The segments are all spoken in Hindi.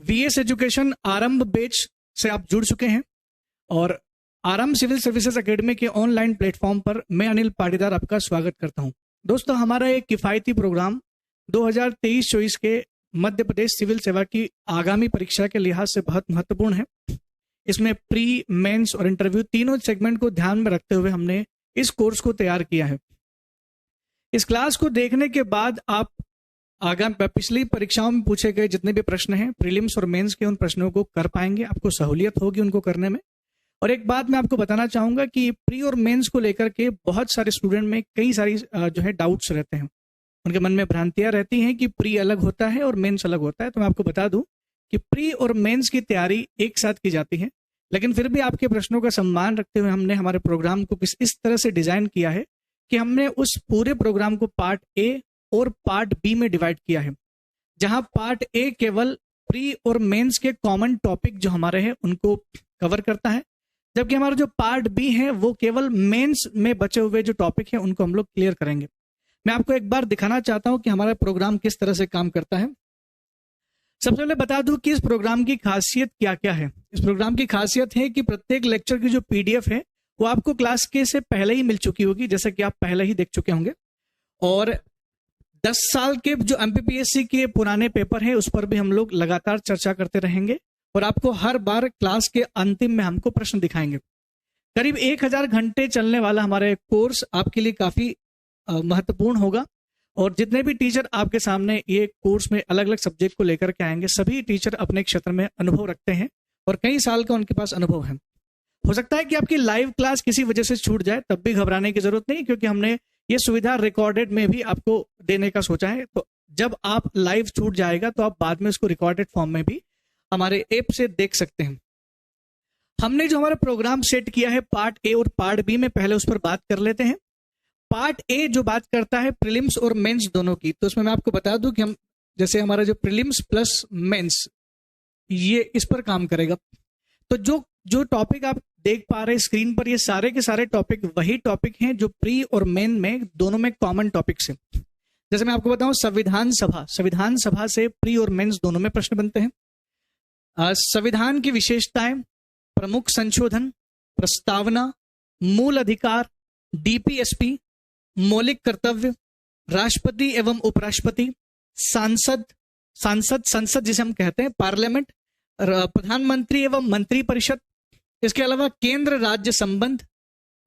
वीएस एजुकेशन आरंभ बैच से आप जुड़ चुके हैं और आरंभ सिविल सर्विसेज एकेडमी के ऑनलाइन प्लेटफॉर्म पर मैं अनिल पाटीदार आपका स्वागत करता हूं। दोस्तों, हमारा एक किफ़ायती प्रोग्राम 2023-24 के मध्य प्रदेश सिविल सेवा की आगामी परीक्षा के लिहाज से बहुत महत्वपूर्ण है। इसमें प्री, मेंस और इंटरव्यू तीनों सेगमेंट को ध्यान में रखते हुए हमने इस कोर्स को तैयार किया है। इस क्लास को देखने के बाद आप आगामी पिछली परीक्षाओं में पूछे गए जितने भी प्रश्न हैं प्रीलिम्स और मेंस के, उन प्रश्नों को कर पाएंगे, आपको सहूलियत होगी उनको करने में। और एक बात मैं आपको बताना चाहूंगा कि प्री और मेंस को लेकर के बहुत सारे स्टूडेंट में कई सारी जो है डाउट्स रहते हैं, उनके मन में भ्रांतियां रहती हैं कि प्री अलग होता है और मेंस अलग होता है। तो मैं आपको बता दूं कि प्री और मेंस की तैयारी एक साथ की जाती है, लेकिन फिर भी आपके प्रश्नों का सम्मान रखते हुए हमने हमारे प्रोग्राम को इस तरह से डिजाइन किया है कि हमने उस पूरे प्रोग्राम को पार्ट ए और पार्ट बी में डिवाइड किया है, जहां पार्ट ए केवल प्री और मेंस के कॉमन टॉपिक जो हमारे हैं उनको कवर करता है, जबकि हमारा जो पार्ट बी है वो केवल मेंस में बचे हुए जो टॉपिक हैं उनको हम लोग क्लियर करेंगे। मैं आपको एक बार दिखाना चाहता हूं कि हमारा प्रोग्राम किस तरह से काम करता है। सबसे पहले बता दूं कि इस प्रोग्राम की खासियत क्या क्या है। इस प्रोग्राम की खासियत है कि प्रत्येक लेक्चर की जो पीडीएफ है वो आपको क्लास के से पहले ही मिल चुकी होगी, जैसे कि आप पहले ही देख चुके होंगे। और 10 साल के जो एमपीपीएससी के पुराने पेपर हैं उस पर भी हम लोग लगातार चर्चा करते रहेंगे और आपको हर बार क्लास के अंतिम में हमको प्रश्न दिखाएंगे। करीब 1000 घंटे चलने वाला हमारा कोर्स आपके लिए काफी महत्वपूर्ण होगा और जितने भी टीचर आपके सामने ये कोर्स में अलग अलग सब्जेक्ट को लेकर के आएंगे, सभी टीचर अपने क्षेत्र में अनुभव रखते हैं और कई साल का उनके पास अनुभव है। हो सकता है कि आपकी लाइव क्लास किसी वजह से छूट जाए, तब भी घबराने की जरूरत नहीं, क्योंकि हमने ये सुविधा रिकॉर्डेड में भी आपको देने का सोचा है। तो जब आप लाइव छूट जाएगा तो आप बाद में उसको रिकॉर्डेड फॉर्म में भी हमारे ऐप से देख सकते हैं। हमने जो हमारा प्रोग्राम सेट किया है पार्ट ए और पार्ट बी में, पहले उस पर बात कर लेते हैं। पार्ट ए जो बात करता है प्रीलिम्स और मेंस दोनों की, तो उसमें मैं आपको बता दूं कि हम जैसे हमारा जो प्रीलिम्स प्लस मेंस ये इस पर काम करेगा। तो जो टॉपिक आप देख पा रहे हैं स्क्रीन पर, ये सारे के सारे टॉपिक वही टॉपिक हैं जो प्री और मेन में दोनों में कॉमन टॉपिक्स हैं। जैसे मैं आपको बताऊं, संविधान सभा से प्री और मेंस दोनों में प्रश्न बनते हैं। संविधान की विशेषताएं, प्रमुख संशोधन, प्रस्तावना, मूल अधिकार, डीपीएसपी, मौलिक कर्तव्य, राष्ट्रपति एवं उपराष्ट्रपति, संसद जिसे हम कहते हैं पार्लियामेंट, प्रधानमंत्री एवं मंत्री परिषद, इसके अलावा केंद्र राज्य संबंध,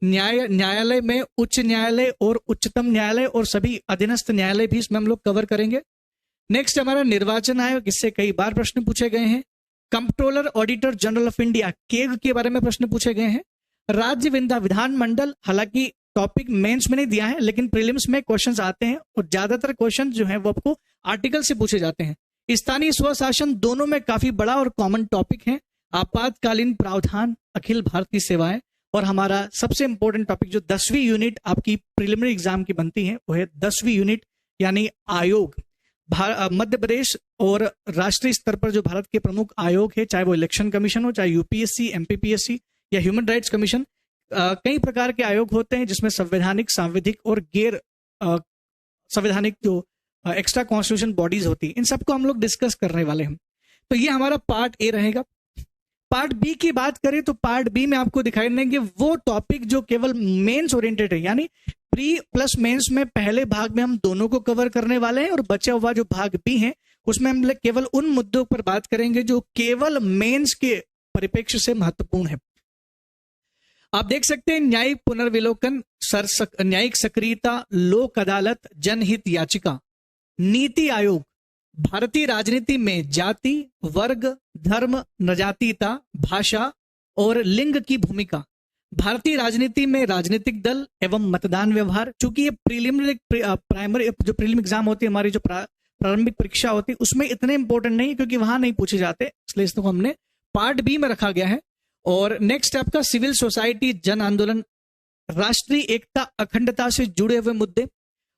न्यायालय में उच्च न्यायालय और उच्चतम न्यायालय और सभी अधीनस्थ न्यायालय भी इसमें हम लोग कवर करेंगे। नेक्स्ट हमारा निर्वाचन आयोग, इससे कई बार प्रश्न पूछे गए हैं। Comptroller auditor general of India keg के बारे में प्रश्न पूछे गए हैं। राज्य विधानमंडल, हालांकि टॉपिक मेंस में नहीं दिया है लेकिन प्रीलिम्स में क्वेश्चंस आते हैं और ज्यादातर क्वेश्चन जो है वो आपको आर्टिकल से पूछे जाते हैं। स्थानीय स्वशासन दोनों में काफी बड़ा और कॉमन टॉपिक है। आपातकालीन प्रावधान, अखिल भारतीय सेवाएं, और हमारा सबसे इंपॉर्टेंट टॉपिक जो 10वीं यूनिट आपकी प्रिलिमिनरी एग्जाम की बनती है वो है 10वीं यूनिट यानी आयोग। मध्य प्रदेश और राष्ट्रीय स्तर पर जो भारत के प्रमुख आयोग है, चाहे वो इलेक्शन कमीशन हो, चाहे यूपीएससी, एमपीपीएससी या ह्यूमन राइट्स कमीशन, कई प्रकार के आयोग होते हैं जिसमें संवैधानिक, सांविधिक और गैर संवैधानिक जो एक्स्ट्रा कॉन्स्टिट्यूशन बॉडीज होती है, इन सबको हम लोग डिस्कस करने वाले हैं। तो ये हमारा पार्ट ए रहेगा। पार्ट बी की बात करें तो पार्ट बी में आपको दिखाई देंगे वो टॉपिक जो केवल मेंस ओरिएंटेड है, यानी प्री प्लस मेंस में पहले भाग में हम दोनों को कवर करने वाले हैं और बचा हुआ जो भाग बी है उसमें हम केवल उन मुद्दों पर बात करेंगे जो केवल मेंस के परिप्रेक्ष्य से महत्वपूर्ण है। आप देख सकते हैं न्यायिक पुनर्विलोकन, न्यायिक सक्रियता, लोक अदालत, जनहित याचिका, नीति आयोग, भारतीय राजनीति में जाति, वर्ग, धर्म, नजातीयता, भाषा और लिंग की भूमिका, भारतीय राजनीति में राजनीतिक दल एवं मतदान व्यवहार। चूंकि ये प्राइमरी जो प्रीलिम एग्जाम होती है, हमारी जो प्रारंभिक परीक्षा होती है, उसमें इतने इंपॉर्टेंट नहीं क्योंकि वहां नहीं पूछे जाते, इसलिए इसको हमने पार्ट बी में रखा गया है। और नेक्स्ट आपका सिविल सोसाइटी, जन आंदोलन, राष्ट्रीय एकता, अखंडता से जुड़े हुए मुद्दे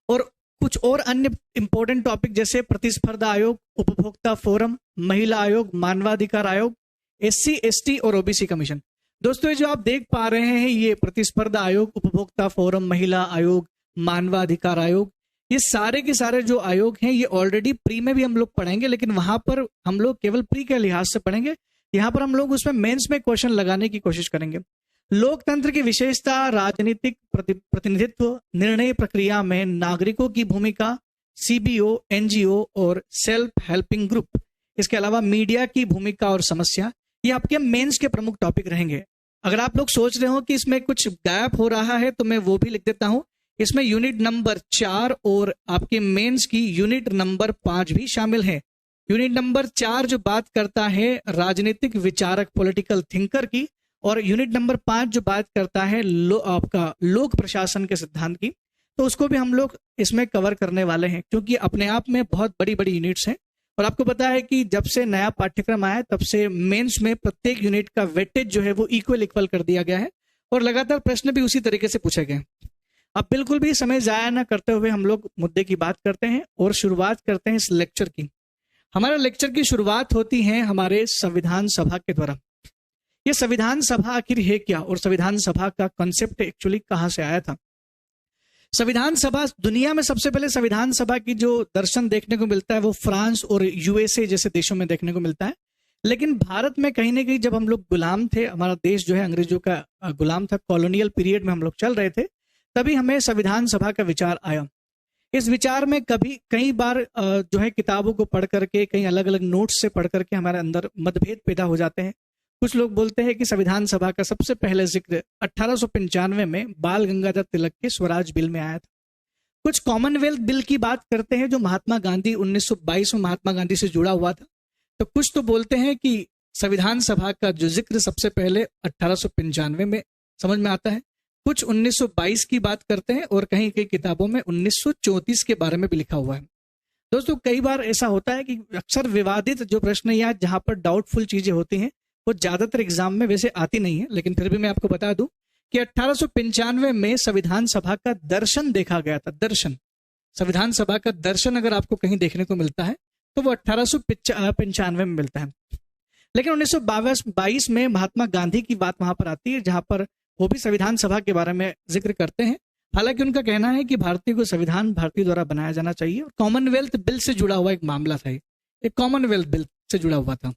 और कुछ और अन्य इंपॉर्टेंट टॉपिक जैसे प्रतिस्पर्धा आयोग, उपभोक्ता फोरम, महिला आयोग, मानवाधिकार आयोग, एससी, एसटी और ओबीसी कमीशन। दोस्तों, ये जो आप देख पा रहे हैं ये प्रतिस्पर्धा आयोग, उपभोक्ता फोरम, महिला आयोग, मानवाधिकार आयोग, ये सारे के सारे जो आयोग हैं ये ऑलरेडी प्री में भी हम लोग पढ़ेंगे, लेकिन वहां पर हम लोग केवल प्री के लिहाज से पढ़ेंगे। यहाँ पर हम लोग उसमें मेंस में क्वेश्चन लगाने की कोशिश करेंगे। लोकतंत्र की विशेषता, राजनीतिक प्रतिनिधित्व, निर्णय प्रक्रिया में नागरिकों की भूमिका, सीबीओ, एनजीओ और सेल्फ हेल्पिंग ग्रुप, इसके अलावा मीडिया की भूमिका और समस्या, ये आपके मेंस के प्रमुख टॉपिक रहेंगे। अगर आप लोग सोच रहे हो कि इसमें कुछ गैप हो रहा है तो मैं वो भी लिख देता हूं। इसमें यूनिट नंबर 4 और आपके मेंस की यूनिट नंबर 5 भी शामिल है। यूनिट नंबर 4 जो बात करता है राजनीतिक विचारक, पॉलिटिकल थिंकर की, और यूनिट नंबर 5 जो बात करता है आपका लोक प्रशासन के सिद्धांत की, तो उसको भी हम लोग इसमें कवर करने वाले हैं, क्योंकि अपने आप में बहुत बड़ी बड़ी यूनिट्स हैं। और आपको पता है कि जब से नया पाठ्यक्रम आया तब से मेंस में प्रत्येक यूनिट का वेटेज जो है वो इक्वल कर दिया गया है, और लगातार प्रश्न भी उसी तरीके से पूछे गए। अब बिल्कुल भी समय जाया ना करते हुए हम लोग मुद्दे की बात करते हैं और शुरुआत करते हैं इस लेक्चर की। हमारा लेक्चर की शुरुआत होती है हमारे संविधान सभा के द्वारा। ये संविधान सभा आखिर है क्या, और संविधान सभा का कॉन्सेप्ट एक्चुअली कहां से आया था। संविधान सभा, दुनिया में सबसे पहले संविधान सभा की जो दर्शन देखने को मिलता है वो फ्रांस और यूएसए जैसे देशों में देखने को मिलता है। लेकिन भारत में कहीं ना कहीं जब हम लोग गुलाम थे, हमारा देश जो है अंग्रेजों का गुलाम था, कॉलोनियल पीरियड में हम लोग चल रहे थे, तभी हमें संविधान सभा का विचार आया। इस विचार में कई बार जो है किताबों को पढ़ करके, कई अलग अलग नोट्स से पढ़ करके हमारे अंदर मतभेद पैदा हो जाते हैं। कुछ लोग बोलते हैं कि संविधान सभा का सबसे पहले जिक्र 1895 में बाल गंगाधर तिलक के स्वराज बिल में आया था। कुछ कॉमनवेल्थ बिल की बात करते हैं जो महात्मा गांधी 1922 में महात्मा गांधी से जुड़ा हुआ था। तो कुछ तो बोलते हैं कि संविधान सभा का जो जिक्र सबसे पहले 1895 में समझ में आता है, कुछ 1922 की बात करते हैं, और कहीं कई किताबों में 1934 के बारे में भी लिखा हुआ है। दोस्तों कई बार ऐसा होता है कि अक्सर विवादित जो प्रश्न या जहां पर डाउटफुल चीजें होती हैं वो ज्यादातर एग्जाम में वैसे आती नहीं है, लेकिन फिर भी मैं आपको बता दूं कि 1895 में संविधान सभा का दर्शन देखा गया था। दर्शन, संविधान सभा का दर्शन अगर आपको कहीं देखने को मिलता है तो वो 1895 में मिलता है। लेकिन 1922 में महात्मा गांधी की बात वहां पर आती है, जहां पर वो भी संविधान सभा के बारे में जिक्र करते हैं। हालांकि उनका कहना है कि भारतीय को संविधान भारतीय द्वारा बनाया जाना चाहिए, और कॉमनवेल्थ बिल से जुड़ा हुआ एक मामला था, एक कॉमनवेल्थ बिल से जुड़ा हुआ था।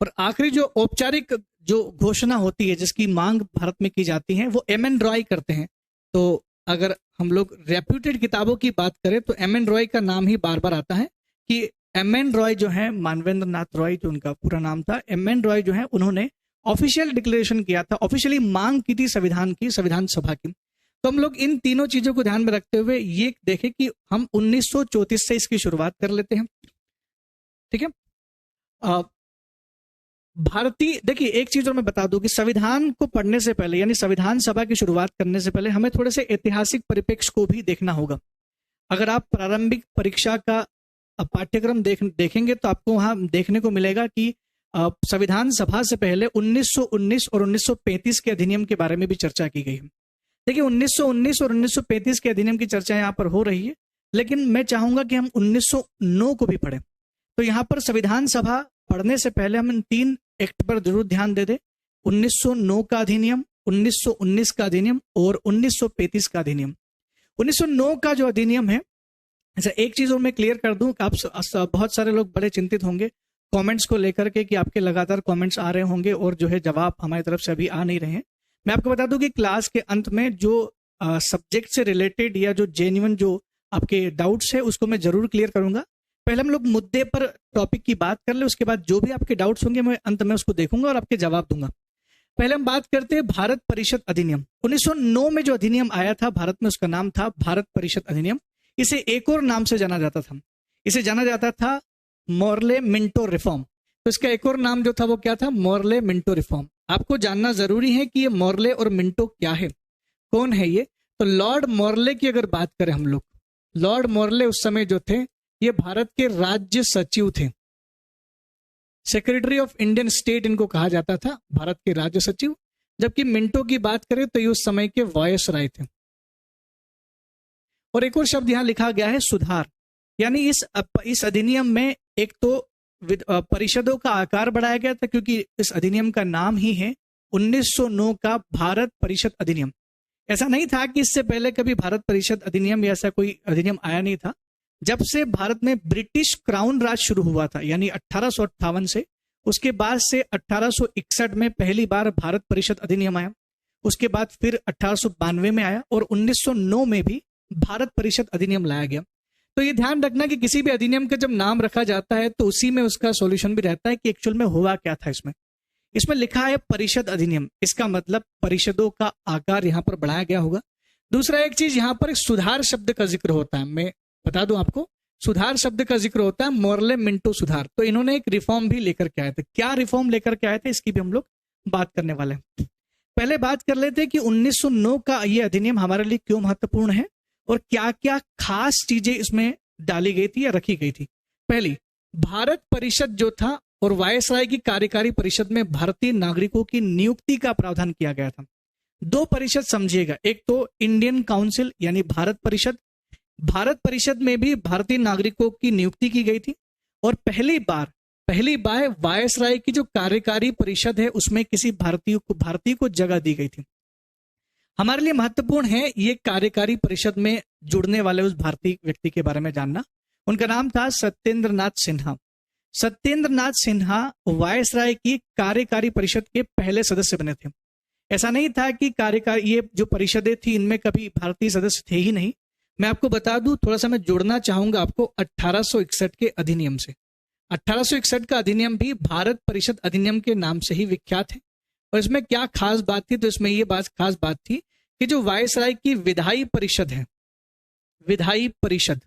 और आखिरी जो औपचारिक जो घोषणा होती है जिसकी मांग भारत में की जाती है वो एम एन रॉय करते हैं। तो अगर हम लोग रेप्यूटेड किताबों की बात करें तो एम एन रॉय का नाम ही बार बार आता है कि एम एन रॉय जो है, मानवेंद्र नाथ रॉय जो उनका पूरा नाम था, एम एन रॉय जो है उन्होंने ऑफिशियल डिक्लेरेशन किया था, ऑफिशियली मांग की थी संविधान की, संविधान सभा की। तो हम लोग इन तीनों चीजों को ध्यान में रखते हुए ये देखें कि हम 1934 से इसकी शुरुआत कर लेते हैं। ठीक है। भारतीय, देखिए एक चीज और मैं बता दूं कि संविधान को पढ़ने से पहले, यानी संविधान सभा की शुरुआत करने से पहले हमें थोड़े से ऐतिहासिक परिप्रेक्ष्य को भी देखना होगा। अगर आप प्रारंभिक परीक्षा का पाठ्यक्रम देखेंगे तो आपको वहां देखने को मिलेगा कि संविधान सभा से पहले 1919 और 1935 के अधिनियम के बारे में भी चर्चा की गई है। देखिए 1919 और 1935 के अधिनियम की चर्चा यहाँ पर हो रही है, लेकिन मैं चाहूंगा कि हम 1909 को भी पढ़ें। तो यहाँ पर संविधान सभा पढ़ने से पहले हम इन 3 एक्ट पर जरूर ध्यान दे दें। 1909 का अधिनियम, 1919 का अधिनियम और 1935 का अधिनियम। 1909 का जो अधिनियम है, अच्छा एक चीज और मैं क्लियर कर दूं कि आप बहुत सारे लोग बड़े चिंतित होंगे कमेंट्स को लेकर के कि आपके लगातार कमेंट्स आ रहे होंगे और जो है जवाब हमारी तरफ से अभी आ नहीं रहे हैं। मैं आपको बता दूं कि क्लास के अंत में जो सब्जेक्ट से रिलेटेड या जो जेन्युइन जो आपके डाउट्स है उसको मैं जरूर क्लियर करूंगा। पहले हम लोग मुद्दे पर टॉपिक की बात कर ले, उसके बाद जो भी आपके डाउट्स होंगे मैं अंत में उसको देखूंगा और आपके जवाब दूंगा। पहले हम बात करते हैं भारत परिषद अधिनियम। 1909 में जो अधिनियम आया था भारत में, उसका नाम था भारत परिषद अधिनियम। इसे एक और नाम से जाना जाता था, इसे जाना जाता था मॉर्ले मिंटो रिफॉर्म। तो इसका एक और नाम जो था वो क्या था? Morley Minto reform. आपको जानना जरूरी है कि ये मॉर्ले और मिंटो क्या है, कौन है ये। तो लॉर्ड मॉर्ले की अगर बात करें हम लोग, लॉर्ड मॉर्ले उस समय जो थे ये भारत के राज्य सचिव थे, सेक्रेटरी ऑफ इंडियन स्टेट इनको कहा जाता था, भारत के राज्य सचिव। जबकि मिंटो की बात करें तो ये उस समय के वायसराय थे। और एक और शब्द यहां लिखा गया है सुधार, यानी इस अधिनियम में एक तो परिषदों का आकार बढ़ाया गया था, क्योंकि इस अधिनियम का नाम ही है 1909 का भारत परिषद अधिनियम। ऐसा नहीं था कि इससे पहले कभी भारत परिषद अधिनियम या ऐसा कोई अधिनियम आया नहीं था। जब से भारत में ब्रिटिश क्राउन राज शुरू हुआ था, यानी 1858 से, उसके बाद से 1861 में पहली बार भारत परिषद अधिनियम आया, उसके बाद फिर 1892 में आया और 1909 में भी भारत परिषद अधिनियम लाया गया। तो ये ध्यान रखना कि किसी भी अधिनियम का जब नाम रखा जाता है तो उसी में उसका सॉल्यूशन भी रहता है कि एक्चुअल में हुआ क्या था। इसमें लिखा है परिषद अधिनियम, इसका मतलब परिषदों का आकार यहाँ पर बढ़ाया गया होगा। दूसरा एक चीज, यहाँ पर सुधार शब्द का जिक्र होता है। मैं बता दूं आपको, सुधार शब्द का जिक्र होता है, मोर्ले मिंटो सुधार। तो इन्होंने एक रिफॉर्म भी लेकर के आए थे। क्या रिफॉर्म लेकर के आए थे इसकी भी हम लोग बात करने वाले हैं। पहले बात कर लेते हैं कि 1909 का ये अधिनियम हमारे लिए क्यों महत्वपूर्ण है और क्या क्या खास चीजें इसमें डाली गई थी या रखी गई थी। पहली, भारत परिषद जो था और वायसराय की कार्यकारी परिषद में भारतीय नागरिकों की नियुक्ति का प्रावधान किया गया था। दो परिषद समझिएगा, एक तो इंडियन काउंसिल यानी भारत परिषद। भारत परिषद में भी भारतीय नागरिकों की नियुक्ति की गई थी और पहली बार वायसराय की जो कार्यकारी परिषद है उसमें किसी भारतीय को जगह दी गई थी। हमारे लिए महत्वपूर्ण है ये कार्यकारी परिषद में जुड़ने वाले उस भारतीय व्यक्ति के बारे में जानना। उनका नाम था सत्येंद्र नाथ सिन्हा। सत्येंद्र नाथ सिन्हा वायसराय की कार्यकारी परिषद के पहले सदस्य बने थे। ऐसा नहीं था कि कार्यकारी ये जो परिषदें थी इनमें कभी भारतीय सदस्य थे ही नहीं। मैं आपको बता दूं, थोड़ा सा मैं जोड़ना चाहूंगा आपको 1861 के अधिनियम से। 1861 का अधिनियम भी भारत परिषद अधिनियम के नाम से ही विख्यात है। और इसमें क्या खास बात थी, तो इसमें ये खास बात थी कि जो वायसराय की विधायी परिषद है, विधायी परिषद,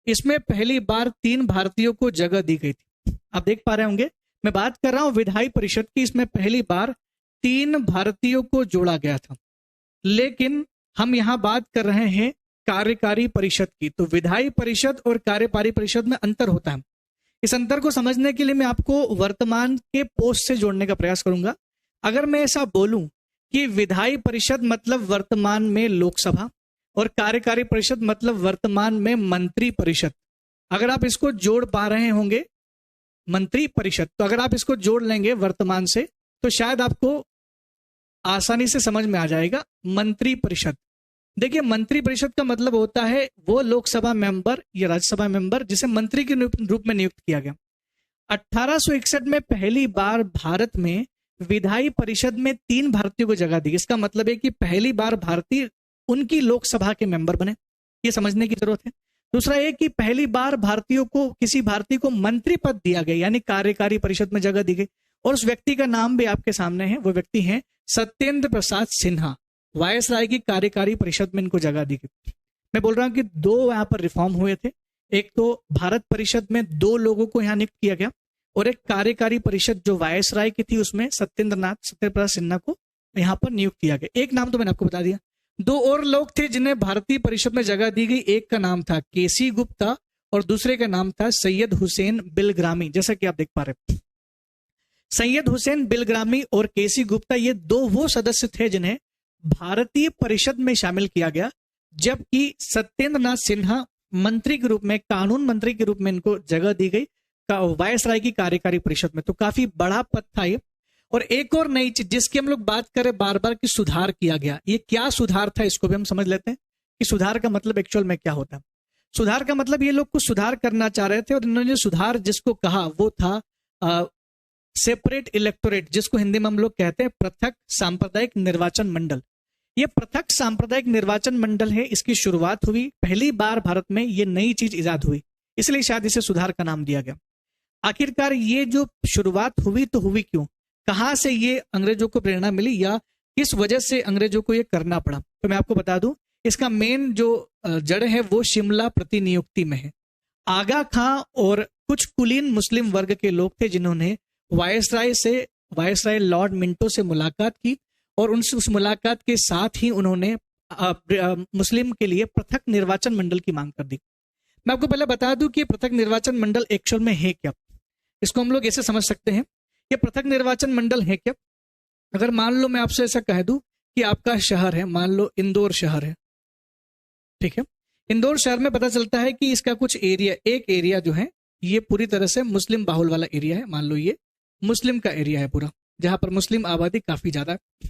इसमें पहली बार 3 भारतीयों को जगह दी गई थी। आप देख पा रहे होंगे मैं बात कर रहा हूं विधायी परिषद की। इसमें पहली बार 3 भारतीयों को जोड़ा गया था। लेकिन हम यहां बात कर रहे हैं कार्यकारी परिषद की। तो विधायी परिषद और कार्यकारी परिषद में अंतर होता है। इस अंतर को समझने के लिए मैं आपको वर्तमान के पोस्ट से जोड़ने का प्रयास करूंगा। अगर मैं ऐसा बोलूं कि विधायी परिषद मतलब वर्तमान में लोकसभा और कार्यकारी परिषद मतलब वर्तमान में मंत्री परिषद, अगर आप इसको जोड़ पा रहे होंगे मंत्री परिषद, तो अगर आप इसको जोड़ लेंगे वर्तमान से तो शायद आपको आसानी से समझ में आ जाएगा। मंत्री परिषद, देखिए मंत्री परिषद का मतलब होता है वो लोकसभा मेंबर या राज्यसभा मेंबर जिसे मंत्री के रूप में नियुक्त किया गया। 1861 में पहली बार भारत में विधायी परिषद में 3 भारतीयों को जगह दी। इसका मतलब है कि पहली बार भारतीय उनकी लोकसभा के मेंबर बने, ये समझने की जरूरत है। दूसरा ये कि पहली बार भारतीयों को, किसी भारतीय को मंत्री पद दिया गया, यानी कार्यकारी परिषद में जगह दी गई। और उस व्यक्ति का नाम भी आपके सामने है, वो व्यक्ति है सत्येंद्र प्रसाद सिन्हा। वायसराय की कार्यकारी परिषद में इनको जगह दी गई। मैं बोल रहा हूं कि 2 यहां पर रिफॉर्म हुए थे। एक तो भारत परिषद में 2 लोगों को यहां नियुक्त किया गया और एक कार्यकारी परिषद जो वायसराय की थी उसमें सत्येंद्र प्रसाद सिन्हा को यहां पर नियुक्त किया गया। एक नाम तो मैंने आपको बता दिया। 2 और लोग थे जिन्हें भारतीय परिषद में जगह दी गई। एक का नाम था केसी गुप्ता और दूसरे का नाम था सैयद हुसैन बिलग्रामी। जैसा कि आप देख पा रहे हैं, सैयद हुसैन बिलग्रामी और केसी गुप्ता ये 2 वो सदस्य थे जिन्हें भारतीय परिषद में शामिल किया गया, जबकि सत्येंद्र नाथ सिन्हा मंत्री के रूप में, कानून मंत्री के रूप में इनको जगह दी गई वायसराय की कार्यकारी परिषद में। तो काफी बड़ा पद था ये। और एक और नई चीज जिसकी हम लोग बात करें बार बार कि सुधार किया गया, ये क्या सुधार था इसको भी हम समझ लेते हैं कि सुधार का मतलब एक्चुअल में क्या होता है। सुधार का मतलब ये लोग कुछ सुधार करना चाह रहे थे और इन्होंने सुधार जिसको कहा वो था सेपरेट इलेक्टोरेट, जिसको हिंदी में हम लोग कहते हैं पृथक सांप्रदायिक निर्वाचन मंडल। ये पृथक सांप्रदायिक निर्वाचन मंडल है, इसकी शुरुआत हुई, पहली बार भारत में ये नई चीज इजाद हुई, इसलिए शायद इसे सुधार का नाम दिया गया। आखिरकार ये जो शुरुआत हुई तो हुई क्यों, कहां से ये अंग्रेजों को प्रेरणा मिली या किस वजह से अंग्रेजों को ये करना पड़ा, तो मैं आपको बता दूं इसका मेन जो जड़ है वो शिमला प्रतिनियुक्ति में है। आगा खां और कुछ कुलीन मुस्लिम वर्ग के लोग थे जिन्होंने वायसराय लॉर्ड मिंटो से मुलाकात की और उस मुलाकात के साथ ही उन्होंने मुस्लिम के लिए पृथक निर्वाचन मंडल की मांग कर दी। मैं आपको पहले बता दूं कि पृथक निर्वाचन मंडल एक्चुअल में है क्या। इसको हम लोग ऐसे समझ सकते हैं कि पृथक निर्वाचन मंडल है क्या। अगर मान लो मैं आपसे ऐसा कह दूं कि आपका शहर है, मान लो इंदौर शहर है, ठीक है, इंदौर शहर में पता चलता है कि इसका कुछ एरिया, एक एरिया जो है ये पूरी तरह से मुस्लिम बाहुल वाला एरिया है। मान लो ये मुस्लिम का एरिया है पूरा, जहां पर मुस्लिम आबादी काफी ज्यादा है।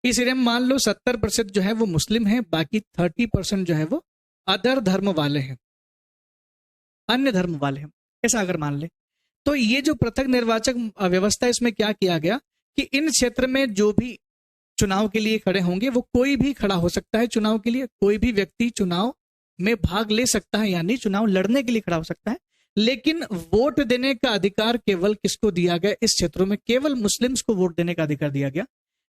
इस एरिया में मान लो 70% जो है वो मुस्लिम है, बाकी 30% जो है वो अदर धर्म वाले हैं, अन्य धर्म वाले हैं, ऐसा अगर मान ले। तो ये जो पृथक निर्वाचक व्यवस्था, इसमें क्या किया गया कि इन क्षेत्र में जो भी चुनाव के लिए खड़े होंगे, वो कोई भी खड़ा हो सकता है चुनाव के लिए, कोई भी व्यक्ति चुनाव में भाग ले सकता है, यानी चुनाव लड़ने के लिए खड़ा हो सकता है, लेकिन वोट देने का अधिकार केवल किसको दिया गया, इस क्षेत्रों में केवल मुस्लिम्स को वोट देने का अधिकार दिया गया।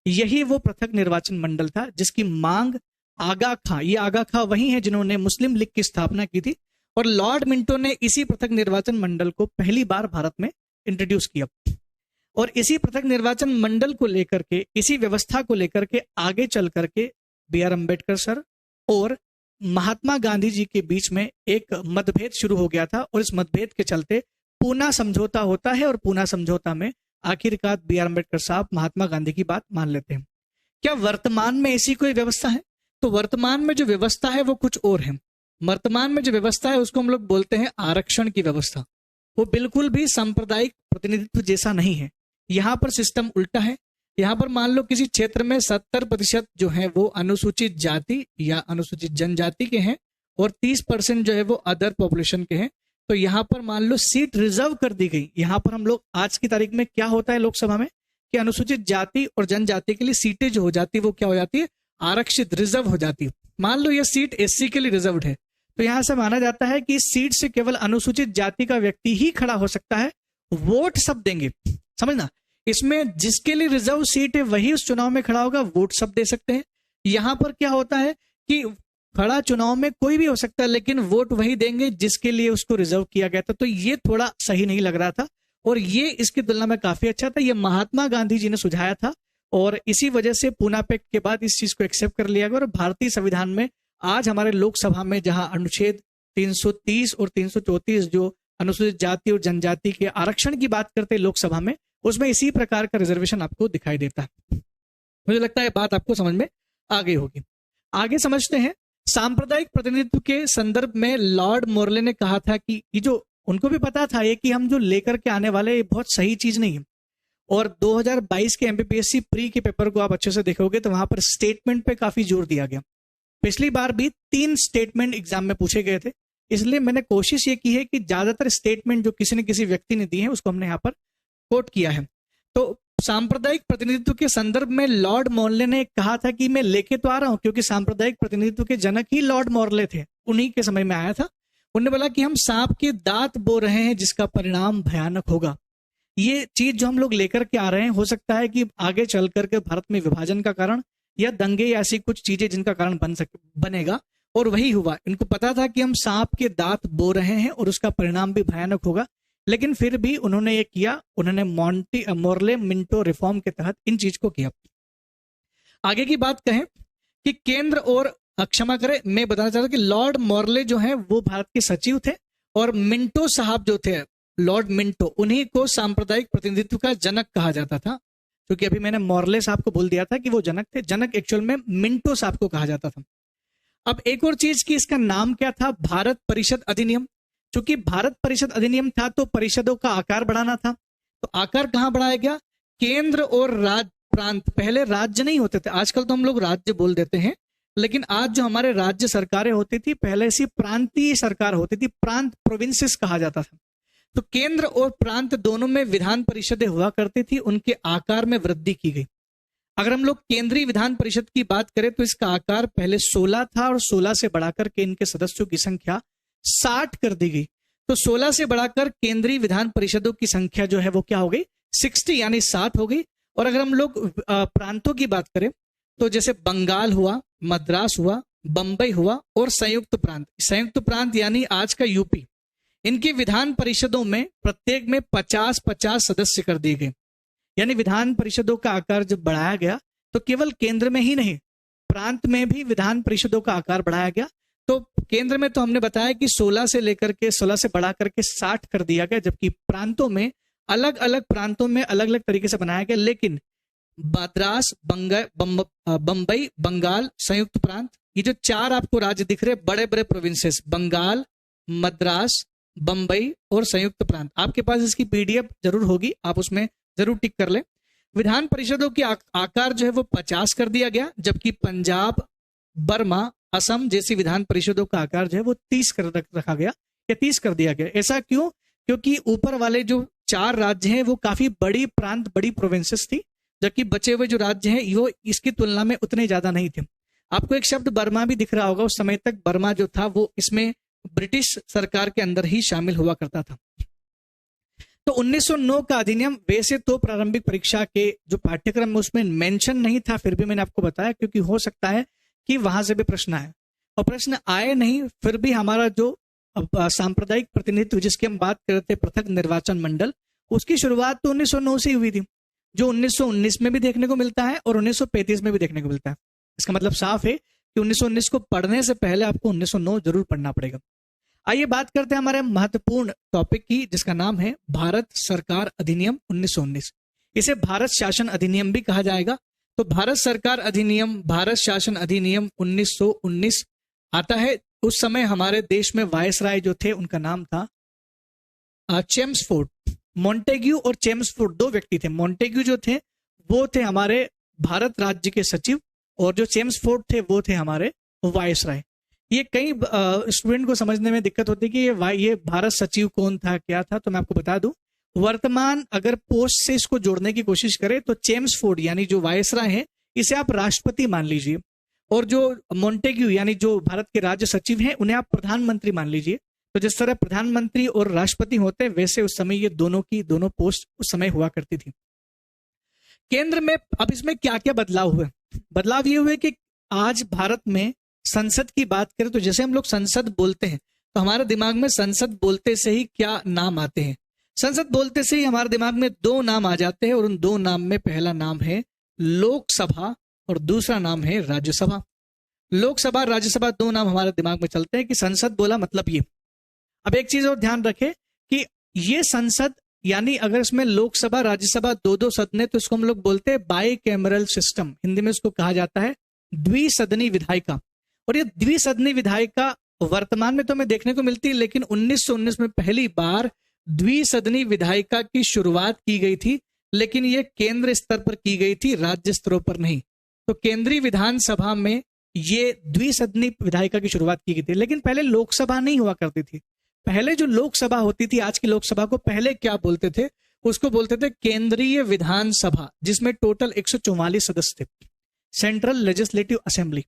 यही वो पृथक निर्वाचन मंडल था जिसकी मांग आगा खां, ये आगा खां वही है जिन्होंने मुस्लिम लीग की स्थापना की थी, और लॉर्ड मिंटो ने इसी पृथक निर्वाचन मंडल को पहली बार भारत में इंट्रोड्यूस किया। और इसी पृथक निर्वाचन मंडल को लेकर के, इसी व्यवस्था को लेकर के आगे चल करके B.R. अम्बेडकर सर और महात्मा गांधी जी के बीच में एक मतभेद शुरू हो गया था, और इस मतभेद के चलते पूना समझौता होता है, और पूना समझौता में आखिरकार B.R. अम्बेडकर साहब महात्मा गांधी की बात मान लेते हैं। क्या वर्तमान में ऐसी कोई व्यवस्था है? तो वर्तमान में जो व्यवस्था है वो कुछ और है। वर्तमान में जो व्यवस्था है उसको हम लोग बोलते हैं आरक्षण की व्यवस्था। वो बिल्कुल भी सांप्रदायिक प्रतिनिधित्व जैसा नहीं है। यहाँ पर सिस्टम उल्टा है। यहाँ पर मान लो किसी क्षेत्र में 70% जो है वो अनुसूचित जाति या अनुसूचित जनजाति के हैं, और 30% जो है वो अदर पॉपुलेशन के हैं। तो यहाँ पर मान लो सीट रिजर्व कर दी गई। यहाँ पर हम लोग आज की तारीख में क्या होता है लोकसभा में कि अनुसूचित जाति और जनजाति के लिए सीटें जो हो जाती है वो क्या हो जाती है, आरक्षित, रिजर्व हो जाती है। मान लो ये सीट SC के लिए रिजर्व्ड है, तो यहां से माना जाता है कि इस सीट से केवल अनुसूचित जाति का व्यक्ति ही खड़ा हो सकता है, वोट सब देंगे। समझना, इसमें जिसके लिए रिजर्व सीट है वही उस चुनाव में खड़ा होगा, वोट सब दे सकते हैं। यहां पर क्या होता है कि खड़ा चुनाव में कोई भी हो सकता है, लेकिन वोट वही देंगे जिसके लिए उसको रिजर्व किया गया था। तो ये थोड़ा सही नहीं लग रहा था, और ये इसकी तुलना में काफी अच्छा था। ये महात्मा गांधी जी ने सुझाया था, और इसी वजह से पूना पैक्ट के बाद इस चीज को एक्सेप्ट कर लिया गया। और भारतीय संविधान में आज हमारे लोकसभा में जहां अनुच्छेद 330 और 334 जो अनुसूचित जाति और जनजाति के आरक्षण की बात करते हैं लोकसभा में, उसमें इसी प्रकार का रिजर्वेशन आपको दिखाई देता है। मुझे लगता है बात आपको समझ में आ गई होगी। आगे समझते हैं। सांप्रदायिक प्रतिनिधित्व के संदर्भ में लॉर्ड मोरले ने कहा था कि ये जो उनको भी पता था ये कि हम जो लेकर के आने वाले ये बहुत सही चीज नहीं है। और 2022 के MPPSC प्री के पेपर को आप अच्छे से देखोगे तो वहां पर स्टेटमेंट पे काफी जोर दिया गया। पिछली बार भी 3 स्टेटमेंट एग्जाम में पूछे गए थे, इसलिए मैंने कोशिश ये की है कि ज्यादातर स्टेटमेंट जो किसी न किसी व्यक्ति ने दी है उसको हमने यहाँ पर कोट किया है। तो सांप्रदायिक प्रतिनिधित्व के संदर्भ में लॉर्ड मोरले ने कहा था कि मैं लेके तो आ रहा हूं, क्योंकि सांप्रदायिक प्रतिनिधित्व के जनक ही लॉर्ड मोरले थे, उन्हीं के समय में आया था। उन्होंने बोला कि हम सांप के दांत बो रहे हैं जिसका परिणाम भयानक होगा। ये चीज जो हम लोग लेकर के आ रहे हैं, हो सकता है कि आगे चल करके भारत में विभाजन का कारण या दंगे या ऐसी कुछ चीजें जिनका कारण बनेगा, और वही हुआ। इनको पता था कि हम सांप के दांत बो रहे हैं और उसका परिणाम भी भयानक होगा, लेकिन फिर भी उन्होंने ये किया। उन्होंने मोरले मिंटो रिफॉर्म के तहत इन चीज को किया। आगे की बात कहें कि केंद्र और क्षमा करें, मैं बताना चाहता हूं कि लॉर्ड मोरले जो है वो भारत के सचिव थे, और मिंटो साहब जो थे, लॉर्ड मिंटो, उन्हीं को सांप्रदायिक प्रतिनिधित्व का जनक कहा जाता था। क्योंकि अभी मैंने मोरले साहब को बोल दिया था कि वो जनक थे, जनक एक्चुअल में मिंटो साहब को कहा जाता था। अब एक और चीज की, इसका नाम क्या था, भारत परिषद अधिनियम। चूंकि भारत परिषद अधिनियम था तो परिषदों का आकार बढ़ाना था। तो आकार कहां बढ़ाया गया, केंद्र और राज्य प्रांत। पहले राज्य नहीं होते थे, आजकल तो हम लोग राज्य बोल देते हैं, लेकिन आज जो हमारे राज्य सरकारें होती थी पहले से प्रांतीय सरकार होती थी, प्रांत प्रोविंसेस कहा जाता था। तो केंद्र और प्रांत दोनों में विधान परिषदें हुआ करती थी, उनके आकार में वृद्धि की गई। अगर हम लोग केंद्रीय विधान परिषद की बात करें तो इसका आकार पहले 16 था, और 16 से बढ़ाकर के इनके सदस्यों की संख्या 60 कर दी गई। तो 16 से बढ़ाकर केंद्रीय विधान परिषदों की संख्या जो है वो क्या हो गई, 60 यानी 60 हो गई। और अगर हम लोग प्रांतों की बात करें तो जैसे बंगाल हुआ, मद्रास हुआ, बंबई हुआ और संयुक्त प्रांत। संयुक्त प्रांत यानी आज का यूपी, इनकी विधान परिषदों में प्रत्येक में 50-50 सदस्य कर दिए गए। यानी विधान परिषदों का आकार जब बढ़ाया गया तो केवल केंद्र में ही नहीं, प्रांत में भी विधान परिषदों का आकार बढ़ाया गया। तो केंद्र में तो हमने बताया कि 16 से बढ़ा करके 60 कर दिया गया, जबकि प्रांतों में अलग अलग प्रांतों में अलग अलग तरीके से बनाया गया। लेकिन मद्रास, बंबई, बंगाल, संयुक्त प्रांत, ये जो 4 आपको राज्य दिख रहे बड़े बड़े प्रोविंसेस, बंगाल, मद्रास, बंबई और संयुक्त प्रांत, आपके पास इसकी PDF जरूर होगी, आप उसमें जरूर टिक कर ले। विधान परिषदों की आकार जो है वो 50 कर दिया गया, जबकि पंजाब, बर्मा, असम जैसी विधान परिषदों का आकार जो है वो 30 कर रखा गया या 30 कर दिया गया। ऐसा क्यों? क्योंकि ऊपर वाले जो 4 राज्य हैं वो काफी बड़ी प्रांत, बड़ी प्रोविंसेस थी, जबकि बचे हुए जो राज्य हैं वो इसकी तुलना में उतने ज्यादा नहीं थे। आपको एक शब्द बर्मा भी दिख रहा होगा, उस समय तक बर्मा जो था वो इसमें ब्रिटिश सरकार के अंदर ही शामिल हुआ करता था। तो 1909 का अधिनियम वैसे तो प्रारंभिक परीक्षा के जो पाठ्यक्रम में उसमें मेंशन नहीं था, फिर भी मैंने आपको बताया क्योंकि हो सकता है कि वहां से भी प्रश्न आए, और प्रश्न आए नहीं फिर भी हमारा जो सांप्रदायिक प्रतिनिधित्व जिसकी हम बात करते पृथक निर्वाचन मंडल, उसकी शुरुआत तो 1909 से ही हुई थी, जो 1919 में भी देखने को मिलता है और 1935 में भी देखने को मिलता है। इसका मतलब साफ है कि 1919 को पढ़ने से पहले आपको 1909 जरूर पढ़ना पड़ेगा। आइए बात करते हैं हमारे महत्वपूर्ण टॉपिक की, जिसका नाम है भारत सरकार अधिनियम 1919। इसे भारत शासन अधिनियम भी कहा जाएगा। तो भारत सरकार अधिनियम, भारत शासन अधिनियम 1919 आता है। उस समय हमारे देश में वायसराय जो थे उनका नाम था चेम्सफोर्ड। मॉन्टेग्यू और चेम्सफोर्ड 2 व्यक्ति थे। मॉन्टेग्यू जो थे वो थे हमारे भारत राज्य के सचिव, और जो चेम्सफोर्ड थे वो थे हमारे वायसराय। ये कई स्टूडेंट को समझने में दिक्कत होती है कि ये भारत सचिव कौन था, क्या था। तो मैं आपको बता दूं, वर्तमान अगर पोस्ट से इसको जोड़ने की कोशिश करें तो चेम्सफोर्ड यानी जो वायसराय है इसे आप राष्ट्रपति मान लीजिए, और जो मॉन्टेग्यू यानी जो भारत के राज्य सचिव हैं उन्हें आप प्रधानमंत्री मान लीजिए। तो जिस तरह प्रधानमंत्री और राष्ट्रपति होते वैसे उस समय ये दोनों पोस्ट उस समय हुआ करती थी। केंद्र में अब इसमें क्या क्या बदलाव हुए? बदलाव ये हुए कि आज भारत में संसद की बात करें तो जैसे हम लोग संसद बोलते हैं तो हमारे दिमाग में संसद बोलते से ही क्या नाम आते हैं? संसद बोलते से ही हमारे दिमाग में 2 नाम आ जाते हैं, और उन 2 नाम में पहला नाम है लोकसभा और दूसरा नाम है राज्यसभा। लोकसभा, राज्यसभा 2 नाम हमारे दिमाग में चलते हैं कि संसद बोला मतलब ये। अब एक चीज और ध्यान रखें कि ये संसद यानी अगर इसमें लोकसभा राज्यसभा 2-2 सदन है तो इसको हम लोग बोलते हैं बाई कैमरल सिस्टम। हिंदी में इसको कहा जाता है द्विसदनी विधायिका। और ये द्विसदनी विधायिका वर्तमान में तो हमें देखने को मिलती है, लेकिन 1919 में पहली बार द्विसदनी विधायिका की शुरुआत की गई थी, लेकिन ये केंद्र स्तर पर की गई थी, राज्य स्तरों पर नहीं। तो केंद्रीय विधानसभा में ये द्विसदनी विधायिका की शुरुआत की गई थी, लेकिन पहले लोकसभा नहीं हुआ करती थी। पहले जो लोकसभा होती थी, आज की लोकसभा को पहले क्या बोलते थे? उसको बोलते थे केंद्रीय विधानसभा, जिसमें टोटल 144 सदस्य थे, सेंट्रल लेजिस्लेटिव असेंबली।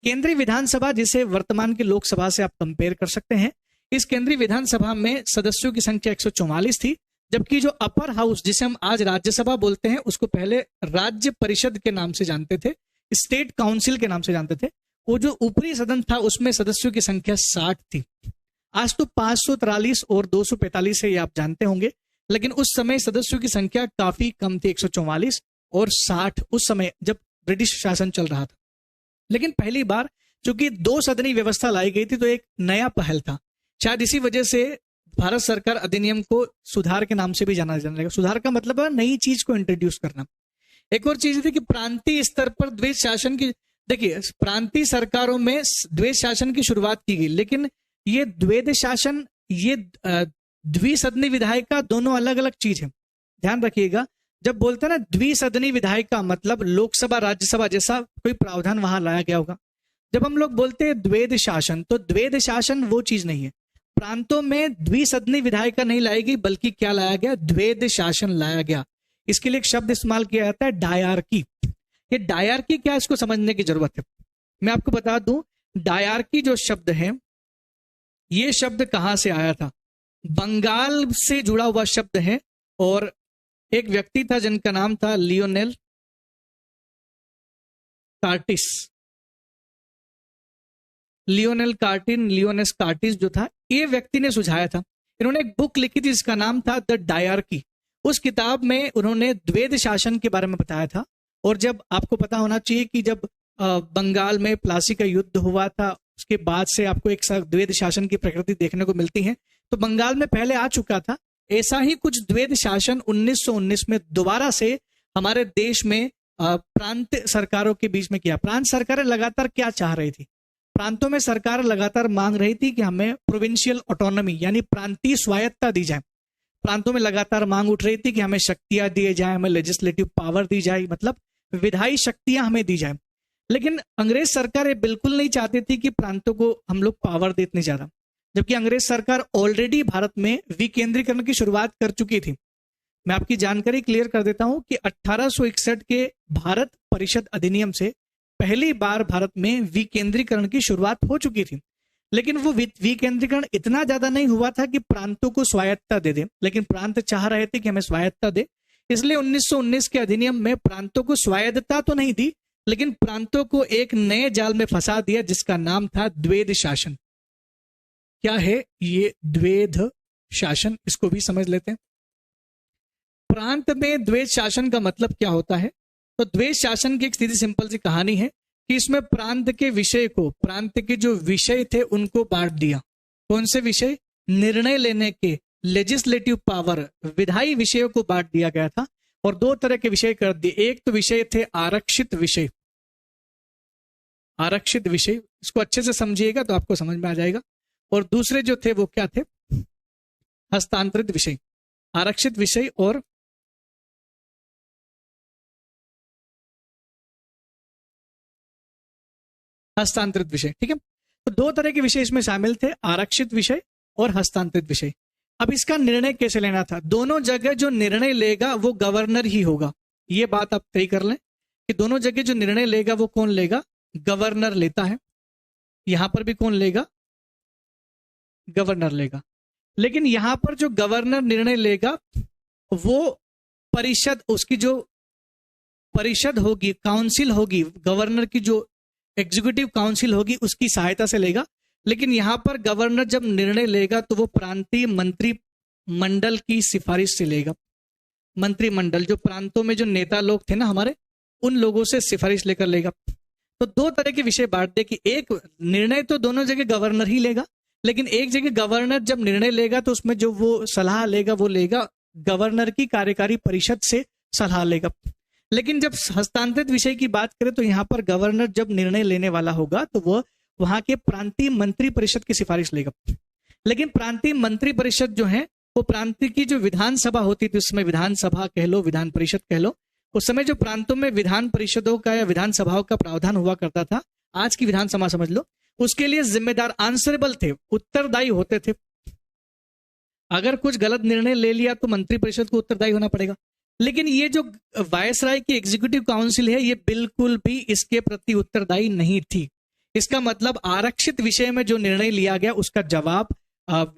केंद्रीय विधानसभा जिसे वर्तमान की लोकसभा से आप कंपेयर कर सकते हैं, इस केंद्रीय विधानसभा में सदस्यों की संख्या 144 थी, जबकि जो अपर हाउस जिसे हम आज राज्यसभा बोलते हैं उसको पहले राज्य परिषद के नाम से जानते थे, स्टेट काउंसिल के नाम से जानते थे। वो जो ऊपरी सदन था उसमें सदस्यों की संख्या 60 थी। आज तो 543 और 245 है, ये आप जानते होंगे, लेकिन उस समय सदस्यों की संख्या काफी कम थी, 144 और 60 उस समय जब ब्रिटिश शासन चल रहा था। लेकिन पहली बार चूंकि 2 सदनी व्यवस्था लाई गई थी तो एक नया पहल था। शायद इसी वजह से भारत सरकार अधिनियम को सुधार के नाम से भी जाना जाने लगा। सुधार का मतलब है नई चीज को इंट्रोड्यूस करना। एक और चीज थी कि प्रांतीय स्तर पर द्वैध शासन की, देखिए प्रांतीय सरकारों में द्वैध शासन की शुरुआत की गई, लेकिन ये द्वैध शासन, ये द्विसदनी विधायिका दोनों अलग अलग चीज है। ध्यान रखिएगा, जब बोलते हैं ना द्विसदनी विधायिका मतलब लोकसभा राज्यसभा जैसा कोई प्रावधान वहां लाया गया होगा। जब हम लोग बोलते हैं द्वैध शासन, तो द्वैध शासन वो चीज नहीं है। प्रांतों में द्विसदनी विधायिका नहीं लाई गई, बल्कि क्या लाया गया? द्वैध शासन लाया गया। इसके लिए एक शब्द इस्तेमाल किया जाता है डायरकी। ये डायरकी क्या, इसको समझने की जरूरत है। मैं आपको बता दूं, डायरकी जो शब्द है ये शब्द कहां से आया था? बंगाल से जुड़ा हुआ शब्द है, और एक व्यक्ति था जिनका नाम था लियोनेल कार्टिस। लियोनेस कार्टिस जो था, ये व्यक्ति ने सुझाया था। इन्होंने एक बुक लिखी थी जिसका नाम था द डायरकी। उस किताब में उन्होंने द्वैध शासन के बारे में बताया था। और जब आपको पता होना चाहिए कि जब बंगाल में प्लासी का युद्ध हुआ था, उसके बाद से आपको एक द्वैध शासन की प्रकृति देखने को मिलती है। तो बंगाल में पहले आ चुका था, ऐसा ही कुछ द्वैध शासन 1919 में दोबारा से हमारे देश में प्रांत सरकारों के बीच में किया। प्रांत सरकारें लगातार क्या चाह रही थी? प्रांतों में सरकार लगातार मांग रही थी कि हमें प्रोविंशियल ऑटोनॉमी यानी प्रांतीय स्वायत्तता दी जाए। प्रांतों में लगातार मांग उठ रही थी कि हमें शक्तियां दिए जाए, हमें लेजिस्लेटिव पावर दी जाए, मतलब विधायी शक्तियां हमें दी जाए। लेकिन अंग्रेज सरकार ये बिल्कुल नहीं चाहती थी कि प्रांतों को हम लोग पावर दे इतनी ज्यादा, जबकि अंग्रेज सरकार ऑलरेडी भारत में विकेंद्रीकरण की शुरुआत कर चुकी थी। मैं आपकी जानकारी क्लियर कर देता हूं कि 1861 के भारत परिषद अधिनियम से पहली बार भारत में विकेंद्रीकरण की शुरुआत हो चुकी थी। लेकिन वो विकेंद्रीकरण इतना ज्यादा नहीं हुआ था कि प्रांतों को स्वायत्तता दे दे, लेकिन प्रांत चाह रहे थे कि हमें स्वायत्तता दे, इसलिए 1919 के अधिनियम में प्रांतों को स्वायत्तता तो नहीं दी, लेकिन प्रांतों को एक नए जाल में फंसा दिया जिसका नाम था द्वैध शासन। क्या है ये द्वैध शासन, इसको भी समझ लेते हैं। प्रांत में द्वैध शासन का मतलब क्या होता है? तो द्वैध शासन की एक सीधी सिंपल सी कहानी है कि इसमें प्रांत के विषय को, प्रांत के जो विषय थे उनको बांट दिया। कौन से विषय? निर्णय लेने के, लेजिस्लेटिव पावर, विधायी विषयों को बांट दिया गया था और दो तरह के विषय कर दिए। एक तो विषय थे आरक्षित विषय, आरक्षित विषय, इसको अच्छे से समझिएगा तो आपको समझ में आ जाएगा। और दूसरे जो थे वो क्या थे? हस्तांतरित विषय। आरक्षित विषय और हस्तांतरित विषय, ठीक है। तो दो तरह के विषय इसमें शामिल थे, आरक्षित विषय और हस्तांतरित विषय। अब इसका निर्णय कैसे लेना था? दोनों जगह जो निर्णय लेगा वो गवर्नर ही होगा। ये बात आप तय कर लें कि दोनों जगह जो निर्णय लेगा वो कौन लेगा? गवर्नर लेता है। यहां पर भी कौन लेगा? गवर्नर लेगा। लेकिन यहां पर जो गवर्नर निर्णय लेगा वो परिषद, उसकी जो परिषद होगी, काउंसिल होगी, गवर्नर की जो एग्जीक्यूटिव काउंसिल होगी उसकी सहायता से लेगा। लेकिन यहां पर गवर्नर जब निर्णय लेगा तो वो प्रांतीय मंत्री मंडल की सिफारिश से लेगा। मंत्रिमंडल, जो प्रांतों में जो नेता लोग थे ना हमारे, उन लोगों से सिफारिश लेकर लेगा। तो दो तरह के विषय बांट दे कि एक निर्णय तो दोनों जगह गवर्नर ही लेगा, लेकिन एक जगह गवर्नर जब निर्णय लेगा तो उसमें जो वो सलाह लेगा वो लेगा गवर्नर की कार्यकारी परिषद से सलाह लेगा। लेकिन जब हस्तांतरित विषय की बात करें तो यहां पर गवर्नर जब निर्णय लेने वाला होगा तो वह वहां के प्रांतीय मंत्री परिषद की सिफारिश लेगा। लेकिन प्रांतीय मंत्री परिषद जो है वो प्रांतीय की जो विधानसभा होती थी, उसमें विधानसभा कह लो, विधान परिषद कह लो, उस समय जो प्रांतों में विधान परिषदों का या विधानसभाओं का प्रावधान हुआ करता था, आज की विधानसभा समझ लो, उसके लिए जिम्मेदार आंसरेबल थे, उत्तरदायी होते थे। अगर कुछ गलत निर्णय ले लिया तो मंत्री परिषद को उत्तरदायी होना पड़ेगा। लेकिन ये जो वायसराय की एग्जीक्यूटिव काउंसिल है ये बिल्कुल भी इसके प्रति उत्तरदायी नहीं थी। इसका मतलब आरक्षित विषय में जो निर्णय लिया गया उसका जवाब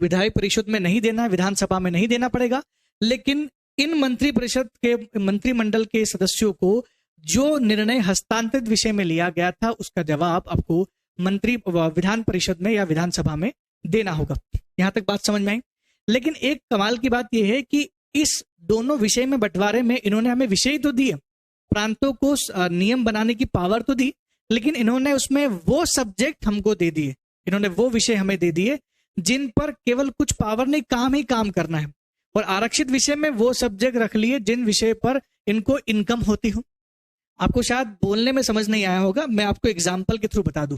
विधायी परिषद में नहीं देना, विधानसभा में नहीं देना पड़ेगा। लेकिन इन मंत्री परिषद के, मंत्रिमंडल के सदस्यों को जो निर्णय हस्तांतरित विषय में लिया गया था उसका जवाब आपको विधान परिषद में या विधानसभा में देना होगा। यहां तक बात समझ में आई। लेकिन एक कमाल की बात यह है कि इस दोनों विषय में बंटवारे में इन्होंने हमें विषय तो दिए, प्रांतों को नियम बनाने की पावर तो दी, लेकिन इन्होंने उसमें वो सब्जेक्ट हमको दे दिए, इन्होंने वो विषय हमें दे दिए जिन पर केवल कुछ पावर नहीं, काम ही काम करना है। और आरक्षित विषय में वो सब्जेक्ट रख लिए जिन विषय पर इनको इनकम होती हो। आपको शायद बोलने में समझ नहीं आया होगा, मैं आपको एग्जाम्पल के थ्रू बता दूं।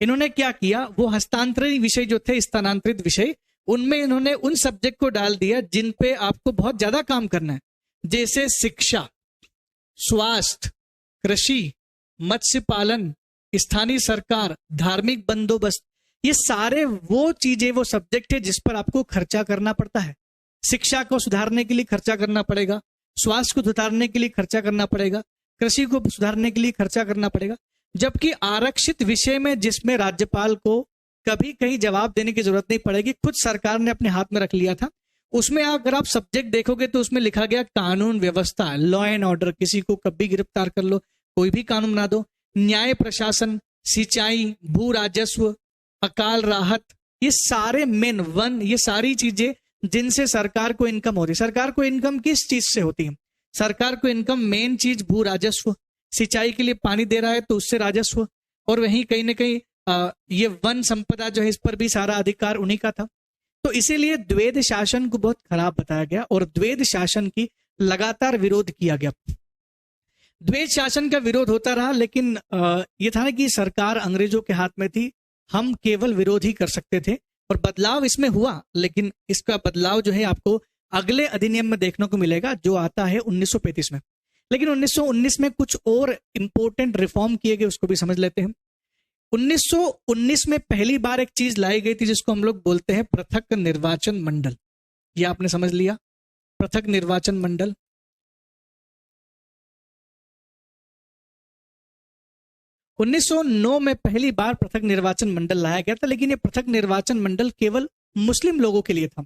इन्होंने क्या किया, वो हस्तांतरित विषय जो थे, स्थानांतरित विषय, उनमें इन्होंने उन सब्जेक्ट को डाल दिया जिन पे आपको बहुत ज्यादा काम करना है, जैसे शिक्षा, स्वास्थ्य, कृषि, मत्स्य पालन, स्थानीय सरकार, धार्मिक बंदोबस्त। ये सारे वो चीजें, वो सब्जेक्ट है जिस पर आपको खर्चा करना पड़ता है। शिक्षा को सुधारने के लिए खर्चा करना पड़ेगा, स्वास्थ्य को सुधारने के लिए खर्चा करना पड़ेगा, कृषि को सुधारने के लिए खर्चा करना पड़ेगा। जबकि आरक्षित विषय में, जिसमें राज्यपाल को कभी कहीं जवाब देने की जरूरत नहीं पड़ेगी, खुद सरकार ने अपने हाथ में रख लिया था, उसमें अगर आप सब्जेक्ट देखोगे तो उसमें लिखा गया कानून व्यवस्था, लॉ एंड ऑर्डर, किसी को कभी गिरफ्तार कर लो, कोई भी कानून बना दो, न्याय प्रशासन, सिंचाई, भू राजस्व, अकाल राहत, ये सारे मेन वन, ये सारी चीजें जिनसे सरकार को इनकम होती है। सरकार को इनकम किस चीज से होती है? सरकार को इनकम मेन चीज भू राजस्व, सिंचाई के लिए पानी दे रहा है तो उससे राजस्व, और वहीं कहीं ना कहीं ये वन संपदा जो है इस पर भी सारा अधिकार उन्हीं का था। तो इसीलिए द्वैध शासन को बहुत खराब बताया गया और द्वैध शासन की लगातार विरोध किया गया। द्वैध शासन का विरोध होता रहा, लेकिन ये था ना कि सरकार अंग्रेजों के हाथ में थी, हम केवल विरोध ही कर सकते थे। और बदलाव इसमें हुआ, लेकिन इसका बदलाव जो है आपको अगले अधिनियम में देखने को मिलेगा जो आता है 1935 में। लेकिन 1919 में कुछ और इंपॉर्टेंट रिफॉर्म किए गए, उसको भी समझ लेते हैं। 1919 में पहली बार एक चीज लाई गई थी जिसको हम लोग बोलते हैं पृथक निर्वाचन मंडल। ये आपने समझ लिया, पृथक निर्वाचन मंडल। 1909 में पहली बार पृथक निर्वाचन मंडल लाया गया था, लेकिन ये पृथक निर्वाचन मंडल केवल मुस्लिम लोगों के लिए था।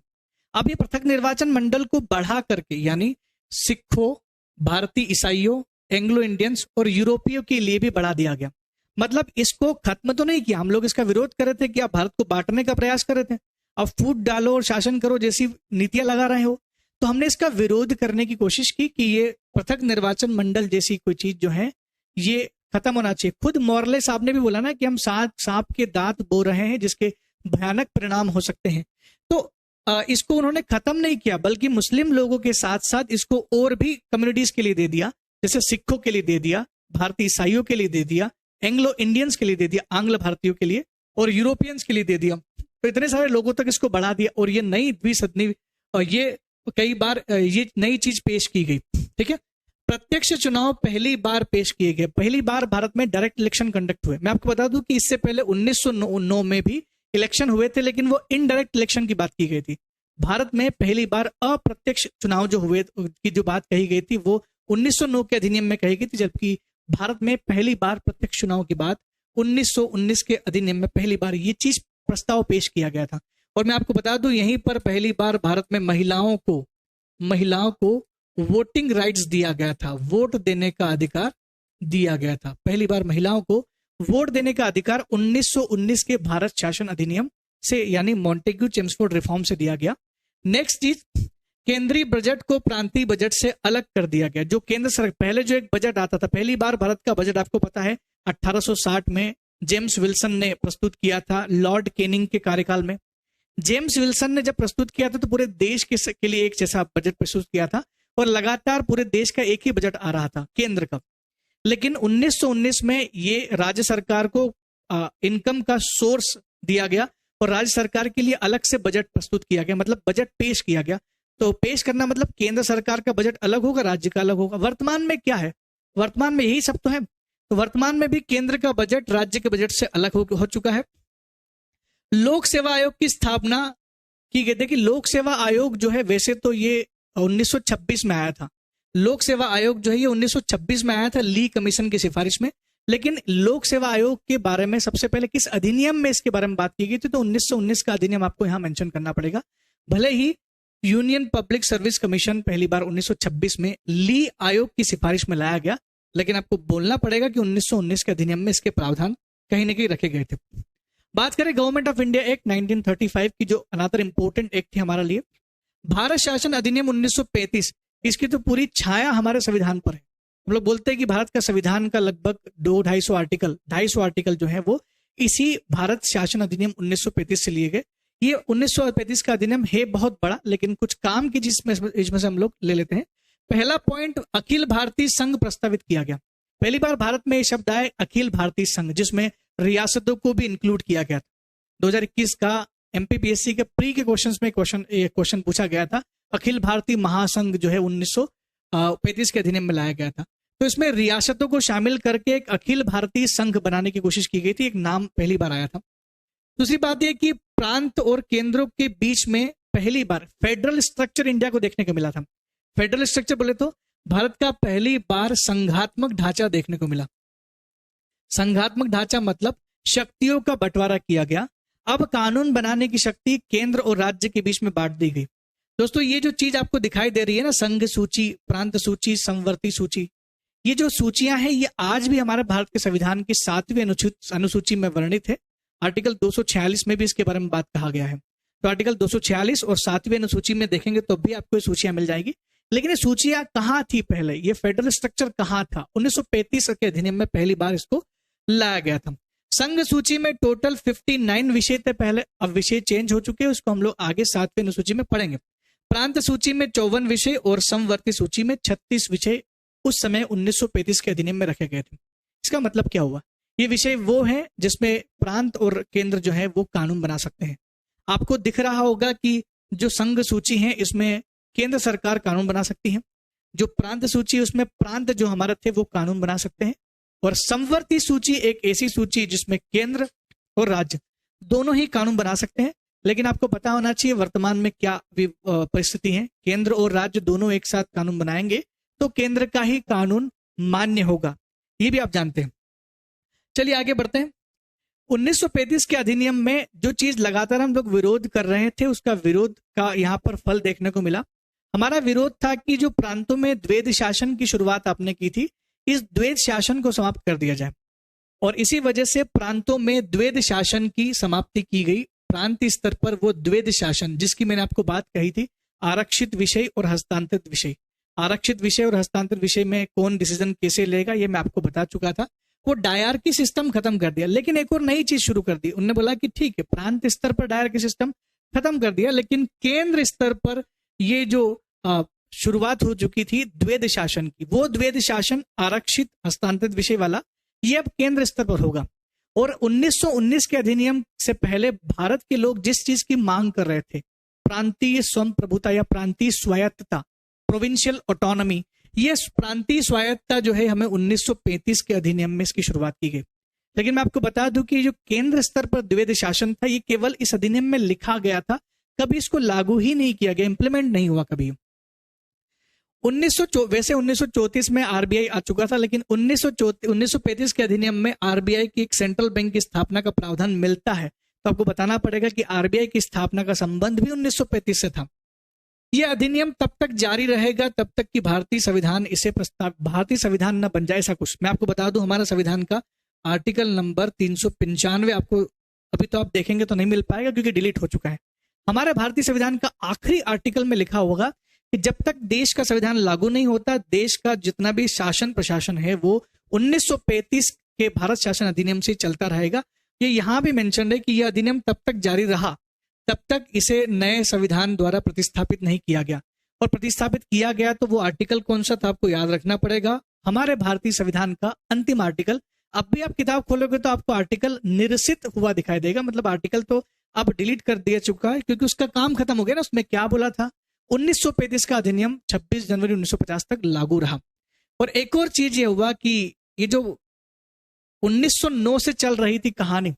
अब ये पृथक निर्वाचन मंडल को बढ़ा करके, यानी सिखों, भारतीय ईसाइयों, एंग्लो इंडियंस और यूरोपियों के लिए भी बढ़ा दिया गया। मतलब इसको खत्म तो नहीं किया, हम लोग इसका विरोध कर रहे थे कि आप भारत को बांटने का प्रयास कर रहे थे, अब फूट डालो और शासन करो जैसी नीतियां लगा रहे हो, तो हमने इसका विरोध करने की कोशिश की कि ये पृथक निर्वाचन मंडल जैसी कोई चीज जो है ये खत्म होना चाहिए। खुद मोर्ले साहब ने भी बोला ना कि हम सांप के दांत बो रहे हैं जिसके भयानक परिणाम हो सकते हैं। तो इसको उन्होंने खत्म नहीं किया, बल्कि मुस्लिम लोगों के साथ साथ इसको और भी कम्युनिटीज के लिए दे दिया, जैसे सिखों के लिए दे दिया, भारतीय ईसाइयों के लिए दे दिया, एंग्लो इंडियंस के लिए दे दिया, आंग्ल भारतीयों के लिए, और यूरोपियंस के लिए दे दिया। तो इतने सारे लोगों तक इसको बढ़ा दिया। और ये नई द्विसदनी, और ये कई बार ये नई चीज पेश की गई। ठीक है, प्रत्यक्ष चुनाव पहली बार पेश किए गए। पहली बार भारत में डायरेक्ट इलेक्शन कंडक्ट हुए। मैं आपको बता दूं कि इससे पहले 1909 में भी इलेक्शन हुए थे, लेकिन वो इनडायरेक्ट इलेक्शन की बात की गई थी। भारत में पहली बार अप्रत्यक्ष चुनाव जो हुए की जो बात कही गई थी वो 1909 के अधिनियम में कही गई थी, जबकि भारत में पहली बार प्रत्यक्ष चुनाव की बात 1919 के अधिनियम में पहली बार ये चीज प्रस्ताव पेश किया गया था। और मैं आपको बता दूं यहीं पर पहली बार भारत में महिलाओं को वोटिंग राइट्स दिया गया था, वोट देने का अधिकार दिया गया था। पहली बार महिलाओं को वोट देने का अधिकार 1919 के भारत शासन अधिनियम से, यानी मॉन्टेग्यू चेम्सफोर्ड रिफॉर्म से दिया गया। नेक्स्ट चीज, केंद्रीय बजट को प्रांतीय बजट से अलग कर दिया गया। जो केंद्र सरकार, पहले जो एक बजट आता था, पहली बार भारत का बजट आपको पता है 1860 में जेम्स विल्सन ने प्रस्तुत किया था, लॉर्ड केनिंग के कार्यकाल में। जेम्स विल्सन ने जब प्रस्तुत किया था तो पूरे देश के लिए एक जैसा बजट प्रस्तुत किया था, और लगातार पूरे देश का एक ही बजट आ रहा था केंद्र का। लेकिन 1919 में ये राज्य सरकार को इनकम का सोर्स दिया गया और राज्य सरकार के लिए अलग से बजट प्रस्तुत किया गया, मतलब बजट पेश किया गया। तो पेश करना मतलब केंद्र सरकार का बजट अलग होगा, राज्य का अलग होगा। वर्तमान में क्या है, वर्तमान में यही सब तो है। तो वर्तमान में भी केंद्र का बजट राज्य के बजट से अलग हो चुका है। लोक सेवा आयोग की स्थापना की गई। देखिए, लोक सेवा आयोग जो है वैसे तो ये 1926 में आया था। लोक सेवा आयोग जो है ये 1926 में आया था ली कमीशन की सिफारिश में। लेकिन लोक सेवा आयोग के बारे में सबसे पहले किस अधिनियम में इसके बारे में बात की गई थी, तो 1919 का अधिनियम आपको यहां मेंशन करना पड़ेगा। भले ही यूनियन पब्लिक सर्विस कमीशन पहली बार 1926 में ली आयोग की सिफारिश में लाया गया, लेकिन आपको बोलना पड़ेगा कि 1919 के अधिनियम में इसके प्रावधान कहीं ना कहीं रखे गए थे। बात करें गवर्नमेंट ऑफ इंडिया एक्ट 1935 की, जो अनदर इंपॉर्टेंट एक्ट है हमारे लिए, भारत शासन अधिनियम 1935। इसकी तो पूरी छाया हमारे संविधान पर है। हम लोग बोलते हैं कि भारत का संविधान का लगभग 250 आर्टिकल जो है वो इसी भारत शासन अधिनियम 1935 से लिए गए। ये 1935 का अधिनियम है बहुत बड़ा, लेकिन कुछ काम की इसमें से हम लोग ले लेते हैं। पहला पॉइंट, अखिल भारतीय संघ प्रस्तावित किया गया। पहली बार भारत में ये शब्द आए अखिल भारतीय संघ, जिसमें रियासतों को भी इंक्लूड किया गया था। 2021 का एमपीपीएससी के प्री के क्वेश्चंस में क्वेश्चन पूछा गया था। अखिल भारतीय महासंघ जो है 1935 के अधिनियम में लाया गया था। तो इसमें रियासतों को शामिल करके एक अखिल भारतीय संघ बनाने की कोशिश की गई थी, एक नाम पहली बार आया था। दूसरी बात यह कि प्रांत और केंद्रों के बीच में पहली बार फेडरल स्ट्रक्चर इंडिया को देखने को मिला था। फेडरल स्ट्रक्चर बोले तो भारत का पहली बार संघात्मक ढांचा देखने को मिला। संघात्मक ढांचा मतलब शक्तियों का बंटवारा किया गया। अब कानून बनाने की शक्ति केंद्र और राज्य के बीच में बांट दी गई। दोस्तों, ये जो चीज आपको दिखाई दे रही है ना, संघ सूची, प्रांत सूची, समवर्ती सूची, ये जो सूचियां हैं ये आज भी हमारे भारत के संविधान की 7वीं अनुसूची में वर्णित है। आर्टिकल 246 में भी इसके बारे में बात कहा गया है। तो आर्टिकल 246 और 7वीं अनुसूची में देखेंगे तो भी आपको ये सूचियां मिल जाएगी। लेकिन ये सूचियां कहाँ थी पहले, ये फेडरल स्ट्रक्चर कहाँ था? 1935 के अधिनियम में पहली बार इसको लाया गया था। संघ सूची में टोटल 59 विषय थे पहले, अब विषय चेंज हो चुके हैं, उसको हम लोग आगे 7वीं अनुसूची में पढ़ेंगे। प्रांत सूची में 54 विषय और समवर्ती सूची में 36 विषय उस समय 1935 के अधिनियम में रखे गए थे। इसका मतलब क्या हुआ? ये विषय वो है जिसमें प्रांत और केंद्र जो है वो कानून बना सकते हैं। आपको दिख रहा होगा कि जो संघ सूची है इसमें केंद्र सरकार कानून बना सकती है। जो प्रांत सूची है उसमें प्रांत जो हमारे थे वो कानून बना सकते हैं। और समवर्ती सूची एक ऐसी सूची जिसमें केंद्र और राज्य दोनों ही कानून बना सकते हैं। लेकिन आपको पता होना चाहिए वर्तमान में क्या परिस्थिति है। केंद्र और राज्य दोनों एक साथ कानून बनाएंगे तो केंद्र का ही कानून मान्य होगा, ये भी आप जानते हैं। चलिए आगे बढ़ते हैं। 1935 के अधिनियम में जो चीज लगातार हम लोग विरोध कर रहे थे उसका विरोध का यहाँ पर फल देखने को मिला। हमारा विरोध था कि जो प्रांतों में द्वैध शासन की शुरुआत आपने की थी, इस द्वैध शासन को समाप्त कर दिया जाए। और इसी वजह से प्रांतों में द्वैध शासन की समाप्ति की गई। प्रांतीय स्तर पर वो द्वैध शासन जिसकी मैंने आपको बात कही थी, आरक्षित विषय और हस्तांतरित विषय। आरक्षित विषय और हस्तांतरित विषय में कौन डिसीजन कैसे लेगा ये मैं आपको बता चुका था। वो डायरकी सिस्टम खत्म कर दिया, लेकिन एक और नई चीज शुरू कर दी। उन्होंने बोला कि ठीक है, प्रांत स्तर पर डायरकी सिस्टम खत्म कर दिया, लेकिन केंद्र स्तर पर ये जो शुरुआत हो चुकी थी द्वैध शासन की, वो द्वैध शासन आरक्षित हस्तांतरित विषय वाला ये अब केंद्र स्तर पर होगा। और 1919 के अधिनियम से पहले भारत के लोग जिस चीज की मांग कर रहे थे, प्रांतीय स्वयंप्रभुता या प्रांतीय स्वायत्तता, प्रोविंशियल ऑटोनॉमी, ये प्रांतीय स्वायत्तता जो है हमें 1935 के अधिनियम में इसकी शुरुआत की गई। लेकिन मैं आपको बता दूं कि जो केंद्र स्तर पर द्वैध शासन था ये केवल इस अधिनियम में लिखा गया था, कभी इसको लागू ही नहीं किया गया, इंप्लीमेंट नहीं हुआ कभी। वैसे 1934 में आरबीआई आ चुका था, लेकिन 1935 के अधिनियम में आरबीआई की एक सेंट्रल बैंक की स्थापना का प्रावधान मिलता है। तो आपको बताना पड़ेगा कि आरबीआई की स्थापना का संबंध भी 1935 से था। यह अधिनियम तब तक जारी रहेगा तब तक कि भारतीय संविधान भारतीय संविधान न बन जाए ऐसा कुछ। मैं आपको बता दूं, हमारा संविधान का आर्टिकल नंबर 395 आपको अभी तो आप देखेंगे तो नहीं मिल पाएगा क्योंकि डिलीट हो चुका है। हमारे भारतीय संविधान का आखिरी आर्टिकल में लिखा होगा कि जब तक देश का संविधान लागू नहीं होता, देश का जितना भी शासन प्रशासन है वो 1935 के भारत शासन अधिनियम से चलता रहेगा। ये यहां भी मेंशन है कि यह अधिनियम तब तक जारी रहा तब तक इसे नए संविधान द्वारा प्रतिस्थापित नहीं किया गया। और प्रतिस्थापित किया गया तो वो आर्टिकल कौन सा था आपको याद रखना पड़ेगा, हमारे भारतीय संविधान का अंतिम आर्टिकल। अब भी आप किताब खोलोगे तो आपको आर्टिकल निरसित हुआ दिखाई देगा, मतलब आर्टिकल तो अब डिलीट कर दिया चुका है क्योंकि उसका काम खत्म हो गया ना। उसमें क्या बोला था, 1935 का अधिनियम 26 जनवरी 1950 तक लागू रहा। और एक और चीज ये हुआ कि ये जो 1909 से चल रही थी कहानी,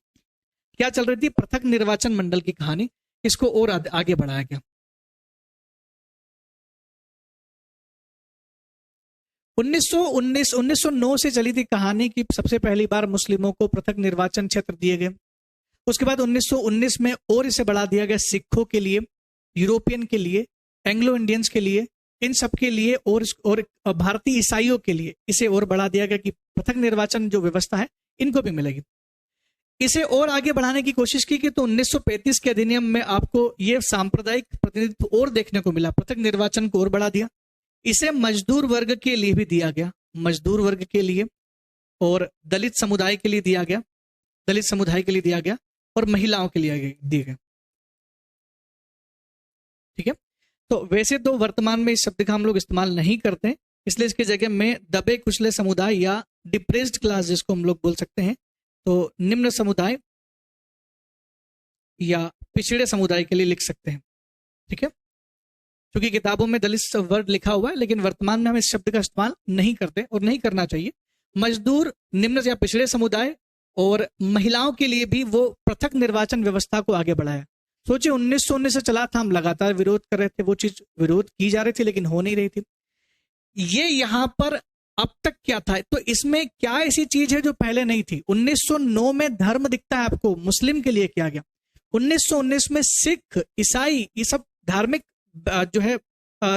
क्या चल रही थी, पृथक निर्वाचन मंडल की कहानी, इसको और आगे बढ़ाया गया। 1909 से चली थी कहानी कि सबसे पहली बार मुस्लिमों को पृथक निर्वाचन क्षेत्र दिए गए। उसके बाद 1919 में और इसे बढ़ा दिया गया सिखों के लिए, यूरोपियन के लिए, एंग्लो इंडियंस के लिए, इन सब के लिए और भारतीय ईसाइयों के लिए इसे और बढ़ा दिया गया कि पृथक निर्वाचन जो व्यवस्था है इनको भी मिलेगी। इसे और आगे बढ़ाने की कोशिश की तो 1935 के अधिनियम में आपको ये सांप्रदायिक प्रतिनिधित्व और देखने को मिला, पृथक निर्वाचन को और बढ़ा दिया। इसे मजदूर वर्ग के लिए भी दिया गया, मजदूर वर्ग के लिए और दलित समुदाय के लिए दिया गया, दलित समुदाय के लिए दिया गया और महिलाओं के लिए दिए गए। ठीक है, तो वैसे तो वर्तमान में इस शब्द का हम लोग इस्तेमाल नहीं करते, इसलिए इसकी जगह में दबे कुचले समुदाय या डिप्रेस्ड क्लास जिसको हम लोग बोल सकते हैं, तो निम्न समुदाय या पिछड़े समुदाय के लिए लिख सकते हैं। ठीक है, क्योंकि किताबों में दलित वर्ड लिखा हुआ है लेकिन वर्तमान में हम इस शब्द का इस्तेमाल नहीं करते और नहीं करना चाहिए। मजदूर, निम्न या पिछड़े समुदाय और महिलाओं के लिए भी वो पृथक निर्वाचन व्यवस्था को आगे बढ़ाया। सोचिए 1919 से चला था, हम लगातार विरोध कर रहे थे, वो चीज विरोध की जा रही थी लेकिन हो नहीं रही थी। ये यहां पर अब तक क्या था, तो इसमें क्या ऐसी चीज है जो पहले नहीं थी। 1909 में धर्म दिखता है आपको, मुस्लिम के लिए किया गया। 1919 में सिख, ईसाई, ये सब धार्मिक जो है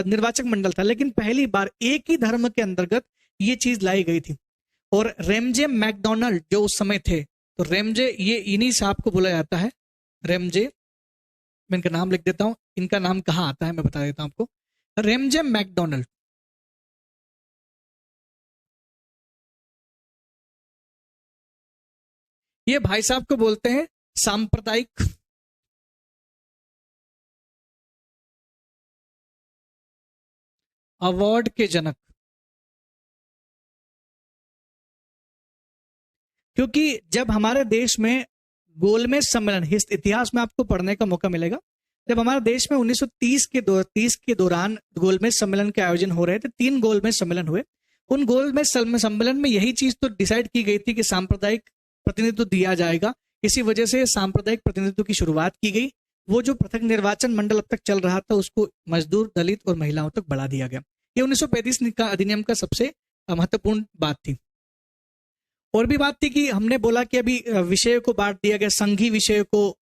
निर्वाचक मंडल था, लेकिन पहली बार एक ही धर्म के अंतर्गत ये चीज लाई गई थी। और रेमजे मैकडोनाल्ड जो उस समय थे, तो रेमजे ये इन्हीं से आपको बोला जाता है, रेमजे, मैं इनका नाम लिख देता हूं, इनका नाम कहां आता है मैं बता देता हूं आपको, रेमजे मैकडोनाल्ड। ये भाई साहब को बोलते हैं सांप्रदायिक अवार्ड के जनक, क्योंकि जब हमारे देश में गोलमेज सम्मेलन, इतिहास में आपको पढ़ने का मौका मिलेगा, जब हमारे देश में 1930 के दौरान गोलमेज सम्मेलन के आयोजन हो रहे थे, 3 गोलमेज सम्मेलन हुए। उन गोलमेज सम्मेलन में यही चीज तो डिसाइड की गई थी कि सांप्रदायिक प्रतिनिधित्व दिया जाएगा। इसी वजह से सांप्रदायिक प्रतिनिधित्व की शुरुआत की गई। वो जो पृथक निर्वाचन मंडल अब तक चल रहा था उसको मजदूर, दलित और महिलाओं तक बढ़ा दिया गया। ये 1935 का अधिनियम का सबसे महत्वपूर्ण बात थी। और भी बात थी कि हमने बोला कि अभी विषयों को बांट दिया गया, संघी विषयों को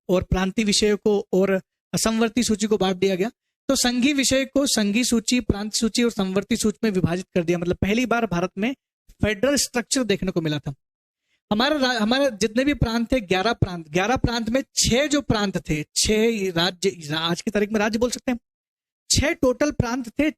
और प्रांतीय विषयों को और समवर्ती सूची को बांट दिया गया। तो संघी विषय को संघी सूची, प्रांत सूची और समवर्ती सूची में विभाजित कर दिया। मतलब पहली बार भारत में फेडरल स्ट्रक्चर देखने को मिला था। हमारे जितने भी प्रांत थे 11 प्रांत में 6 जो प्रांत थे, 6 राज्य, आज की तारीख में राज्य बोल सकते हैं, 6 टोटल प्रांत थे,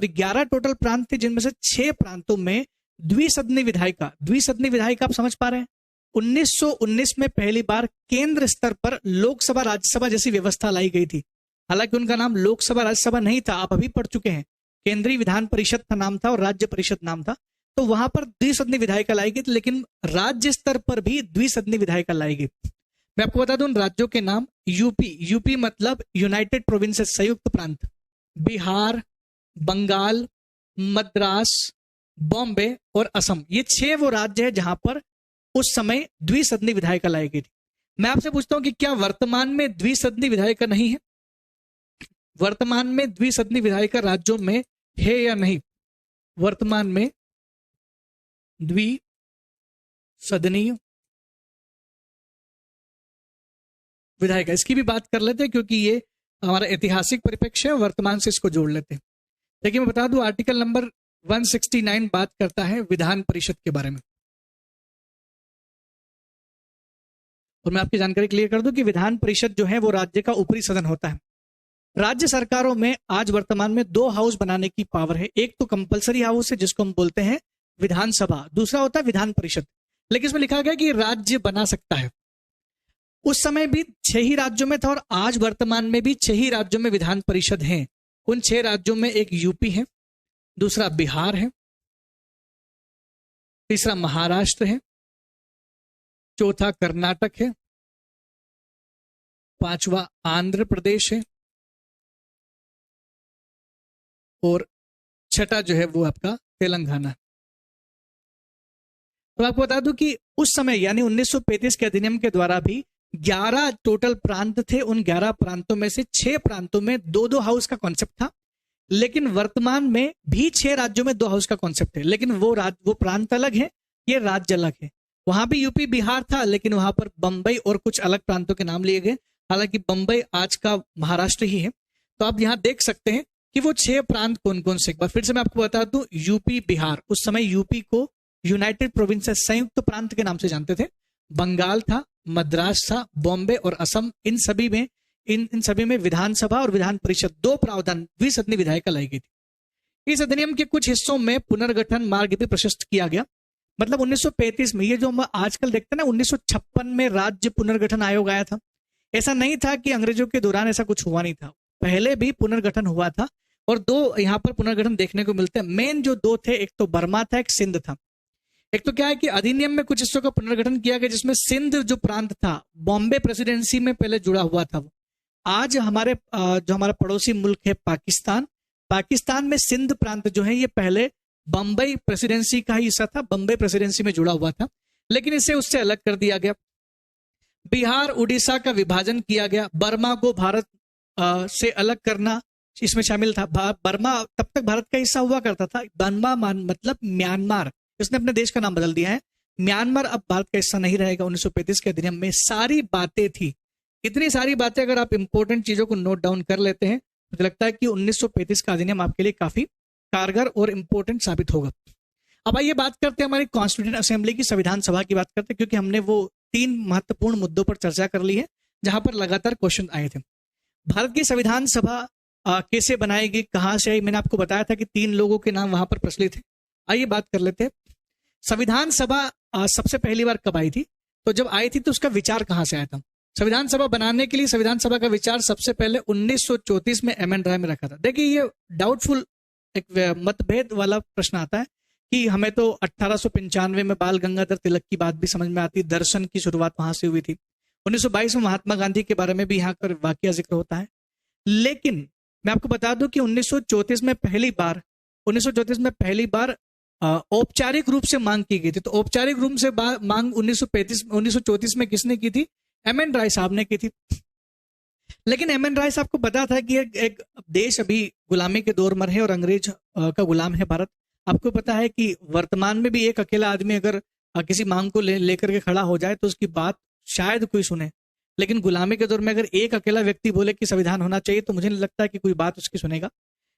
11 टोटल प्रांत थे, जिनमें से 6 प्रांतों में द्विसदनी विधायिका आप समझ पा रहे हैं। 1919 में पहली बार केंद्र स्तर पर लोकसभा राज्यसभा जैसी व्यवस्था लाई गई थी। हालांकि उनका नाम लोकसभा राज्यसभा नहीं था, आप अभी पढ़ चुके हैं, केंद्रीय विधान परिषद का नाम था और राज्य परिषद नाम था। तो वहां पर द्विसदनी विधायिका लाई गई थी, लेकिन राज्य स्तर पर भी द्विसदनी विधायिका लाई गई। मैं आपको बता दूं राज्यों के नाम, यूपी मतलब यूनाइटेड प्रोविंसेस, संयुक्त प्रांत, बिहार, बंगाल, मद्रास, बॉम्बे और असम, ये 6 वो राज्य है जहां पर उस समय द्विसदनी विधायिका लाई गई थी। मैं आपसे पूछता हूं कि क्या वर्तमान में द्विसदनी विधायिका नहीं है? वर्तमान में द्विसदनी विधायिका राज्यों में है या नहीं? वर्तमान में द्विसदनीय विधायिका, इसकी भी बात कर लेते हैं क्योंकि ये हमारा ऐतिहासिक परिप्रेक्ष्य है, वर्तमान से इसको जोड़ लेते हैं। देखिए मैं बता दूं आर्टिकल नंबर 169 बात करता है विधान परिषद के बारे में। और मैं आपकी जानकारी क्लियर कर दूं कि विधान परिषद जो है वो राज्य का ऊपरी सदन होता है। राज्य सरकारों में आज वर्तमान में 2 हाउस बनाने की पावर है। एक तो कंपलसरी हाउस है जिसको हम बोलते हैं विधानसभा, दूसरा होता है विधान परिषद। लेकिन इसमें लिखा गया कि राज्य बना सकता है। उस समय भी 6 ही राज्यों में था और आज वर्तमान में भी 6 ही राज्यों में विधान परिषद है। उन 6 राज्यों में एक यूपी है, दूसरा बिहार है, तीसरा महाराष्ट्र है, चौथा कर्नाटक है, 5वां आंध्र प्रदेश है और 6ठा जो है वो आपका तेलंगाना। तो आपको बता दूं कि उस समय यानी 1935 के अधिनियम के द्वारा भी 11 टोटल प्रांत थे। उन 11 प्रांतों में से 6 प्रांतों में 2-2 हाउस का कॉन्सेप्ट था। लेकिन वर्तमान में भी 6 राज्यों में 2 हाउस का कॉन्सेप्ट है, लेकिन वो प्रांत अलग है, ये राज्य अलग है। वहां भी यूपी बिहार था, लेकिन वहां पर बंबई और कुछ अलग प्रांतों के नाम लिए गए। हालांकि बंबई आज का महाराष्ट्र ही है। तो आप यहां देख सकते हैं कि वो 6 प्रांत कौन कौन से। एक बार फिर से मैं आपको बता दूं, यूपी बिहार, उस समय यूपी को यूनाइटेड प्रोविंसेस, संयुक्त प्रांत के नाम से जानते थे। बंगाल था, मद्रास था, बॉम्बे और असम, इन सभी में विधानसभा और विधान परिषद 2 प्रावधान द्विसदनी विधायिका लाई गई थी। इस अधिनियम के कुछ हिस्सों में पुनर्गठन मार्ग भी प्रशस्त किया गया। मतलब 1935 में, ये जो हम आजकल देखते हैं ना, 1956 में राज्य पुनर्गठन आयोग आया था। ऐसा नहीं था कि अंग्रेजों के दौरान ऐसा कुछ हुआ नहीं था, पहले भी पुनर्गठन हुआ था। और 2 यहाँ पर पुनर्गठन देखने को मिलते हैं। मेन जो 2 थे, एक तो बर्मा था, एक सिंध था। एक तो क्या है कि अधिनियम में कुछ हिस्सों का पुनर्गठन किया गया, जिसमें सिंध जो प्रांत था बॉम्बे प्रेसिडेंसी में पहले जुड़ा हुआ था। वो आज जो हमारा पड़ोसी मुल्क है पाकिस्तान में सिंध प्रांत जो है ये पहले बंबई प्रेसिडेंसी का ही हिस्सा था, बंबई प्रेसिडेंसी में जुड़ा हुआ था, लेकिन इसे उससे अलग कर दिया गया। बिहार उड़ीसा का विभाजन किया गया। बर्मा को भारत से अलग करना इसमें शामिल था। बर्मा तब तक भारत का हिस्सा हुआ करता था। बर्मा मतलब म्यांमार, इसने अपने देश का नाम बदल दिया है। म्यांमार अब भारत का हिस्सा नहीं रहेगा। 1935 के अधिनियम में सारी बातें थी। इतनी सारी बातें अगर आप इंपॉर्टेंट चीजों को नोट डाउन कर लेते हैं, मुझे लगता है कि 1935 का अधिनियम आपके लिए काफी कारगर और इंपॉर्टेंट साबित होगा। अब आइए बात करते हैं हमारी कॉन्स्टिट्यूएंट असेंबली की, संविधान सभा की बात करते हैं, क्योंकि हमने वो 3 महत्वपूर्ण मुद्दों पर चर्चा कर ली है जहां पर लगातार क्वेश्चन आए थे। भारत की संविधान सभा कैसे बनाई गई, कहां से आई? मैंने आपको बताया था कि 3 लोगों के नाम वहां पर प्रचलित है। आइए बात कर लेते हैं। संविधान सभा सबसे पहली बार कब आई थी? तो जब आई थी तो उसका विचार कहां से आया था? संविधान सभा बनाने के लिए संविधान सभा का विचार सबसे पहले 1934 में एम एन राय में रखा था। देखिए ये डाउटफुल एक मतभेद वाला प्रश्न आता है कि हमें तो 1895 में बाल गंगाधर तिलक की बात भी समझ में आती, दर्शन की शुरुआत वहां से हुई थी। 1922 में महात्मा गांधी के बारे में भी यहाँ पर वाकया जिक्र होता है। लेकिन मैं आपको बता दूं कि 1934 में पहली बार औपचारिक रूप से मांग की गई थी। तो औपचारिक रूप से मांग 1934 में किसने की थी? एम एन राय साहब ने की थी। लेकिन एम एन राय साहब को पता था कि एक देश अभी गुलामी के दौर में है और अंग्रेज का गुलाम है भारत। आपको पता है कि वर्तमान में भी एक अकेला आदमी अगर किसी मांग को लेकर के खड़ा हो जाए तो उसकी बात शायद कोई सुने, लेकिन गुलामी के दौर में अगर एक अकेला व्यक्ति बोले कि संविधान होना चाहिए तो मुझे नहीं लगता कि कोई बात उसकी सुनेगा।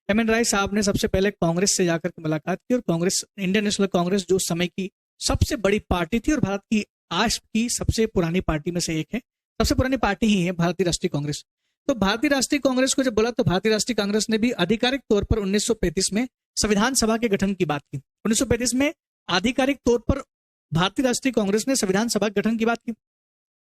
एम एन राय साहब ने सबसे पहले कांग्रेस से जाकर के मुलाकात की, और कांग्रेस, इंडियन नेशनल कांग्रेस, जो समय की सबसे बड़ी पार्टी थी और भारत की आज की सबसे पुरानी पार्टी में से एक है, सबसे पुरानी पार्टी ही है भारतीय राष्ट्रीय कांग्रेस। तो भारतीय राष्ट्रीय कांग्रेस को जब बोला तो भारतीय राष्ट्रीय कांग्रेस ने भी आधिकारिक तौर पर 1935 में संविधान सभा के गठन की बात की। 1935 में आधिकारिक तौर पर भारतीय राष्ट्रीय कांग्रेस ने संविधान सभा के गठन की बात की।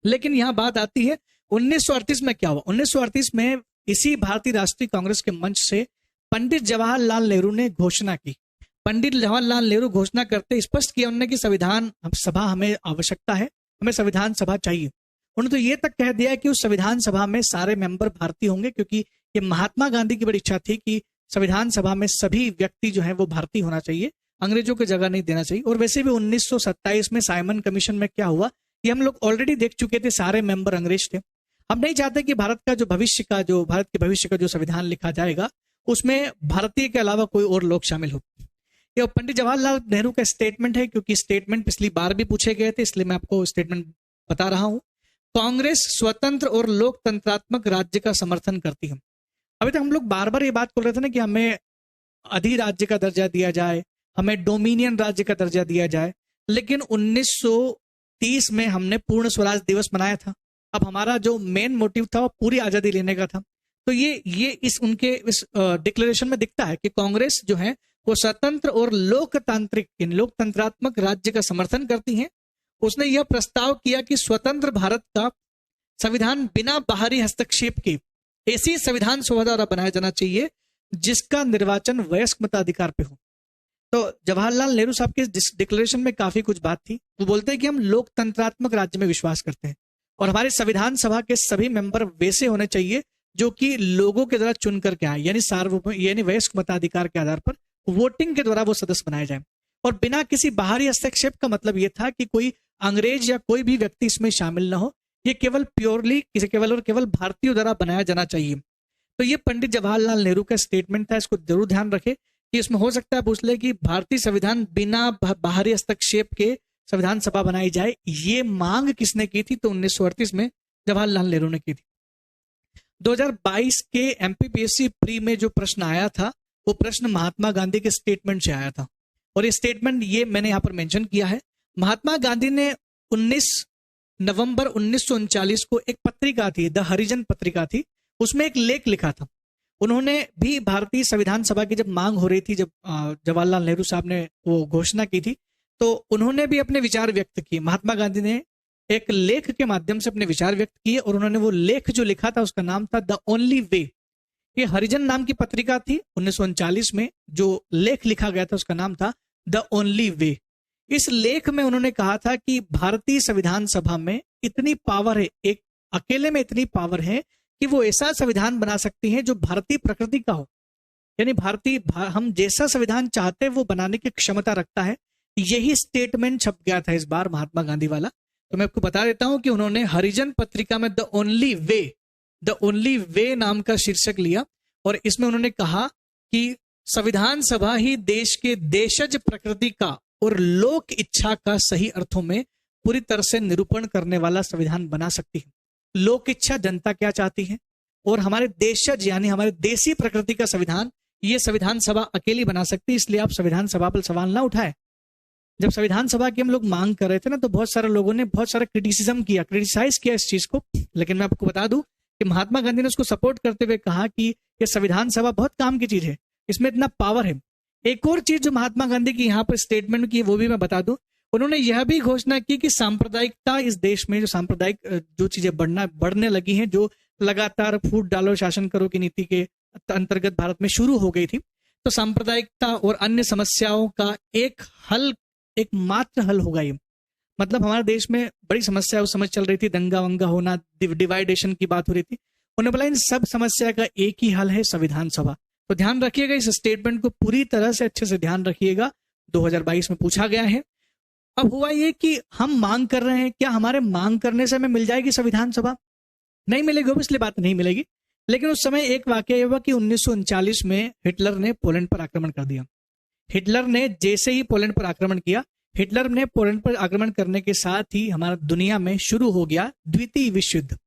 लेकिन यहां बात आती है 1938 में क्या हुआ। 1938 में इसी भारतीय राष्ट्रीय कांग्रेस के मंच से पंडित जवाहरलाल नेहरू ने घोषणा की। पंडित जवाहरलाल नेहरू घोषणा करते स्पष्ट किया उन्होंने कि संविधान सभा हमें आवश्यकता है, हमें संविधान सभा चाहिए। उन्होंने तो ये तक कह दिया कि उस संविधान सभा में सारे मेंबर भारतीय होंगे, क्योंकि ये महात्मा गांधी की बड़ी इच्छा थी कि संविधान सभा में सभी व्यक्ति जो है वो भारतीय होना चाहिए, अंग्रेजों को जगह नहीं देना चाहिए। और वैसे भी 1927 में साइमन कमीशन में क्या हुआ ये हम लोग ऑलरेडी देख चुके थे, सारे मेंबर अंग्रेज थे। हम नहीं चाहते कि भारत के भविष्य का जो संविधान लिखा जाएगा उसमें भारतीय के अलावा कोई और लोग शामिल हो। ये पंडित जवाहरलाल नेहरू का स्टेटमेंट है, क्योंकि स्टेटमेंट पिछली बार भी पूछे गए थे, इसलिए मैं आपको स्टेटमेंट बता रहा हूं। कांग्रेस स्वतंत्र और लोकतंत्रात्मक राज्य का समर्थन करती है। अभी तक हम लोग बार बार ये बात कर रहे थे ना कि हमें अधिराज्य का दर्जा दिया जाए, हमें डोमिनियन राज्य का दर्जा दिया जाए, लेकिन 1930 में हमने पूर्ण स्वराज दिवस मनाया था। अब हमारा जो मेन मोटिव था वो पूरी आजादी लेने का था। तो ये इस डिक्लेरेशन में दिखता है कि कांग्रेस जो है वो स्वतंत्र और लोकतंत्रात्मक राज्य का समर्थन करती है। उसने यह प्रस्ताव किया कि स्वतंत्र भारत का संविधान बिना बाहरी हस्तक्षेप के ऐसी संविधान सभा द्वारा बनाया जाना चाहिए जिसका निर्वाचन वयस्क मताधिकार पे हो। तो जवाहरलाल नेहरू साहब के डिक्लेरेशन में काफी कुछ बात थी। वो बोलते हैं कि हम लोकतंत्रात्मक राज्य में विश्वास करते हैं और हमारे संविधान सभा के सभी मेंबर वैसे होने चाहिए जो कि लोगों के द्वारा चुन करके आए, यानी वयस्क मताधिकार के आधार पर वोटिंग के द्वारा वो सदस्य बनाए जाए। और बिना किसी बाहरी हस्तक्षेप का मतलब यह था कि कोई अंग्रेज या कोई भी व्यक्ति इसमें शामिल ना हो, ये केवल केवल भारतीयों द्वारा बनाया जाना चाहिए। तो ये पंडित जवाहरलाल नेहरू का स्टेटमेंट था। इसको जरूर ध्यान रखें कि इसमें हो सकता है पूछ ले कि भारतीय संविधान बिना बाहरी हस्तक्षेप के संविधान सभा बनाई जाए, ये मांग किसने की थी? तो 1938 में जवाहरलाल नेहरू ने की थी। 2022 के एमपीपीएससी प्री में जो प्रश्न आया था वो प्रश्न महात्मा गांधी के स्टेटमेंट से आया था, और ये स्टेटमेंट ये मैंने यहां पर मेंशन किया है। महात्मा गांधी ने 19 नवंबर 1939 को एक पत्रिका थी, द हरिजन पत्रिका थी, उसमें एक लेख लिखा था। उन्होंने भी भारतीय संविधान सभा की जब मांग हो रही थी, जब जवाहरलाल नेहरू साहब ने वो घोषणा की थी, तो उन्होंने भी अपने विचार व्यक्त किए। महात्मा गांधी ने एक लेख के माध्यम से अपने विचार व्यक्त किए, और उन्होंने वो लेख जो लिखा था उसका नाम था द ओनली वे। ये हरिजन नाम की पत्रिका थी। 1939 में जो लेख लिखा गया था उसका नाम था द ओनली वे। इस लेख में उन्होंने कहा था कि भारतीय संविधान सभा में इतनी पावर है, एक अकेले में इतनी पावर है कि वो ऐसा संविधान बना सकती है जो भारतीय प्रकृति का हो, यानी हम जैसा संविधान चाहते हैं वो बनाने की क्षमता रखता है। यही स्टेटमेंट छप गया था इस बार महात्मा गांधी वाला। तो मैं आपको बता देता हूं कि उन्होंने हरिजन पत्रिका में द ओनली वे नाम का शीर्षक लिया, और इसमें उन्होंने कहा कि संविधान सभा ही देश के देशज प्रकृति का और लोक इच्छा का सही अर्थों में पूरी तरह से निरूपण करने वाला संविधान बना सकती है। लोक इच्छा, जनता क्या चाहती है, और हमारे देशज यानी हमारे देसी प्रकृति का संविधान ये संविधान सभा अकेली बना सकती है। इसलिए आप संविधान सभा पर सवाल ना उठाए। जब संविधान सभा की हम लोग मांग कर रहे थे ना, तो बहुत सारे लोगों ने बहुत सारा क्रिटिसाइज किया इस चीज को, लेकिन मैं आपको बता दूं कि महात्मा गांधी ने उसको सपोर्ट करते हुए कहा कि ये संविधान सभा बहुत काम की चीज है, इसमें इतना पावर है। एक और चीज जो महात्मा गांधी की यहाँ पर स्टेटमेंट की वो भी मैं बता दूं, उन्होंने यह भी घोषणा की कि सांप्रदायिकता इस देश में, जो सांप्रदायिक जो चीजें बढ़ने लगी हैं, जो लगातार फूट डालो शासन करो की नीति के अंतर्गत भारत में शुरू हो गई थी, तो सांप्रदायिकता और अन्य समस्याओं का एकमात्र हल होगा ये। मतलब हमारे देश में बड़ी समस्या उस समय चल रही थी, दंगा वंगा होना, डिवाइडेशन की बात हो रही थी। उन्होंने बोला इन सब समस्या का एक ही हल है, संविधान सभा। तो ध्यान रखिएगा, इस स्टेटमेंट को पूरी तरह से अच्छे से ध्यान रखिएगा, 2022 में पूछा गया है। अब हुआ ये कि हम मांग कर रहे हैं, क्या हमारे मांग करने से हमें मिल जाएगी संविधान सभा? नहीं मिलेगी, इसलिए बात नहीं मिलेगी। लेकिन उस समय एक वाकया हुआ कि 1939 में हिटलर ने पोलैंड पर आक्रमण कर दिया। हिटलर ने जैसे ही पोलैंड पर आक्रमण किया, हिटलर ने पोलैंड पर आक्रमण करने के साथ ही हमारा दुनिया में शुरू हो गया द्वितीय विश्व युद्ध।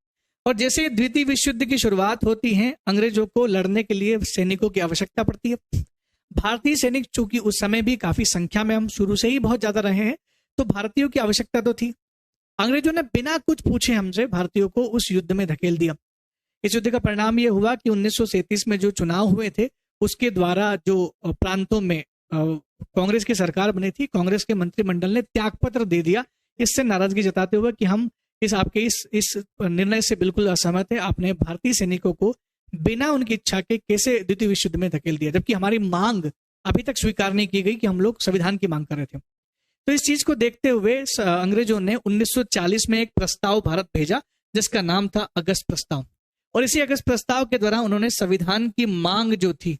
और जैसे द्वितीय विश्व युद्ध की शुरुआत होती है, अंग्रेजों को लड़ने के लिए सैनिकों की आवश्यकता पड़ती है। भारतीय सैनिक चूंकि उस समय भी काफी संख्या में हम शुरू से ही बहुत ज्यादा रहे हैं, तो भारतीयों की आवश्यकता तो थी। अंग्रेजों ने बिना कुछ पूछे हमसे भारतीयों को उस युद्ध में धकेल दिया। इस युद्ध का परिणाम यह हुआ कि 1937 में जो चुनाव हुए थे, उसके द्वारा जो प्रांतों में कांग्रेस की सरकार बनी थी, कांग्रेस के मंत्रिमंडल ने त्यागपत्र दे दिया, इससे नाराजगी जताते हुए कि हम आपके इस निर्णय से बिल्कुल असहमत है। आपने भारतीय सैनिकों को बिना उनकी इच्छा के कैसे द्वितीय विश्व युद्ध में धकेल दिया, जबकि हमारी मांग अभी तक स्वीकार नहीं की गई कि हम लोग संविधान की मांग कर रहे थे। तो इस चीज को देखते हुए अंग्रेजों ने 1940 में एक प्रस्ताव भारत भेजा, जिसका नाम था अगस्त प्रस्ताव। और इसी अगस्त प्रस्ताव के द्वारा उन्होंने संविधान की मांग जो थी,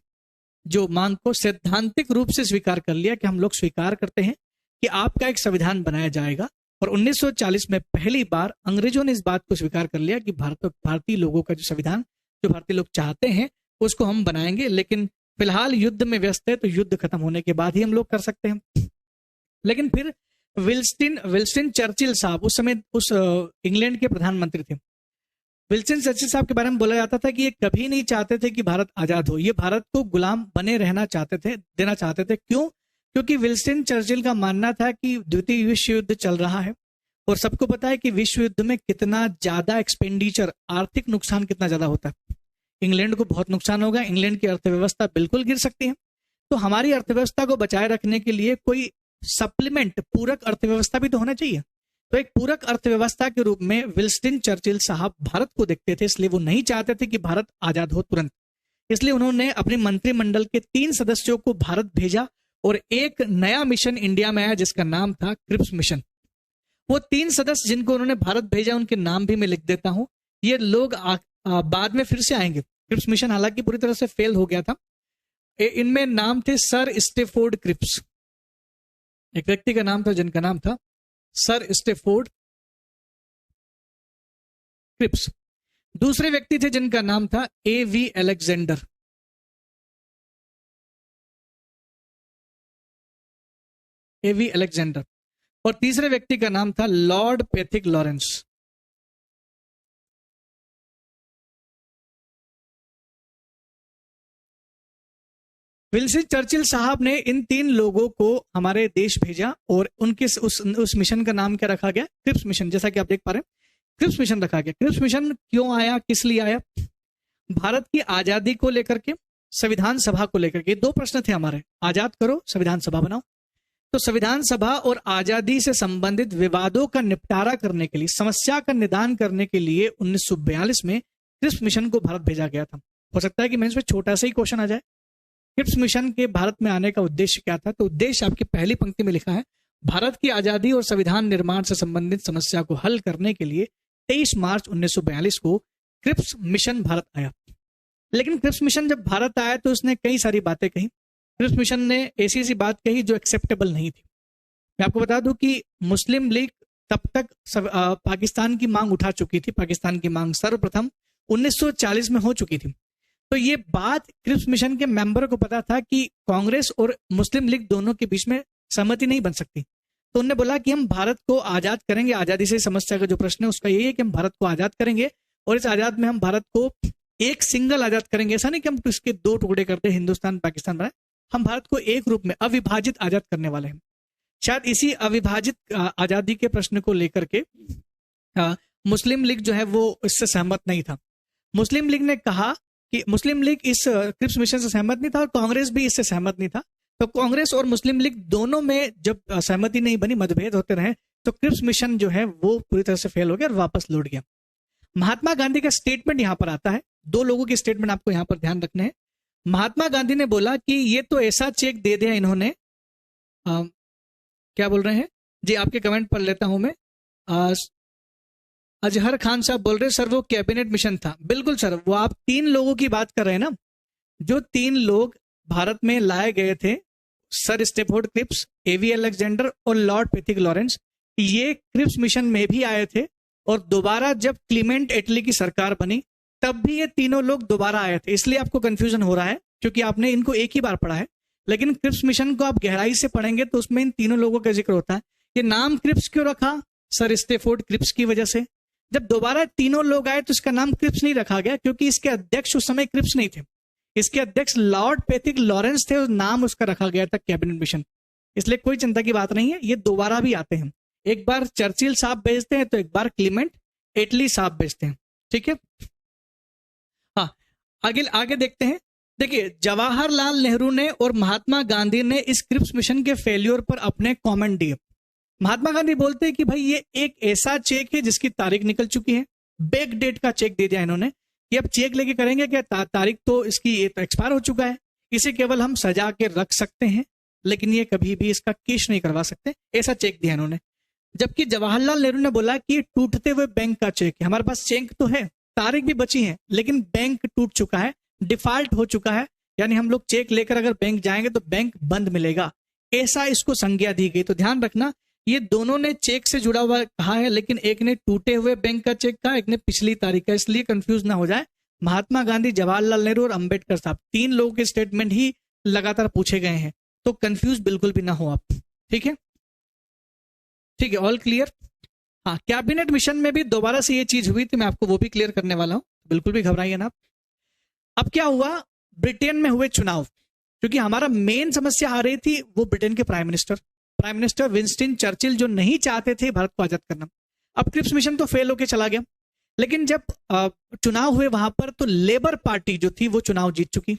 जो मांग को सैद्धांतिक रूप से स्वीकार कर लिया कि हम लोग स्वीकार करते हैं कि आपका एक संविधान बनाया जाएगा। और 1940 में पहली बार अंग्रेजों ने इस बात को स्वीकार कर लिया कि भारतीय लोगों का जो संविधान, जो भारतीय लोग चाहते हैं, उसको हम बनाएंगे। लेकिन फिलहाल युद्ध में व्यस्त है, तो युद्ध खत्म होने के बाद ही हम लोग कर सकते हैं। लेकिन फिर विल्स्टन चर्चिल साहब, उस समय उस इंग्लैंड के प्रधानमंत्री थे, विल्सन चर्चिल साहब के बारे में बोला जाता था कि ये कभी नहीं चाहते थे कि भारत आजाद हो, ये भारत को गुलाम बने रहना चाहते थे, देना चाहते थे। क्यों? क्योंकि विल्सन चर्चिल का मानना था कि द्वितीय विश्व युद्ध चल रहा है और सबको पता है कि विश्व युद्ध में कितना ज्यादा एक्सपेंडिचर, आर्थिक नुकसान कितना ज्यादा होता है। इंग्लैंड को बहुत नुकसान होगा, इंग्लैंड की अर्थव्यवस्था बिल्कुल गिर सकती है। तो हमारी अर्थव्यवस्था को बचाए रखने के लिए कोई सप्लीमेंट, पूरक अर्थव्यवस्था भी तो होना चाहिए। तो एक पूरक अर्थव्यवस्था के रूप में विल्स्टन चर्चिल साहब भारत को देखते थे, इसलिए वो नहीं चाहते थे कि भारत आजाद हो तुरंत। इसलिए उन्होंने अपने मंत्रिमंडल के 3 सदस्यों को भारत भेजा और एक नया मिशन इंडिया में आया, जिसका नाम था क्रिप्स मिशन। वो 3 सदस्य जिनको उन्होंने भारत भेजा, उनके नाम भी मैं लिख देता हूं। ये लोग बाद में फिर से आएंगे। क्रिप्स मिशन हालांकि पूरी तरह से फेल हो गया था। इनमें नाम थे सर स्टेफोर्ड क्रिप्स, एक व्यक्ति का नाम था जिनका नाम था सर स्टेफोर्ड क्रिप्स। दूसरे व्यक्ति थे जिनका नाम था A.V. अलेक्जेंडर। A.V. अलेक्जेंडर। और तीसरे व्यक्ति का नाम था Lord Pethick Lawrence. Wilson Churchill साहब ने इन 3 लोगों को हमारे देश भेजा और उनके उस मिशन का नाम क्या रखा गया? Cripps Mission. जैसा कि आप देख पा रहे हैं, क्रिप्स मिशन रखा गया। क्रिप्स मिशन क्यों आया, किस लिए आया? भारत की आजादी को लेकर के, संविधान सभा को लेकर के 2 प्रश्न थे हमारे। आजाद करो, संविधान सभा बनाओ। तो संविधान सभा और आजादी से संबंधित विवादों का निपटारा करने के लिए, समस्या का निदान करने के लिए 1942 में क्रिप्स मिशन को भारत भेजा गया था। हो सकता है कि मैं इसमें छोटा सा ही क्वेश्चन आ जाए। क्रिप्स मिशन के भारत में आने का उद्देश्य क्या था? तो उद्देश्य आपकी पहली पंक्ति में लिखा है, भारत की आजादी और संविधान निर्माण से संबंधित समस्या को हल करने के लिए 23 मार्च 1942 को क्रिप्स मिशन भारत आया। लेकिन क्रिप्स मिशन जब भारत आया तो उसने कई सारी बातें कही। क्रिप्स मिशन ने ऐसी ऐसी बात कही जो एक्सेप्टेबल नहीं थी। मैं आपको बता दूं कि मुस्लिम लीग तब तक पाकिस्तान की मांग उठा चुकी थी। पाकिस्तान की मांग सर्वप्रथम 1940 में हो चुकी थी। तो ये बात क्रिप्स मिशन के मेंबर को पता था कि कांग्रेस और मुस्लिम लीग दोनों के बीच में सहमति नहीं बन सकती। तो उन्होंने बोला कि हम भारत को आजाद करेंगे। आजादी से समस्या का जो प्रश्न है उसका यही है कि हम भारत को आजाद करेंगे और इस आजाद में हम भारत को एक सिंगल आजाद करेंगे। ऐसा नहीं कि हम इसके 2 टुकड़े करते हिंदुस्तान पाकिस्तान बनाए। हम भारत को एक रूप में अविभाजित आजाद करने वाले हैं। शायद इसी अविभाजित आजादी के प्रश्न को लेकर के मुस्लिम लीग जो है वो इससे सहमत नहीं था। मुस्लिम लीग ने कहा कि मुस्लिम लीग इस क्रिप्स मिशन से सहमत नहीं था और कांग्रेस भी इससे सहमत नहीं था। तो कांग्रेस और मुस्लिम लीग दोनों में जब सहमति नहीं बनी, मतभेद होते रहे, तो क्रिप्स मिशन जो है वो पूरी तरह से फेल हो गया और वापस लौट गया। महात्मा गांधी का स्टेटमेंट यहां पर आता है। 2 लोगों के स्टेटमेंट आपको यहां पर ध्यान रखने हैं। महात्मा गांधी ने बोला कि ये तो ऐसा चेक दे दिया इन्होंने, क्या बोल रहे हैं जी, आपके कमेंट पढ़ लेता हूं मैं। अजहर खान साहब बोल रहे सर वो कैबिनेट मिशन था। बिल्कुल सर, वो आप 3 लोगों की बात कर रहे हैं ना, जो 3 लोग भारत में लाए गए थे, सर स्टेफोर्ड क्रिप्स, एवी अलेक्जेंडर और लॉर्ड पैथिक लॉरेंस, ये क्रिप्स मिशन में भी आए थे। और दोबारा जब क्लीमेंट एटली की सरकार बनी तब भी ये तीनों लोग दोबारा आए थे। इसलिए आपको कंफ्यूजन हो रहा है क्योंकि आपने इनको एक ही बार पढ़ा है, लेकिन क्रिप्स मिशन को आप गहराई से पढ़ेंगे तो उसमें इन तीनों लोगों का जिक्र होता है। ये नाम क्रिप्स क्यों रखा? सर स्टेफोर्ड क्रिप्स की वजह से। जब दोबारा तीनों लोग आए तो इसका नाम क्रिप्स नहीं रखा गया क्योंकि इसके अध्यक्ष उस समय क्रिप्स नहीं थे, इसके अध्यक्ष लॉर्ड पैथिक लॉरेंस थे और नाम उसका रखा गया था कैबिनेट मिशन। इसलिए कोई चिंता की बात नहीं है, ये दोबारा भी आते हैं। एक बार चर्चिल साहब भेजते हैं तो एक बार क्लीमेंट एटली साहब भेजते हैं। ठीक है, हाँ आगे देखते हैं। देखिए, जवाहरलाल नेहरू ने और महात्मा गांधी ने इस क्रिप्स मिशन के फेल्योर पर अपने कमेंट दिए। महात्मा गांधी बोलते हैं कि भाई ये एक ऐसा चेक है जिसकी तारीख निकल चुकी है, बैक डेट का चेक दे दिया इन्होंने कि अब चेक लेके करेंगे क्या, तारीख तो इसकी ये तो एक्सपायर हो चुका है, इसे केवल हम सजा के रख सकते हैं लेकिन ये कभी भी इसका कैश नहीं करवा सकते, ऐसा चेक दिया इन्होंने। जबकि जवाहरलाल नेहरू ने बोला कि टूटते हुए बैंक का चेक है, हमारे पास चेक तो है, तारीख भी बची है, लेकिन बैंक टूट चुका है, डिफॉल्ट हो चुका है, यानी हम लोग चेक लेकर अगर बैंक जाएंगे तो बैंक बंद मिलेगा, ऐसा इसको संज्ञा दी गई। तो ध्यान रखना, ये दोनों ने चेक से जुड़ा हुआ कहा है, लेकिन एक ने टूटे हुए बैंक का चेक कहा, एक ने पिछली तारीख का, इसलिए कंफ्यूज ना हो जाए। महात्मा गांधी, जवाहरलाल नेहरू और अंबेडकर साहब, 3 लोगों के स्टेटमेंट ही लगातार पूछे गए हैं, तो कंफ्यूज बिल्कुल भी ना हो आप। ठीक है, ठीक है, ऑल क्लियर। हाँ, कैबिनेट मिशन में भी दोबारा से ये चीज हुई थी, मैं आपको वो भी क्लियर करने वाला हूं, बिल्कुल भी घबराइए ना। अब क्या हुआ, ब्रिटेन में हुए चुनाव, क्योंकि हमारा मेन समस्या आ रही थी वो ब्रिटेन के प्राइम मिनिस्टर विंस्टन चर्चिल, जो नहीं चाहते थे भारत को आजाद करना। अब क्रिप्स मिशन तो फेल होके चला गया, लेकिन जब चुनाव हुए वहां पर तो लेबर पार्टी जो थी वो चुनाव जीत चुकी।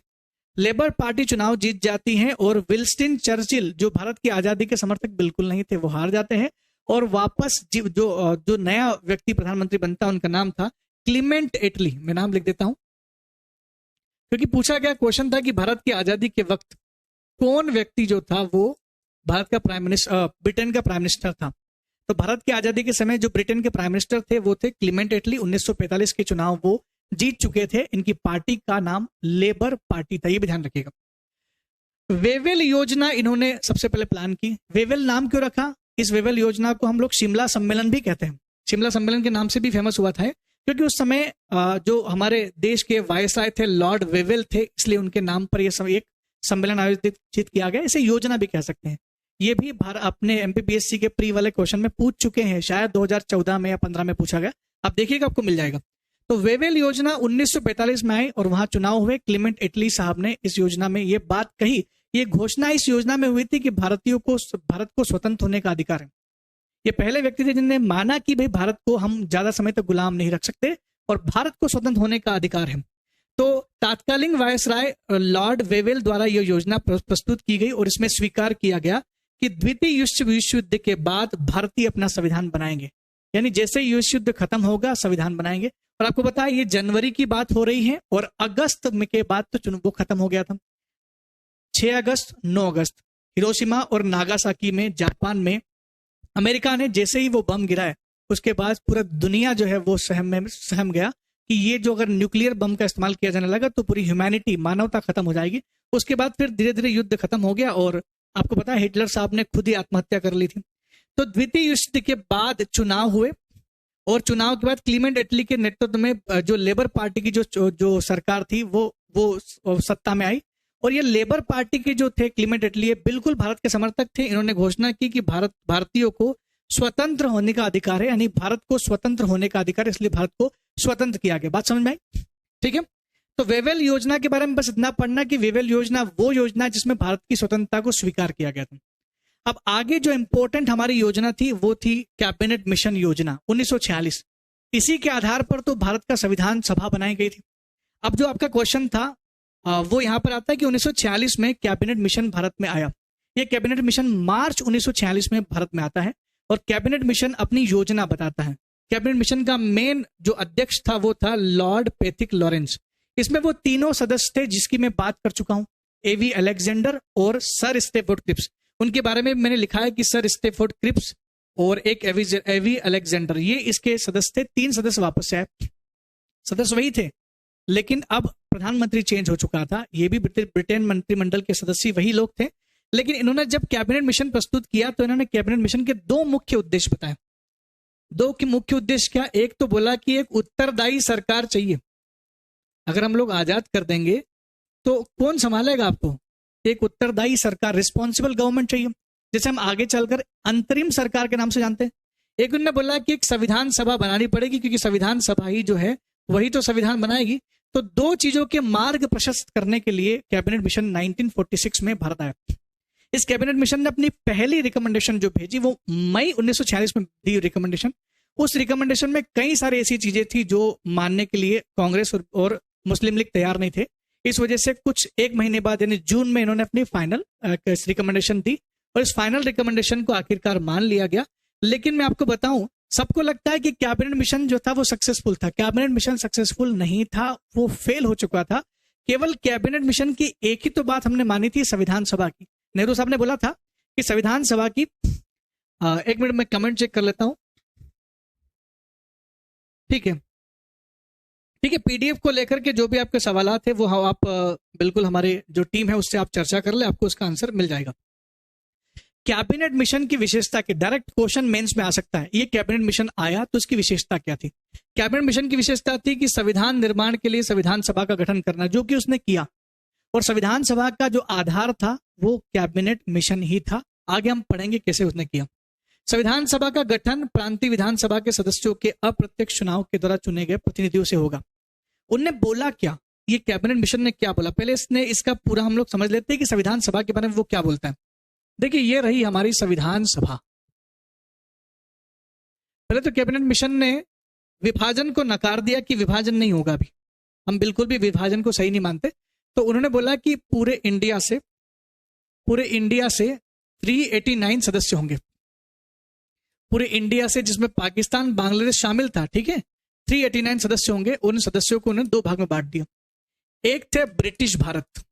लेबर पार्टी चुनाव जीत जाती है और विंस्टन चर्चिल, जो भारत की आजादी के समर्थक बिल्कुल नहीं थे, वो हार जाते हैं और वापस जो नया व्यक्ति प्रधानमंत्री बनता है उनका नाम था क्लीमेंट एटली। मैं नाम लिख देता हूं क्योंकि पूछा गया क्वेश्चन था कि भारत की आजादी के वक्त कौन व्यक्ति जो था वो भारत का ब्रिटेन का प्राइम मिनिस्टर था। तो भारत की आजादी के समय जो ब्रिटेन के प्राइम मिनिस्टर थे वो थे क्लीमेंट एटली। 1945 के चुनाव वो जीत चुके थे। इनकी पार्टी का नाम लेबर पार्टी था, ये भी ध्यान रखिएगा। वेवेल योजना इन्होंने सबसे पहले प्लान की। वेवेल नाम क्यों रखा? इस वेवेल योजना को हम लोग शिमला सम्मेलन भी कहते हैं, शिमला सम्मेलन के नाम से भी फेमस हुआ था, क्योंकि उस समय जो हमारे देश के वायसराय थे लॉर्ड वेवेल थे, इसलिए उनके नाम पर यह एक सम्मेलन आयोजित किया गया। इसे योजना भी कह सकते हैं। ये भी अपने एमपीपीएससी के प्री वाले क्वेश्चन में पूछ चुके हैं, शायद 2014 में या 15 में पूछा गया, आप देखिएगा आपको मिल जाएगा। तो वेवेल योजना 1945 में आई और वहां चुनाव हुए। क्लीमेंट एटली साहब ने इस योजना में ये बात कही, ये घोषणा इस योजना में हुई थी कि भारत को स्वतंत्र होने का अधिकार है। ये पहले व्यक्ति थे जिन्होंने माना कि भाई भारत को हम ज्यादा समय तक गुलाम नहीं रख सकते और भारत को स्वतंत्र होने का अधिकार है। तो तात्कालीन वायसराय लॉर्ड वेवेल द्वारा यह योजना प्रस्तुत की गई और इसमें स्वीकार किया गया कि द्वितीय विश्व युद्ध के बाद भारतीय अपना संविधान बनाएंगे, यानी जैसे ही विश्व युद्ध खत्म होगा संविधान बनाएंगे। और आपको पता है ये जनवरी की बात हो रही है और अगस्त में के बाद तो वो खत्म हो गया था। 6 अगस्त 9 अगस्त हिरोशिमा और नागासाकी में जापान में अमेरिका ने जैसे ही वो बम गिराए उसके बाद पूरा दुनिया जो है वो सहम गया कि ये जो अगर न्यूक्लियर बम का इस्तेमाल किया जाने लगा तो पूरी ह्यूमैनिटी, मानवता खत्म हो जाएगी। उसके बाद फिर धीरे धीरे युद्ध खत्म हो गया और आपको पता है हिटलर साहब ने खुद ही आत्महत्या कर ली थी। तो द्वितीय युद्ध के बाद चुनाव हुए और चुनाव के बाद क्लीमेंट एटली के नेतृत्व में जो लेबर पार्टी की जो सरकार थी वो सत्ता में आई। और ये लेबर पार्टी के जो थे क्लीमेंट एटली बिल्कुल भारत के समर्थक थे। इन्होंने घोषणा की कि भारतीयों को स्वतंत्र होने का अधिकार है, यानी भारत को स्वतंत्र होने का अधिकार है, इसलिए भारत को स्वतंत्र किया गया। बात समझ में आई? ठीक है, तो वेवेल योजना के बारे में बस इतना पढ़ना कि वेवेल योजना वो योजना जिसमें भारत की स्वतंत्रता को स्वीकार किया गया था। अब आगे जो इंपॉर्टेंट हमारी योजना थी वो थी कैबिनेट मिशन योजना 1946। इसी के आधार पर तो भारत का संविधान सभा बनाई गई थी। अब जो आपका क्वेश्चन था वो यहां पर आता है कि 1946 में कैबिनेट मिशन भारत में आया। यह कैबिनेट मिशन मार्च 1946 में भारत में आता है और कैबिनेट मिशन अपनी योजना बताता है। कैबिनेट मिशन का मेन जो अध्यक्ष था वो था लॉर्ड पैथिक लॉरेंस। इसमें वो तीनों सदस्य थे जिसकी मैं बात कर चुका हूं, एवी अलेक्जेंडर और सर स्टेफोर्ड क्रिप्स। उनके बारे में मैंने लिखा है कि सर स्टेफोर्ड क्रिप्स और एक एवी अलेक्जेंडर, ये इसके सदस्य थे। 3 सदस्य वापस आए, सदस्य वही थे लेकिन अब प्रधानमंत्री चेंज हो चुका था। ये भी ब्रिटेन मंत्रिमंडल के सदस्य वही लोग थे, लेकिन इन्होंने जब कैबिनेट मिशन प्रस्तुत किया तो इन्होंने कैबिनेट मिशन के 2 मुख्य उद्देश्य बताए। 2 के मुख्य उद्देश्य क्या? एक तो बोला कि एक उत्तरदायी सरकार चाहिए, अगर हम लोग आजाद कर देंगे तो कौन संभालेगा आपको? एक उत्तरदायी सरकार, रिस्पॉन्सिबल गवर्नमेंट चाहिए, जैसे हम आगे चलकर अंतरिम सरकार के नाम से जानते हैं। एक उन्होंने बोला कि एक संविधान सभा बनानी पड़ेगी, क्योंकि संविधान सभा ही जो है वही तो संविधान बनाएगी। तो 2 चीजों के मार्ग प्रशस्त करने के लिए कैबिनेट मिशन 1946 में भारत आया। इस कैबिनेट मिशन ने अपनी पहली रिकमेंडेशन जो भेजी वो मई 1946 में दी रिकमेंडेशन। उस रिकमेंडेशन में कई सारी ऐसी चीजें थी जो मानने के लिए कांग्रेस और मुस्लिम लीग तैयार नहीं थे। इस वजह से कुछ 1 महीने बाद यानी जून में इन्होंने अपनी फाइनल रिकमेंडेशन दी और इस फाइनल रिकमेंडेशन को आखिरकार मान लिया गया। लेकिन मैं आपको बताऊं, सबको लगता है कि कैबिनेट मिशन जो था वो सक्सेसफुल था। कैबिनेट मिशन सक्सेसफुल नहीं था, वो फेल हो चुका था। केवल कैबिनेट मिशन की एक ही तो बात हमने मानी थी, संविधान सभा की। नेहरू साहब ने बोला था कि संविधान सभा की 1 मिनट में कमेंट चेक कर लेता हूं। ठीक है, पीडीएफ को लेकर के जो भी आपके सवालात है वो आप बिल्कुल हमारे जो टीम है उससे आप चर्चा कर ले, आपको उसका आंसर मिल जाएगा। कैबिनेट मिशन की विशेषता की डायरेक्ट क्वेश्चन मेंस में आ सकता है। ये कैबिनेट मिशन आया तो उसकी विशेषता क्या थी? कैबिनेट मिशन की विशेषता थी कि संविधान निर्माण के लिए संविधान सभा का गठन करना, जो कि उसने किया। और संविधान सभा का जो आधार था वो कैबिनेट मिशन ही था। आगे हम पढ़ेंगे कैसे उसने किया। संविधान सभा का गठन प्रांतीय विधानसभा के सदस्यों के अप्रत्यक्ष चुनाव के द्वारा चुने गए प्रतिनिधियों से होगा। उनने बोला क्या, ये कैबिनेट मिशन ने क्या बोला? पहले इसका पूरा हम लोग समझ लेते हैं कि संविधान सभा के बारे में वो क्या बोलता है। देखिए, ये रही हमारी संविधान सभा। पहले तो कैबिनेट मिशन ने विभाजन को नकार दिया कि विभाजन नहीं होगा, अभी हम बिल्कुल भी विभाजन को सही नहीं मानते। तो उन्होंने बोला कि पूरे इंडिया से 389 सदस्य होंगे। पूरे इंडिया से, जिसमें पाकिस्तान बांग्लादेश शामिल था, ठीक है, 389 सदस्य होंगे। उन सदस्यों को उन्होंने 2 भाग में बांट दिया। एक थे ब्रिटिश भारत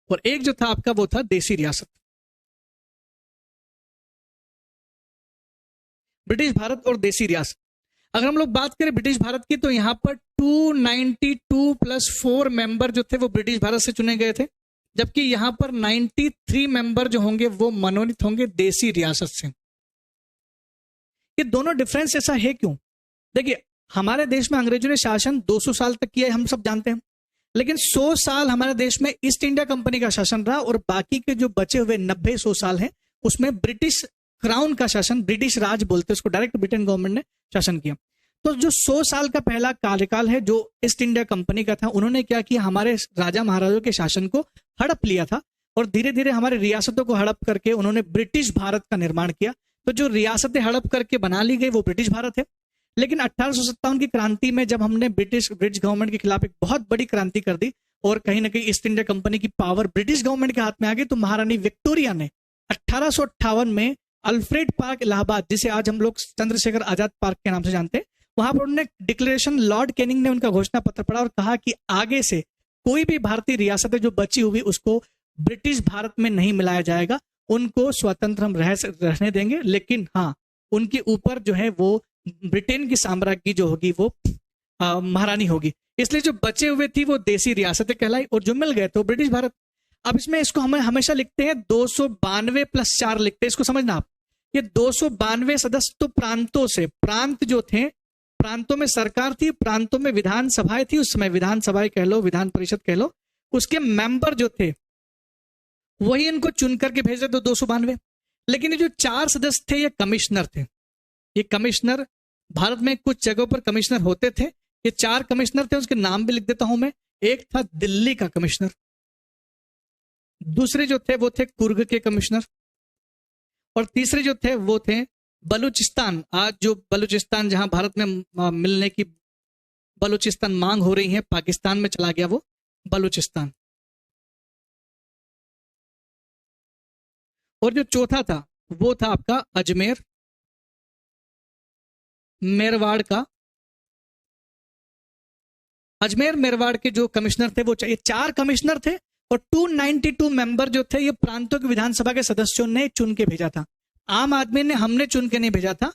और एक जो था आपका वो था देसी रियासत। ब्रिटिश भारत और देसी रियासत। अगर हम लोग बात करें ब्रिटिश भारत की तो यहां पर 292 + 4 मेंबर जो थे वो ब्रिटिश भारत से चुने गए थे, जबकि यहां पर 93 मेंबर जो होंगे वो मनोनीत होंगे देसी रियासत से। ये दोनों डिफरेंस ऐसा है क्यों? देखिए, हमारे देश में अंग्रेजों ने शासन 200 साल तक किया है, हम सब जानते हैं। लेकिन 100 साल हमारे देश में ईस्ट इंडिया कंपनी का शासन रहा और बाकी के जो बचे हुए 90-100 साल हैं उसमें ब्रिटिश क्राउन का शासन, ब्रिटिश राज बोलते हैं उसको, डायरेक्ट ब्रिटेन गवर्नमेंट ने शासन किया। तो जो 100 साल का पहला कार्यकाल है जो ईस्ट इंडिया कंपनी का था, उन्होंने क्या किया, हमारे राजा महाराजों के शासन को हड़प लिया था और धीरे धीरे हमारे रियासतों को हड़प करके उन्होंने ब्रिटिश भारत का निर्माण किया। तो जो रियासतें हड़प करके बना ली गई वो ब्रिटिश भारत है। लेकिन 1857 की क्रांति में जब हमने ब्रिटिश गवर्नमेंट के खिलाफ एक बहुत बड़ी क्रांति कर दी और कहीं ना कहीं ईस्ट इंडिया कंपनी की पावर ब्रिटिश गवर्नमेंट के हाथ में आ गई, तो महारानी विक्टोरिया ने 1858 में अल्फ्रेड पार्क इलाहाबाद, जिसे आज हम लोग चंद्रशेखर आजाद पार्क के नाम से जानते हैं, वहां पर उन्होंने डिक्लेरेशन, लॉर्ड कैनिंग ने उनका घोषणा पत्र पढ़ा और कहा कि आगे से कोई भी भारतीय रियासतें जो बची हुई उसको ब्रिटिश भारत में नहीं मिलाया जाएगा, उनको स्वतंत्र हम रहने देंगे, लेकिन हाँ, उनके ऊपर जो है वो ब्रिटेन की साम्राज्य जो होगी वो महारानी होगी। इसलिए जो बचे हुए थी वो देसी रियासतें कहलाई और जो मिल गए तो ब्रिटिश भारत। अब इसमें इसको हम हमेशा लिखते हैं 292 + 4 लिखते हैं, इसको समझना आप। ये 292 सदस्य तो प्रांतों से, प्रांत जो थे, प्रांतों में सरकार थी, प्रांतों में विधानसभाएं थी, उस समय विधानसभाएं कह लो, विधान परिषद कह लो, उसके मेंबर जो थे वही इनको चुन करके भेजे तो 292। लेकिन ये जो 4 सदस्य थे ये कमिश्नर थे। ये कमिश्नर, भारत में कुछ जगहों पर कमिश्नर होते थे, ये 4 कमिश्नर थे, उसके नाम भी लिख देता हूं मैं। एक था दिल्ली का कमिश्नर, दूसरे जो थे वो थे कुर्ग के कमिश्नर, और तीसरे जो थे वो थे बलूचिस्तान। आज जो बलूचिस्तान जहां भारत में मिलने की बलूचिस्तान मांग हो रही है, पाकिस्तान में चला गया वो बलूचिस्तान। और जो चौथा था वो था आपका अजमेर मेरवाड़ का। अजमेर मेरवाड़ के जो कमिश्नर थे वो, ये 4 कमिश्नर थे और 292 मेंबर जो थे ये प्रांतों के विधानसभा के सदस्यों ने चुन के भेजा था। आम आदमी ने, हमने चुन के नहीं भेजा था,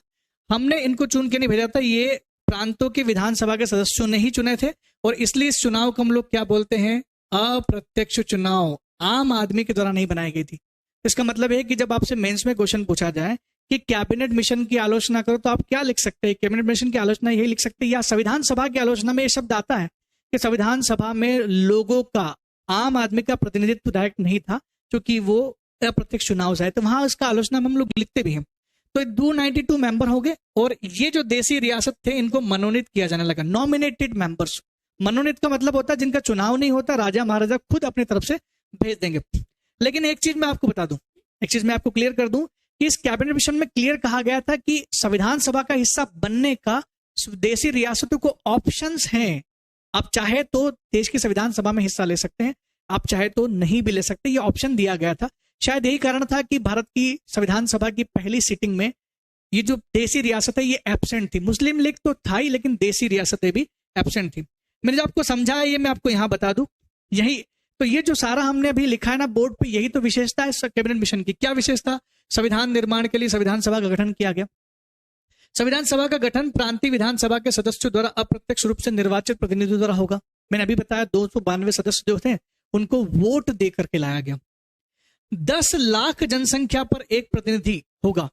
हमने इनको चुन के नहीं भेजा था, ये प्रांतों के विधानसभा के सदस्यों ने ही चुने थे। और इसलिए इस चुनाव को हम लोग क्या बोलते हैं, अप्रत्यक्ष चुनाव, आम आदमी के द्वारा नहीं बनाई गई थी। इसका मतलब है कि जब आपसे मेंस में क्वेश्चन पूछा जाए कि कैबिनेट मिशन की आलोचना करो, तो आप क्या लिख सकते हैं, कैबिनेट मिशन की आलोचना यही लिख सकते हैं, या संविधान सभा की आलोचना में ये शब्द आता है कि संविधान सभा में लोगों का, आम आदमी का प्रतिनिधित्व डायरेक्ट नहीं था क्योंकि वो अप्रत्यक्ष चुनाव है, तो वहां उसका आलोचना में हम लोग लिखते भी हैं। तो 292 मेंबर हो गए और ये जो देसी रियासत थे इनको मनोनीत किया जाने लगा, नॉमिनेटेड मेंबर्स। मनोनीत का मतलब होता है जिनका चुनाव नहीं होता, राजा महाराजा खुद अपनी तरफ से भेज देंगे। लेकिन एक चीज मैं आपको बता दूं, एक चीज मैं आपको क्लियर कर दूं कि इस कैबिनेट मिशन में क्लियर कहा गया था कि संविधान सभा का हिस्सा बनने का देशी रियासतों को ऑप्शंस हैं। आप चाहे तो देश की संविधान सभा में हिस्सा ले सकते हैं, आप चाहे तो नहीं भी ले सकते, ये ऑप्शन दिया गया था। शायद यही कारण था कि भारत की संविधान सभा की पहली सीटिंग में ये जो देशी रियासत है ये एब्सेंट थी। मुस्लिम लीग तो था ही, लेकिन देशी रियासतें भी एब्सेंट थी। मैंने जो आपको समझाया ये मैं आपको यहां बता दूं, यही तो ये जो सारा हमने अभी लिखा है ना बोर्ड पे, यही तो विशेषता है कैबिनेट मिशन की। क्या विशेषता? संविधान निर्माण के लिए संविधान सभा का गठन किया गया। संविधान सभा का गठन प्रांतीय विधानसभा के सदस्यों द्वारा अप्रत्यक्ष रूप से निर्वाचित प्रतिनिधियों द्वारा होगा। मैंने अभी बताया 292 सदस्य जो थे उनको वोट दे करके लाया गया। 10 लाख जनसंख्या पर एक प्रतिनिधि होगा।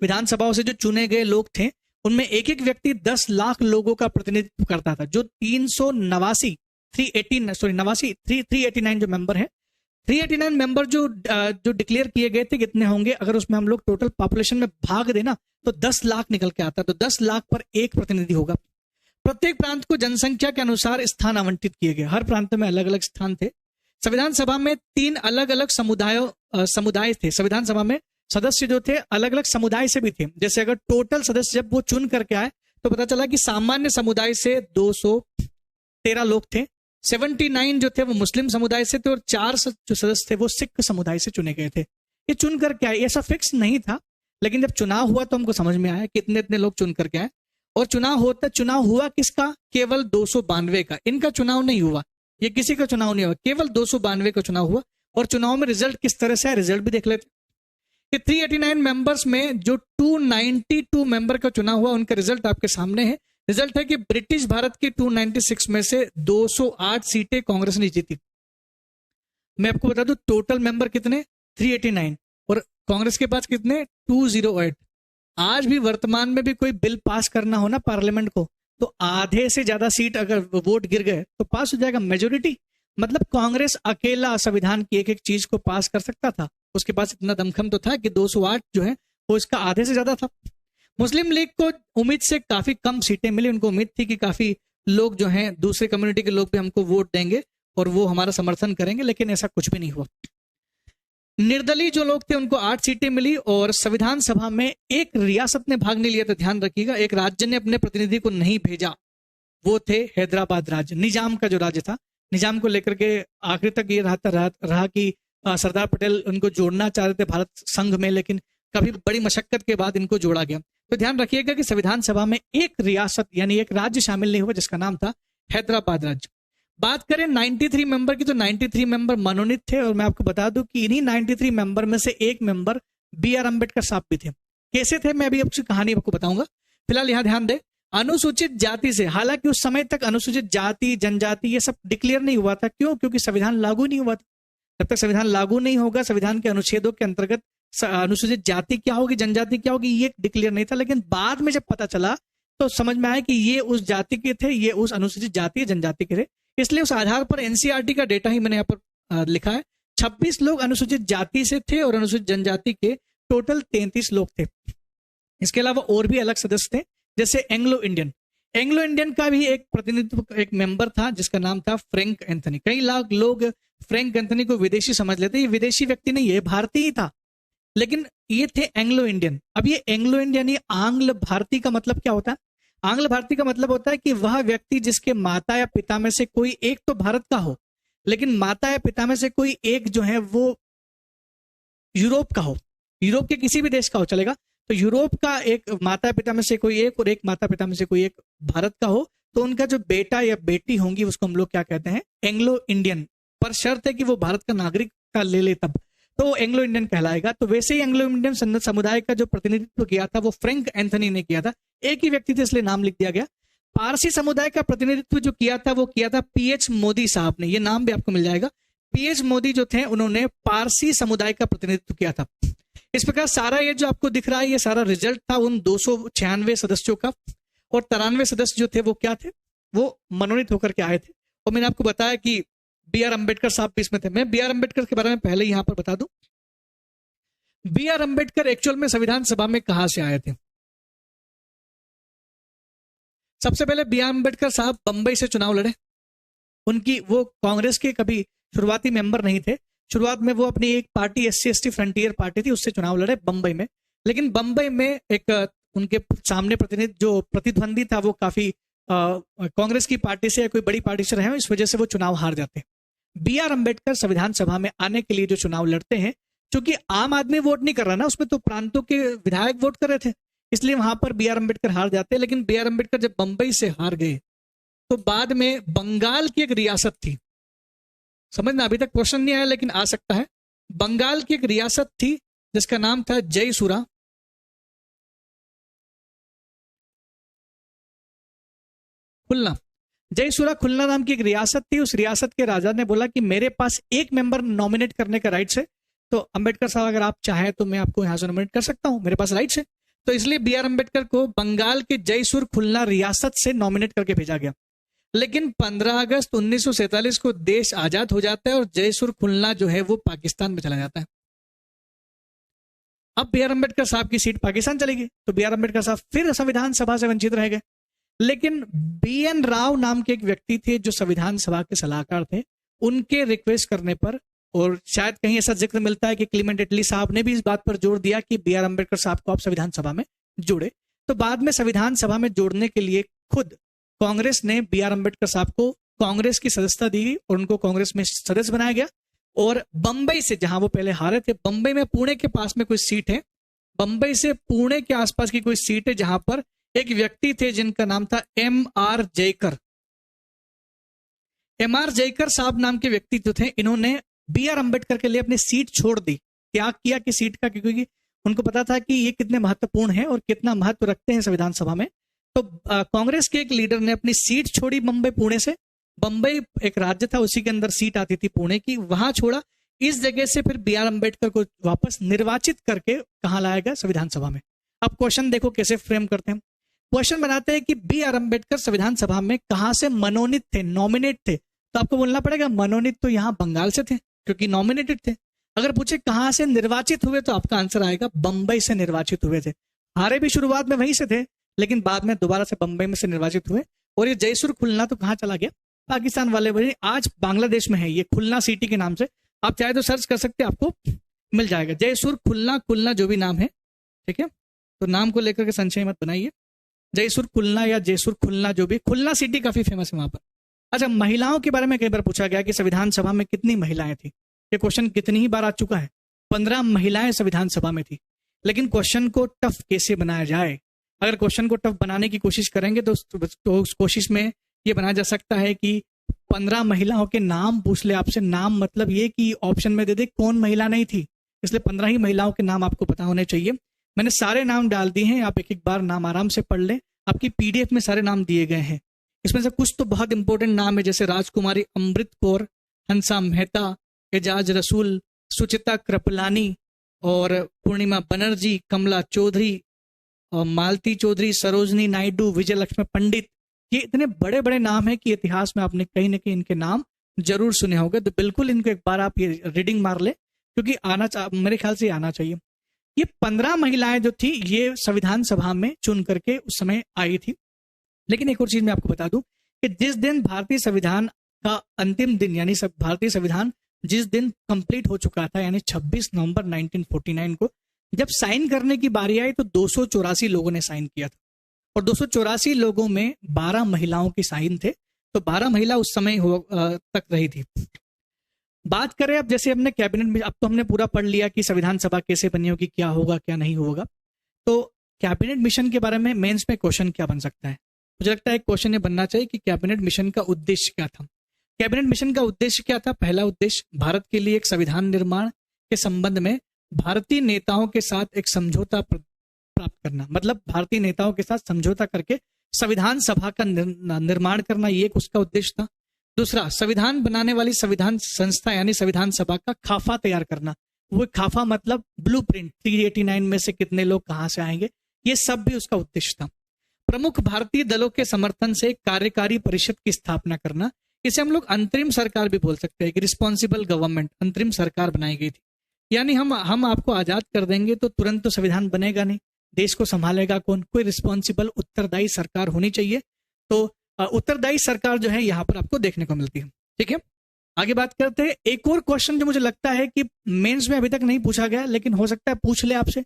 विधानसभाओं से जो चुने गए लोग थे उनमें एक एक व्यक्ति 10 लाख लोगों का प्रतिनिधित्व करता था। जो 389 जो मेंबर है, 389 मेंबर जो डिक्लेयर किए गए थे कितने होंगे, अगर उसमें हम लोग टोटल पॉपुलेशन में भाग देना तो 10 लाख निकल के आता है। तो 10 लाख पर एक प्रतिनिधि होगा। प्रत्येक प्रांत को जनसंख्या के अनुसार स्थान आवंटित किए गए। हर प्रांत में अलग अलग स्थान थे। संविधान सभा में 3 अलग अलग समुदाय थे। संविधान सभा में सदस्य जो थे अलग अलग समुदाय से भी थे। जैसे अगर टोटल सदस्य जब वो चुन करके आए तो पता चला कि सामान्य समुदाय से 213 लोग थे, 79 जो थे वो मुस्लिम समुदाय से थे और 4 जो सदस्य थे वो सिख समुदाय से चुने गए थे। ये चुन करके आए, ऐसा फिक्स नहीं था, लेकिन जब चुनाव हुआ तो हमको समझ में आया कितने इतने लोग चुन करके आए। और चुनाव हुआ किसका? केवल 292 का। इनका चुनाव नहीं हुआ, ये किसी का चुनाव नहीं हुआ, केवल 292 का चुनाव हुआ। और चुनाव में रिजल्ट किस तरह से है, रिजल्ट भी देख लेते। 389 मेंबर्स में जो 292 मेंबर का चुनाव हुआ उनका रिजल्ट आपके सामने है। रिजल्ट है कि ब्रिटिश भारत की 296 में से 208 सीटें कांग्रेस ने जीती। मैं आपको बता दूं टोटल मेंबर कितने, 389, और कांग्रेस के पास कितने, 208। आज भी वर्तमान में भी कोई बिल पास करना हो ना पार्लियामेंट को, तो आधे से ज्यादा सीट अगर वोट गिर गए तो पास हो जाएगा, मेजोरिटी। मतलब कांग्रेस अकेला संविधान की एक एक चीज को पास कर सकता था। उसके पास इतना दमखम तो था कि 208 जो है वो इसका आधे से ज्यादा था। मुस्लिम लीग को उम्मीद से काफी कम सीटें मिली। उनको उम्मीद थी कि काफी लोग जो हैं दूसरे कम्युनिटी के लोग भी हमको वोट देंगे और वो हमारा समर्थन करेंगे, लेकिन ऐसा कुछ भी नहीं हुआ। निर्दलीय जो लोग थे उनको 8 सीटें मिली। और संविधान सभा में एक रियासत ने भाग नहीं लिया, तो ध्यान रखिएगा, एक राज्य ने अपने प्रतिनिधि को नहीं भेजा, वो थे हैदराबाद राज्य। निजाम का जो राज्य था, निजाम को लेकर के आखिर तक ये रहा कि सरदार पटेल उनको जोड़ना चाहते थे भारत संघ में, लेकिन कभी बड़ी मशक्कत के बाद इनको जोड़ा गया। तो ध्यान रखिएगा कि संविधान सभा में एक रियासत यानी एक राज्य शामिल नहीं हुआ, जिसका नाम था हैदराबाद राज्य। बात करें 93 मेंबर की, तो 93 मेंबर मनोनीत थे। और मैं आपको बता दूं कि इन्हीं 93 मेंबर में से एक मेंबर BR अम्बेडकर साहब भी थे। कैसे थे मैं अभी आपकी कहानी आपको बताऊंगा। फिलहाल यहाँ ध्यान दें, अनुसूचित जाति से, हालांकि उस समय तक अनुसूचित जाति जनजाति ये सब डिक्लेयर नहीं हुआ था। क्यों? क्योंकि संविधान लागू नहीं हुआ था। जब तक संविधान लागू नहीं होगा, संविधान के अनुच्छेदों के अंतर्गत अनुसूचित जाति क्या होगी, जनजाति क्या होगी, ये डिक्लेयर नहीं था। लेकिन बाद में जब पता चला तो समझ में आया कि ये उस जाति के थे, ये उस अनुसूचित जाति जनजाति के थे। इसलिए उस आधार पर NCERT का डेटा ही मैंने यहाँ पर लिखा है। 26 लोग अनुसूचित जाति से थे और अनुसूचित जनजाति के टोटल 33 लोग थे। इसके अलावा और भी अलग सदस्य थे, जैसे एंग्लो इंडियन का भी एक प्रतिनिधित्व, एक मेंबर था जिसका नाम था फ्रैंक एंथनी। कई लाख लोग फ्रैंक एंथनी को विदेशी समझ लेते, ये विदेशी व्यक्ति नहीं है, भारतीय ही था, लेकिन ये थे एंग्लो इंडियन। अब ये एंग्लो इंडियन यानी आंग्ल भारतीय का मतलब क्या होता है? आंग्ल भारतीय का मतलब होता है कि वह व्यक्ति जिसके माता या पिता में से कोई एक तो भारत का हो, लेकिन माता या पिता में से कोई एक जो है वो यूरोप का हो, यूरोप के किसी भी देश का हो चलेगा। तो यूरोप का एक माता पिता में से कोई एक और एक माता पिता में से कोई एक भारत का हो, तो उनका जो बेटा या बेटी होंगी उसको हम लोग क्या कहते हैं? एंग्लो इंडियन पर शर्त है कि वो भारत का नागरिक का ले ले तब, तो वो एंग्लो इंडियन कहलाएगा। तो वैसे ही एंग्लो इंडियन समुदाय का जो प्रतिनिधित्व किया था वो फ्रैंक एंथनी ने किया था, एक ही व्यक्ति थे इसलिए नाम लिख दिया गया। पारसी समुदाय का प्रतिनिधित्व जो किया था वो किया था पीएच मोदी साहब ने, ये नाम भी आपको मिल जाएगा। पीएच मोदी जो थे उन्होंने पारसी समुदाय का प्रतिनिधित्व किया था। इस प्रकार सारा ये जो आपको दिख रहा है ये सारा रिजल्ट था उन 296 सदस्यों का, और 93 सदस्य जो थे वो क्या थे, वो मनोनीत होकर के आए थे। और मैंने आपको बताया कि बी आर अम्बेडकर साहब भी इसमें थे। मैं बी आर अम्बेडकर के बारे में पहले यहां पर बता दूं, बी आर अम्बेडकर एक्चुअल में संविधान सभा में कहां से आए थे। सबसे पहले बी आर अम्बेडकर साहब बंबई से चुनाव लड़े। उनकी वो कांग्रेस के कभी शुरुआती मेंबर नहीं थे, शुरुआत में वो अपनी एक party SC ST frontier party थी, उससे चुनाव लड़े बंबई में। लेकिन बंबई में एक उनके सामने प्रतिनिधि जो प्रतिद्वंदी था वो काफी कांग्रेस की पार्टी से या कोई बड़ी पार्टी से रहे, इस वजह से वो चुनाव हार जाते हैं। बी आर अम्बेडकर संविधान सभा में आने के लिए जो चुनाव लड़ते हैं, क्योंकि आम आदमी वोट नहीं कर रहा ना, उसमें तो प्रांतों के विधायक वोट कर रहे थे, इसलिए वहां पर बी आर अम्बेडकर हार जाते हैं। लेकिन बी आर अम्बेडकर जब बंबई से हार गए तो बाद में बंगाल की एक रियासत थी, समझना अभी तक क्वेश्चन नहीं आया लेकिन आ सकता है। बंगाल की एक रियासत थी जिसका नाम था जयसुरा। खुलना, जयसुरा खुलना नाम की एक रियासत थी। उस रियासत के राजा ने बोला कि मेरे पास एक मेंबर नॉमिनेट करने का राइट्स है, तो अंबेडकर साहब अगर आप चाहें तो मैं आपको यहां से नॉमिनेट कर सकता हूं, मेरे पास राइट्स है। तो इसलिए बी आर अम्बेडकर को बंगाल के जयसुर खुलना रियासत से नॉमिनेट करके भेजा गया। लेकिन 15 अगस्त 1947 को देश आजाद हो जाता है और जयसुर खुलना जो है वो पाकिस्तान में चला जाता है। अब बी आर अम्बेडकर साहब की सीट पाकिस्तान चली गई, तो बी आर अम्बेडकर साहब फिर संविधान सभा से वंचित रह गए। लेकिन बी एन राव नाम के एक व्यक्ति थे जो संविधान सभा के सलाहकार थे, उनके रिक्वेस्ट करने पर, और शायद कहीं ऐसा जिक्र मिलता है कि क्लीमेंट एटली साहब ने भी इस बात पर जोर दिया कि बी आर अम्बेडकर साहब को आप संविधान सभा में जोड़े। तो बाद में संविधान सभा में जोड़ने के लिए खुद कांग्रेस ने बी आर अम्बेडकर साहब को कांग्रेस की सदस्यता दी और उनको कांग्रेस में सदस्य बनाया गया। और बंबई से, जहां वो पहले हारे थे, बंबई में पुणे के पास में कोई सीट है, बंबई से पुणे के आसपास की कोई सीट है जहां पर एक व्यक्ति थे जिनका नाम था M.R. जयकर। M.R. जयकर साहब नाम के व्यक्ति जो थे, इन्होंने बी आर अम्बेडकर के लिए अपनी सीट छोड़ दी। त्याग किया कि सीट का, क्योंकि उनको पता था कि ये कितने महत्वपूर्ण है और कितना महत्व रखते हैं संविधान सभा में। तो कांग्रेस के एक लीडर ने अपनी सीट छोड़ी बंबई पुणे से। बंबई एक राज्य था, उसी के अंदर सीट आती थी पुणे की, वहां छोड़ा। इस जगह से फिर बी आर अम्बेडकर को वापस निर्वाचित करके कहां लाया गया, संविधान सभा में। अब क्वेश्चन देखो कैसे फ्रेम करते हैं। क्वेश्चन बनाते हैं कि बी आर अम्बेडकर संविधान सभा में कहां से मनोनीत थे, नॉमिनेट थे। तो आपको बोलना पड़ेगा मनोनीत तो यहां बंगाल से थे क्योंकि नॉमिनेटेड थे। अगर पूछे कहां से निर्वाचित हुए तो आपका आंसर आएगा बंबई से निर्वाचित हुए थे। हारे भी शुरुआत में वहीं से थे, लेकिन बाद में दोबारा से बंबई में से निर्वाचित हुए। और ये जयसुर खुलना तो कहां चला गया, पाकिस्तान वाले वही आज बांग्लादेश में है, ये खुलना सिटी के नाम से। आप चाहे तो सर्च कर सकते हैं, आपको मिल जाएगा जयसुर खुलना, खुलना जो भी नाम है, ठीक है। तो नाम को लेकर के संशय मत बनाइए, जयसुर खुलना या जयसुर खुलना जो भी, खुलना सिटी काफी फेमस है वहां पर। अच्छा, महिलाओं के बारे में कई बार पूछा गया कि संविधान सभा में कितनी महिलाएं थी। ये क्वेश्चन कितनी ही बार आ चुका है, 15 महिलाएं संविधान सभा में थी। लेकिन क्वेश्चन को टफ कैसे बनाया जाए, अगर क्वेश्चन को टफ बनाने की कोशिश करेंगे तो उस कोशिश में ये बनाया जा सकता है कि 15 महिलाओं के नाम पूछ ले आपसे। नाम मतलब ये कि ऑप्शन में दे दे कौन महिला नहीं थी, इसलिए 15 ही महिलाओं के नाम आपको पता होने चाहिए। मैंने सारे नाम डाल दिए हैं, आप एक एक बार नाम आराम से पढ़ लें। आपकी PDF में सारे नाम दिए गए हैं, इसमें से कुछ तो बहुत इंपॉर्टेंट नाम है, जैसे राजकुमारी अमृत कौर, हंसा मेहता, एजाज रसूल, सुचिता कृपलानी और पूर्णिमा बनर्जी, कमला चौधरी और मालती चौधरी, सरोजनी नायडू, विजय लक्ष्मी पंडित। ये इतने बड़े बड़े नाम है कि इतिहास में आपने कहीं ना कहीं इनके नाम जरूर सुने होंगे। तो बिल्कुल इनको एक बार आप ये रीडिंग मार ले, क्योंकि मेरे ख्याल से आना चाहिए। ये 15 महिलाएं जो थी ये संविधान सभा में चुन करके उस समय आई थी। लेकिन एक और चीज मैं आपको बता दूं कि जिस दिन भारतीय संविधान का अंतिम दिन, यानी भारतीय संविधान जिस दिन कंप्लीट हो चुका था, यानी 26 नवंबर 1949 को जब साइन करने की बारी आई तो 284 लोगों ने साइन किया था, और 284 लोगों में 12 महिलाओं की साइन थे। तो 12 महिला उस समय तक रही थी। बात करें अब, जैसे हमने कैबिनेट में, अब तो हमने पूरा पढ़ लिया कि संविधान सभा कैसे बनी होगी, क्या होगा क्या नहीं होगा। तो कैबिनेट मिशन के बारे में मेंस में क्वेश्चन क्या बन सकता है, मुझे लगता है एक क्वेश्चन ये बनना चाहिए कि कैबिनेट मिशन का उद्देश्य क्या था। कैबिनेट मिशन का उद्देश्य क्या था? पहला उद्देश्य भारत के लिए एक संविधान निर्माण के संबंध में भारतीय नेताओं के साथ एक समझौता प्राप्त करना, मतलब भारतीय नेताओं के साथ समझौता करके संविधान सभा का निर्माण करना, ये एक उसका उद्देश्य था। दूसरा, संविधान बनाने वाली संविधान संस्था यानी संविधान सभा का खाफा तैयार करना। वो खाफा मतलब ब्लूप्रिंट, 389 में से कितने लोग कहां से आएंगे, ये सब भी उसका उद्देश्य था। प्रमुख भारतीय दलों के समर्थन से कार्यकारी परिषद की स्थापना करना, इसे हम लोग अंतरिम सरकार भी बोल सकते हैं कि रिस्पॉन्सिबल गवर्नमेंट, अंतरिम सरकार बनाई गई थी। यानी हम आपको आजाद कर देंगे तो तुरंत तो संविधान बनेगा नहीं, देश को संभालेगा कौन? कोई रिस्पॉन्सिबल उत्तरदायी सरकार होनी चाहिए। तो उत्तरदायी सरकार जो है यहाँ पर आपको देखने को मिलती है। ठीक है, आगे बात करते हैं। एक और क्वेश्चन जो मुझे लगता है कि मेंस में अभी तक नहीं पूछा गया, लेकिन हो सकता है पूछ ले आपसे,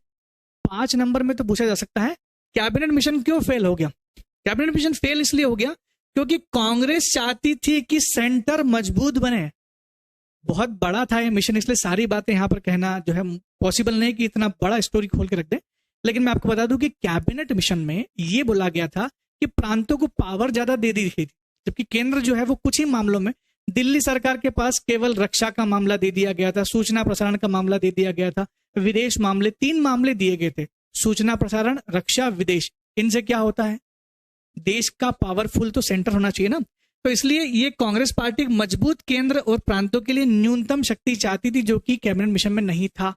5 नंबर में तो पूछा जा सकता है। कैबिनेट मिशन क्यों फेल हो गया? कैबिनेट मिशन फेल इसलिए हो गया क्योंकि कांग्रेस चाहती थी कि सेंटर मजबूत बने। बहुत बड़ा था ये मिशन, इसलिए सारी बातें यहां पर कहना जो है पॉसिबल नहीं कि इतना बड़ा स्टोरी खोल के रख दे। लेकिन मैं आपको बता दूं कि कैबिनेट मिशन में ये बोला गया था कि प्रांतों को पावर ज्यादा दे दी गई थी, जबकि केंद्र जो है वो कुछ ही मामलों में, दिल्ली सरकार के पास केवल रक्षा का मामला दे दिया गया था, सूचना प्रसारण का मामला दे दिया गया था, विदेश मामले, 3 मामले दिए गए थे, सूचना प्रसारण, रक्षा, विदेश। इनसे क्या होता है? देश का पावरफुल तो सेंटर होना चाहिए ना। तो इसलिए ये कांग्रेस पार्टी मजबूत केंद्र और प्रांतों के लिए न्यूनतम शक्ति चाहती थी, जो कि कैबिनेट मिशन में नहीं था।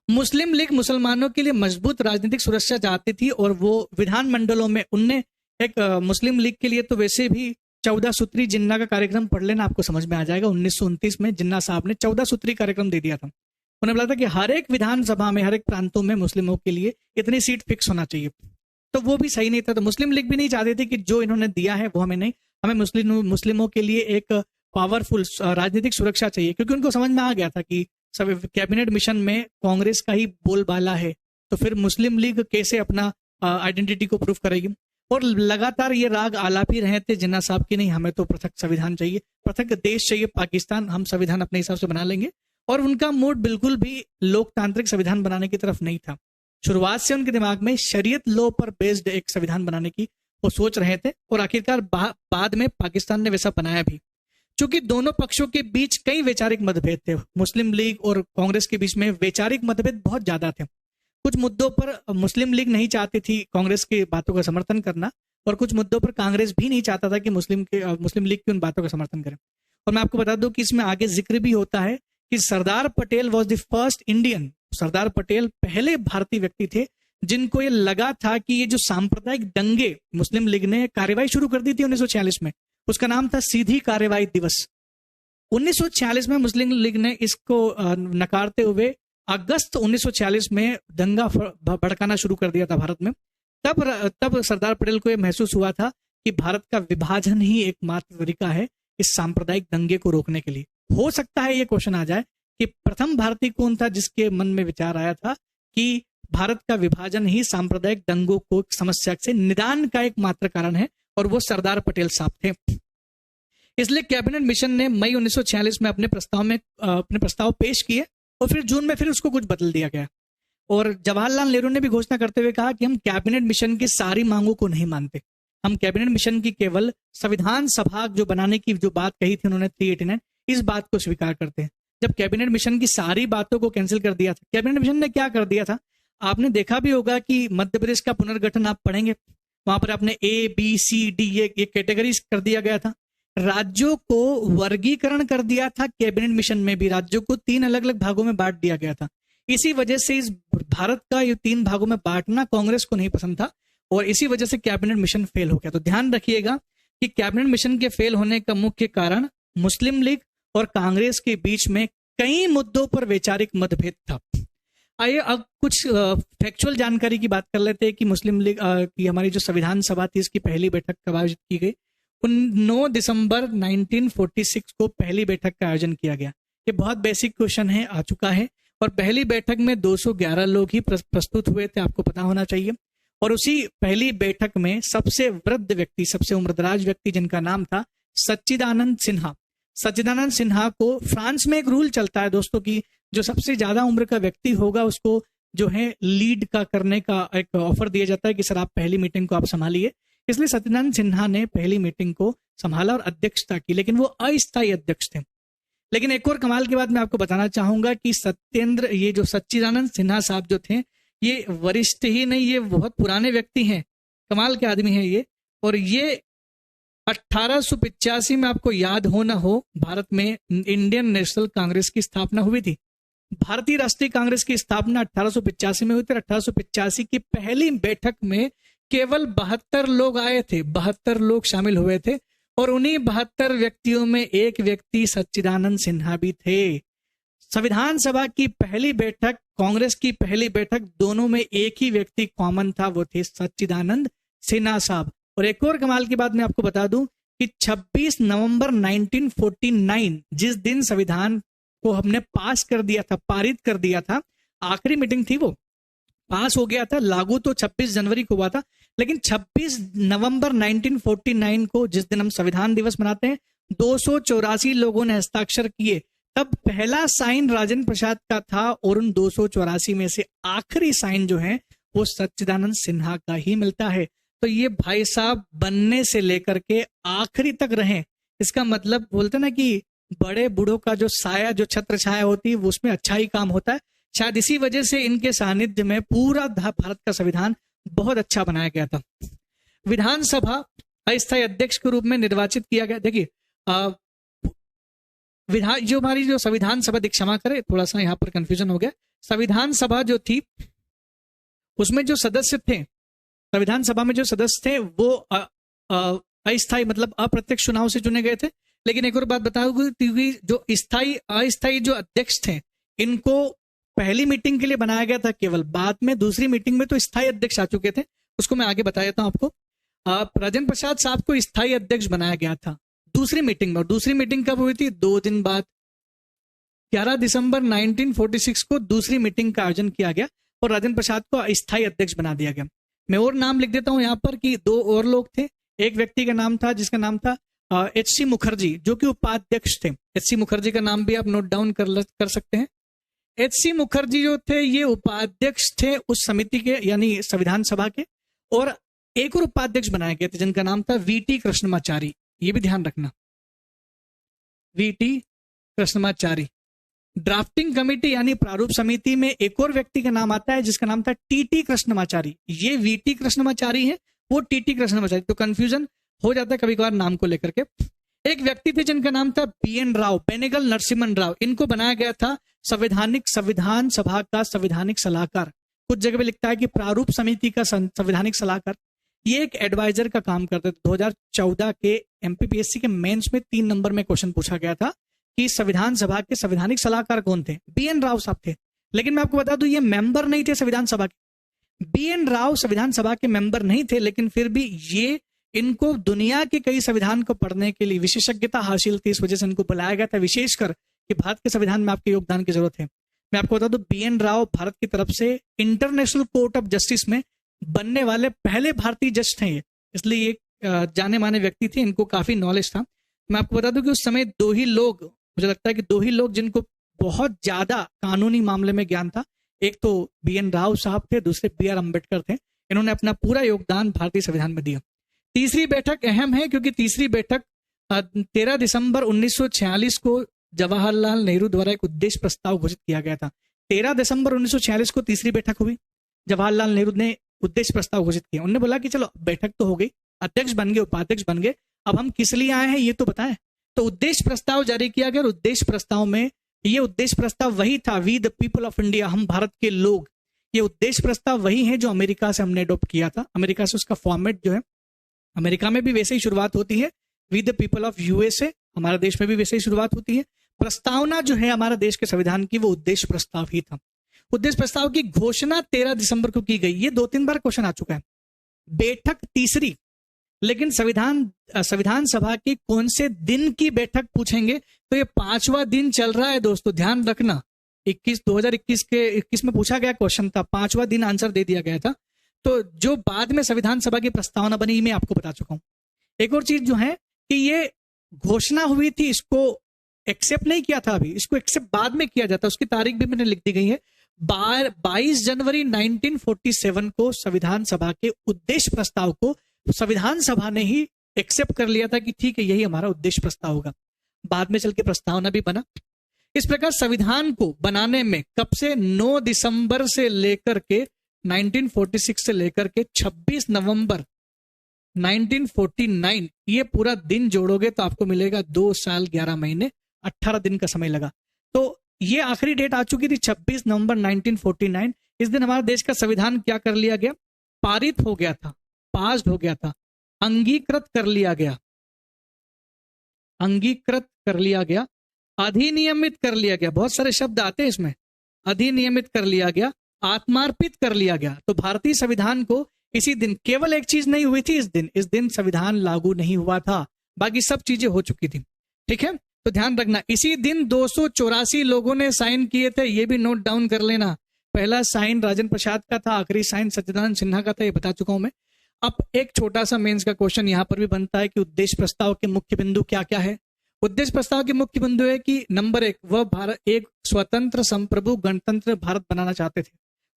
मुस्लिम लीग मुसलमानों के लिए मजबूत राजनीतिक सुरक्षा चाहती थी और वो विधानमंडलों में उनने एक मुस्लिम लीग के लिए तो वैसे भी 14 सूत्री जिन्ना का कार्यक्रम पढ़ लेना, आपको समझ में आ जाएगा। 1929 में जिन्ना साहब ने 14 सूत्री कार्यक्रम दे दिया था। उन्होंने बोला था कि हर एक विधानसभा में, हर एक प्रांतों में मुस्लिमों के लिए इतनी सीट फिक्स होना चाहिए। तो वो भी सही नहीं था। तो मुस्लिम लीग भी नहीं चाहती थी कि जो इन्होंने दिया है वो हमें नहीं, हमें मुस्लिमों के लिए एक पावरफुल राजनीतिक सुरक्षा चाहिए, क्योंकि उनको समझ में आ गया था कि सब कैबिनेट मिशन में कांग्रेस का ही बोलबाला है, तो फिर मुस्लिम लीग कैसे अपना आइडेंटिटी को प्रूव करेगी। और लगातार ये राग आलाप ही रहे थे जिन्ना साहब की, नहीं हमें तो पृथक संविधान चाहिए, पृथक देश चाहिए पाकिस्तान, हम संविधान अपने हिसाब से बना लेंगे। और उनका मूड बिल्कुल भी लोकतांत्रिक संविधान बनाने की तरफ नहीं था। शुरुआत से उनके दिमाग में शरीयत लॉ पर बेस्ड एक संविधान बनाने की वो सोच रहे थे, और आखिरकार बाद में पाकिस्तान ने वैसा बनाया भी। चूंकि दोनों पक्षों के बीच कई वैचारिक मतभेद थे, मुस्लिम लीग और कांग्रेस के बीच में वैचारिक मतभेद बहुत ज्यादा थे। कुछ मुद्दों पर मुस्लिम लीग नहीं चाहती थी कांग्रेस की बातों का समर्थन करना, और कुछ मुद्दों पर कांग्रेस भी नहीं चाहता था कि मुस्लिम लीग की उन बातों का समर्थन करें। और मैं आपको बता दूं कि इसमें आगे जिक्र भी होता है कि Sardar Patel was the first Indian, Sardar Patel पहले भारतीय व्यक्ति थे जिनको ये लगा था कि ये जो सांप्रदायिक दंगे मुस्लिम लीग ने कार्रवाई शुरू कर दी थी 1946 में, उसका नाम था सीधी कार्रवाई दिवस। 1946 में मुस्लिम लीग ने इसको नकारते हुए अगस्त 1946 में दंगा भड़काना शुरू कर दिया था भारत में। तब सरदार पटेल को यह महसूस हुआ था कि भारत का विभाजन ही एकमात्र तरीका है इस सांप्रदायिक दंगे को रोकने के लिए। हो सकता है ये क्वेश्चन आ जाए कि प्रथम भारतीय कौन था जिसके मन में विचार आया था कि भारत का विभाजन ही सांप्रदायिक दंगों को समस्या से निदान का एकमात्र कारण है, और वो सरदार पटेल साहब थे। इसलिए कैबिनेट मिशन ने मई 1946 में अपने प्रस्ताव पेश किए, और फिर जून में फिर उसको कुछ बदल दिया गया। और जवाहरलाल नेहरू ने भी घोषणा करते हुए कहा कि हम कैबिनेट मिशन की सारी मांगों को नहीं मानते, हम कैबिनेट मिशन की केवल संविधान सभा जो बनाने की जो बात कही थी उन्होंने 389, इस बात को स्वीकार करते हैं। जब कैबिनेट मिशन की सारी बातों को कैंसिल कर दिया था, कैबिनेट मिशन ने क्या कर दिया था, आपने देखा भी होगा कि मध्य प्रदेश का पुनर्गठन आप पढ़ेंगे, वहां पर आपने ABCD ये कैटेगरीज कर दिया गया था। राज्यों को वर्गीकरण कर दिया था, कैबिनेट मिशन में भी राज्यों को 3 अलग अलग भागों में बांट दिया गया था। इसी वजह से इस भारत का ये 3 भागों में बांटना कांग्रेस को नहीं पसंद था, और इसी वजह से कैबिनेट मिशन फेल हो गया। तो ध्यान रखिएगा कि कैबिनेट मिशन के फेल होने का मुख्य कारण मुस्लिम लीग और कांग्रेस के बीच में कई मुद्दों पर वैचारिक मतभेद था। आइए अब कुछ फैक्चुअल जानकारी की बात कर लेते हैं कि मुस्लिम लीग की हमारी जो संविधान सभा थी इसकी पहली बैठक कब आयोजित की गई। 9 दिसंबर 1946 को पहली बैठक का आयोजन किया गया। ये बहुत बेसिक क्वेश्चन है, आ चुका है। और पहली बैठक में 211 लोग ही प्रस्तुत हुए थे, आपको पता होना चाहिए। और उसी पहली बैठक में सबसे वृद्ध व्यक्ति, सबसे उम्रदराज व्यक्ति जिनका नाम था सच्चिदानंद सिन्हा। सच्चिदानंद सिन्हा को, फ्रांस में एक रूल चलता है दोस्तों की जो सबसे ज्यादा उम्र का व्यक्ति होगा उसको जो है लीड का करने का एक ऑफर दिया जाता है कि सर आप पहली मीटिंग को आप संभालिए। इसलिए सच्चिदानंद सिन्हा ने पहली मीटिंग को संभाला और अध्यक्षता की, लेकिन वो अस्थायी अध्यक्ष थे। लेकिन एक और कमाल की बात मैं आपको बताना चाहूंगा कि सत्येंद्र, ये जो सच्चिदानंद सिन्हा साहब जो थे, ये वरिष्ठ ही नहीं, ये बहुत पुराने व्यक्ति हैं, कमाल के आदमी हैं ये। और ये 1885 में, आपको याद हो ना हो, भारत में इंडियन नेशनल कांग्रेस की स्थापना हुई थी। भारतीय राष्ट्रीय कांग्रेस की स्थापना 1885 में हुई थी। 1885 की पहली बैठक में केवल 72 लोग आए थे, 72 लोग शामिल हुए थे, और उन्हीं 72 व्यक्तियों में एक व्यक्ति सच्चिदानंद सिन्हा भी थे। संविधान सभा की पहली बैठक, कांग्रेस की पहली बैठक, दोनों में एक ही व्यक्ति कॉमन था, वो थे सच्चिदानंद सिन्हा साहब। और एक और कमाल की बात मैं आपको बता दूं कि 26 नवंबर 1949, जिस दिन संविधान को हमने पास कर दिया था, पारित कर दिया था, आखिरी मीटिंग थी, वो पास हो गया था, लागू तो 26 जनवरी को हुआ था, लेकिन 26 नवंबर 1949 को, जिस दिन हम संविधान दिवस मनाते हैं, 284 लोगों ने हस्ताक्षर किए। तब पहला साइन राजेंद्र प्रसाद का था, और उन 284 में से आखिरी साइन जो है वो सच्चिदानंद सिन्हा का ही मिलता है। तो ये भाई साहब बनने से लेकर के आखिरी तक रहे। इसका मतलब बोलते ना कि बड़े बूढ़ों का जो साया, जो छत्र छाया होती है, वो उसमें अच्छा ही काम होता है। शायद इसी वजह से इनके सानिध्य में पूरा भारत का संविधान बहुत अच्छा बनाया गया था। विधानसभा अस्थायी अध्यक्ष के रूप में निर्वाचित किया गया। देखिए, जो हमारी जो संविधान सभा, क्षमा करें थोड़ा सा यहाँ पर कंफ्यूजन हो गया, संविधान सभा जो थी उसमें जो सदस्य थे, संविधान सभा में जो सदस्य थे वो अस्थायी मतलब अप्रत्यक्ष चुनाव से चुने गए थे। लेकिन एक और बात बताऊंगी, जो अस्थायी जो अध्यक्ष थे, इनको पहली मीटिंग के लिए बनाया गया था केवल, बाद में दूसरी मीटिंग में तो स्थायी अध्यक्ष आ चुके थे, उसको मैं आगे बता देता हूं आपको। राजेंद्र प्रसाद साहब को स्थायी अध्यक्ष बनाया गया था दूसरी मीटिंग में, और दूसरी मीटिंग कब हुई थी? 2 दिन बाद, 11 दिसंबर 1946 को दूसरी मीटिंग का आयोजन किया गया और राजेंद्र प्रसाद को अस्थायी अध्यक्ष बना दिया गया। मैं और नाम लिख देता हूं यहाँ पर कि 2 और लोग थे। एक व्यक्ति का नाम था जिसका नाम था एच.सी. मुखर्जी, जो कि उपाध्यक्ष थे। एच.सी. मुखर्जी का नाम भी आप नोट डाउन कर सकते हैं। एच.सी. मुखर्जी जो थे ये उपाध्यक्ष थे उस समिति के, यानी संविधान सभा के, और एक और उपाध्यक्ष बनाए गए थे जिनका नाम था वी.टी. कृष्णमाचारी। ये भी ध्यान रखना, वी.टी. कृष्णमाचारी। ड्राफ्टिंग कमेटी यानी प्रारूप समिति में एक और व्यक्ति का नाम आता है जिसका नाम था टी.टी. कृष्णमाचारी। ये वी.टी. कृष्णमाचारी है, वो टी.टी. कृष्णमाचारी, तो कंफ्यूजन हो जाता है कभी कभार नाम को लेकर के। एक व्यक्ति थे जिनका नाम था बी.एन. राव, बेनेगल नरसिम्हन राव। इनको बनाया गया था संविधान सभा का संवैधानिक सलाहकार। कुछ जगह पे लिखता है कि प्रारूप समिति का संवैधानिक सलाहकार। ये एक एडवाइजर का काम करते थे। 2014 के एमपीपीएससी के मेंस में 3 नंबर में क्वेश्चन पूछा गया था कि संविधान सभा के संवैधानिक सलाहकार कौन थे? बी.एन. राव साहब थे। लेकिन मैं आपको बता दूं, ये मेंबर नहीं थे संविधान सभा के। बी.एन. राव संविधान सभा के मेंबर नहीं थे, लेकिन फिर भी ये, इनको दुनिया के कई संविधान को पढ़ने के लिए विशेषज्ञता हासिल थी, इस वजह से इनको बुलाया गया था, विशेषकर कि भारत के संविधान में आपके योगदान की जरूरत है। मैं आपको बता दूं, बी.एन. राव भारत की तरफ से इंटरनेशनल कोर्ट ऑफ जस्टिस में बनने वाले पहले भारतीय जज थे, इसलिए ये जाने माने व्यक्ति थे, इनको काफी नॉलेज था। मैं आपको बता दूं कि उस समय 2 ही लोग, मुझे लगता है कि 2 ही लोग जिनको बहुत ज्यादा कानूनी मामले में ज्ञान था, एक तो बी.एन. राव साहब थे, दूसरे बी.आर. अम्बेडकर थे। इन्होंने अपना पूरा योगदान भारतीय संविधान में दिया। तीसरी बैठक अहम है क्योंकि तीसरी बैठक 13 दिसंबर 1946 को जवाहरलाल नेहरू द्वारा एक उद्देश्य प्रस्ताव घोषित किया गया था। 13 दिसंबर 1946 को तीसरी बैठक हुई, जवाहरलाल नेहरू ने उद्देश्य प्रस्ताव घोषित किया। उन्होंने बोला कि चलो बैठक तो हो गई, अध्यक्ष बन गए, उपाध्यक्ष बन गए, अब हम किस लिए आए हैं ये तो बताएं। तो उद्देश्य प्रस्ताव जारी किया गया। उद्देश्य प्रस्ताव में ये उद्देश्य प्रस्ताव वही था, we the people of India, हम भारत के लोग। ये उद्देश्य प्रस्ताव वही है जो अमेरिका से हमने अडॉप्ट किया था। अमेरिका से उसका फॉर्मेट जो है, अमेरिका में भी वैसे ही शुरुआत होती है, we the people of USA, हमारे देश में भी वैसे ही शुरुआत होती है। प्रस्तावना जो है हमारे देश के संविधान की, वो उद्देश्य प्रस्ताव ही था। उद्देश्य प्रस्ताव की घोषणा 13 दिसंबर को की गई। ये 2-3 बार क्वेश्चन आ चुका है। बैठक तीसरी, लेकिन संविधान सभा के कौन से दिन की बैठक पूछेंगे तो ये 5वां दिन चल रहा है दोस्तों, ध्यान रखना। 2021 में पूछा गया क्वेश्चन था, 5वां दिन आंसर दे दिया गया था। तो जो बाद में संविधान सभा की प्रस्तावना बनी, मैं आपको बता चुका हूं। एक और चीज जो है कि ये घोषणा हुई थी, इसको एक्सेप्ट नहीं किया था अभी, इसको एक्सेप्ट बाद में किया जाता, उसकी तारीख भी मैंने लिख दी गई है। 22 जनवरी 1947 को संविधान सभा के उद्देश्य प्रस्ताव को संविधान सभा ने ही एक्सेप्ट कर लिया था कि ठीक है यही हमारा उद्देश्य प्रस्ताव होगा। बाद में चल के प्रस्तावना भी बना। इस प्रकार संविधान को बनाने में कब से 9 दिसंबर से लेकर के 1946 से लेकर के 26 नवंबर 1949 ये पूरा दिन जोड़ोगे तो आपको मिलेगा 2 साल 11 महीने 18 दिन का समय लगा। तो ये आखिरी डेट आ चुकी थी 26 नवंबर 1949। इस दिन हमारे देश का संविधान क्या कर लिया गया, पारित हो गया था, पास्ड हो गया था, अंगीकृत कर लिया गया, अंगीकृत कर लिया गया, अधिनियमित कर लिया गया, बहुत सारे शब्द आते हैं इसमें, अधिनियमित कर लिया गया, आत्मार्पित कर लिया गया। तो भारतीय संविधान को इसी दिन, केवल एक चीज नहीं हुई थी इस दिन संविधान लागू नहीं हुआ था, बाकी सब चीजें हो चुकी थी। ठीक है, तो ध्यान रखना इसी दिन 284 लोगों ने साइन किए थे, ये भी नोट डाउन कर लेना। पहला साइन राजेंद्र प्रसाद का था, आखिरी साइन सच्चिदानंद सिन्हा का था, ये बता चुका हूं मैं। अब एक छोटा सा मेंस का क्वेश्चन यहां पर भी बनता है कि उद्देश्य प्रस्ताव के मुख्य बिंदु क्या क्या है। उद्देश्य प्रस्ताव के मुख्य बिंदु है कि नंबर 1, वह भारत एक स्वतंत्र संप्रभु गणतंत्र भारत बनाना चाहते थे।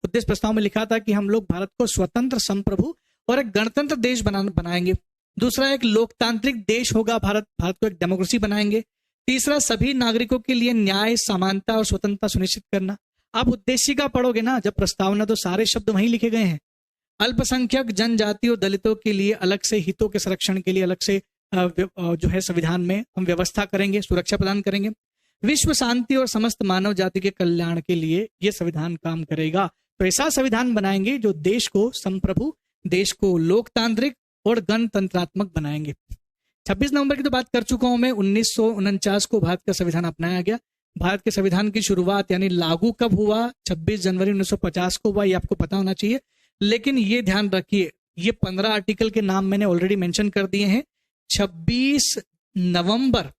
उद्देश्य प्रस्ताव में लिखा था कि हम लोग भारत को स्वतंत्र संप्रभु और एक गणतंत्र देश बनाएंगे। दूसरा, एक लोकतांत्रिक देश होगा भारत को एक डेमोक्रेसी बनाएंगे। तीसरा, सभी नागरिकों के लिए न्याय, समानता और स्वतंत्रता सुनिश्चित करना। आप उद्देश्य का पढ़ोगे ना जब प्रस्तावना, तो सारे शब्द वहीं लिखे गए हैं। अल्पसंख्यक जनजाति और दलितों के लिए अलग से, हितों के संरक्षण के लिए अलग से जो है संविधान में हम व्यवस्था करेंगे, सुरक्षा प्रदान करेंगे। विश्व शांति और समस्त मानव जाति के कल्याण के लिए यह संविधान काम करेगा। तो ऐसा संविधान बनाएंगे जो देश को संप्रभु, देश को लोकतांत्रिक और गणतंत्रात्मक बनाएंगे। 26 नवंबर की तो बात कर चुका हूं मैं। 1949 को भारत का संविधान अपनाया गया। भारत के संविधान की शुरुआत यानी लागू कब हुआ, 26 जनवरी 1950 को हुआ, ये आपको पता होना चाहिए। लेकिन ये ध्यान रखिए, ये 15 आर्टिकल के नाम मैंने ऑलरेडी मेंशन कर दिए हैं। 26 नवंबर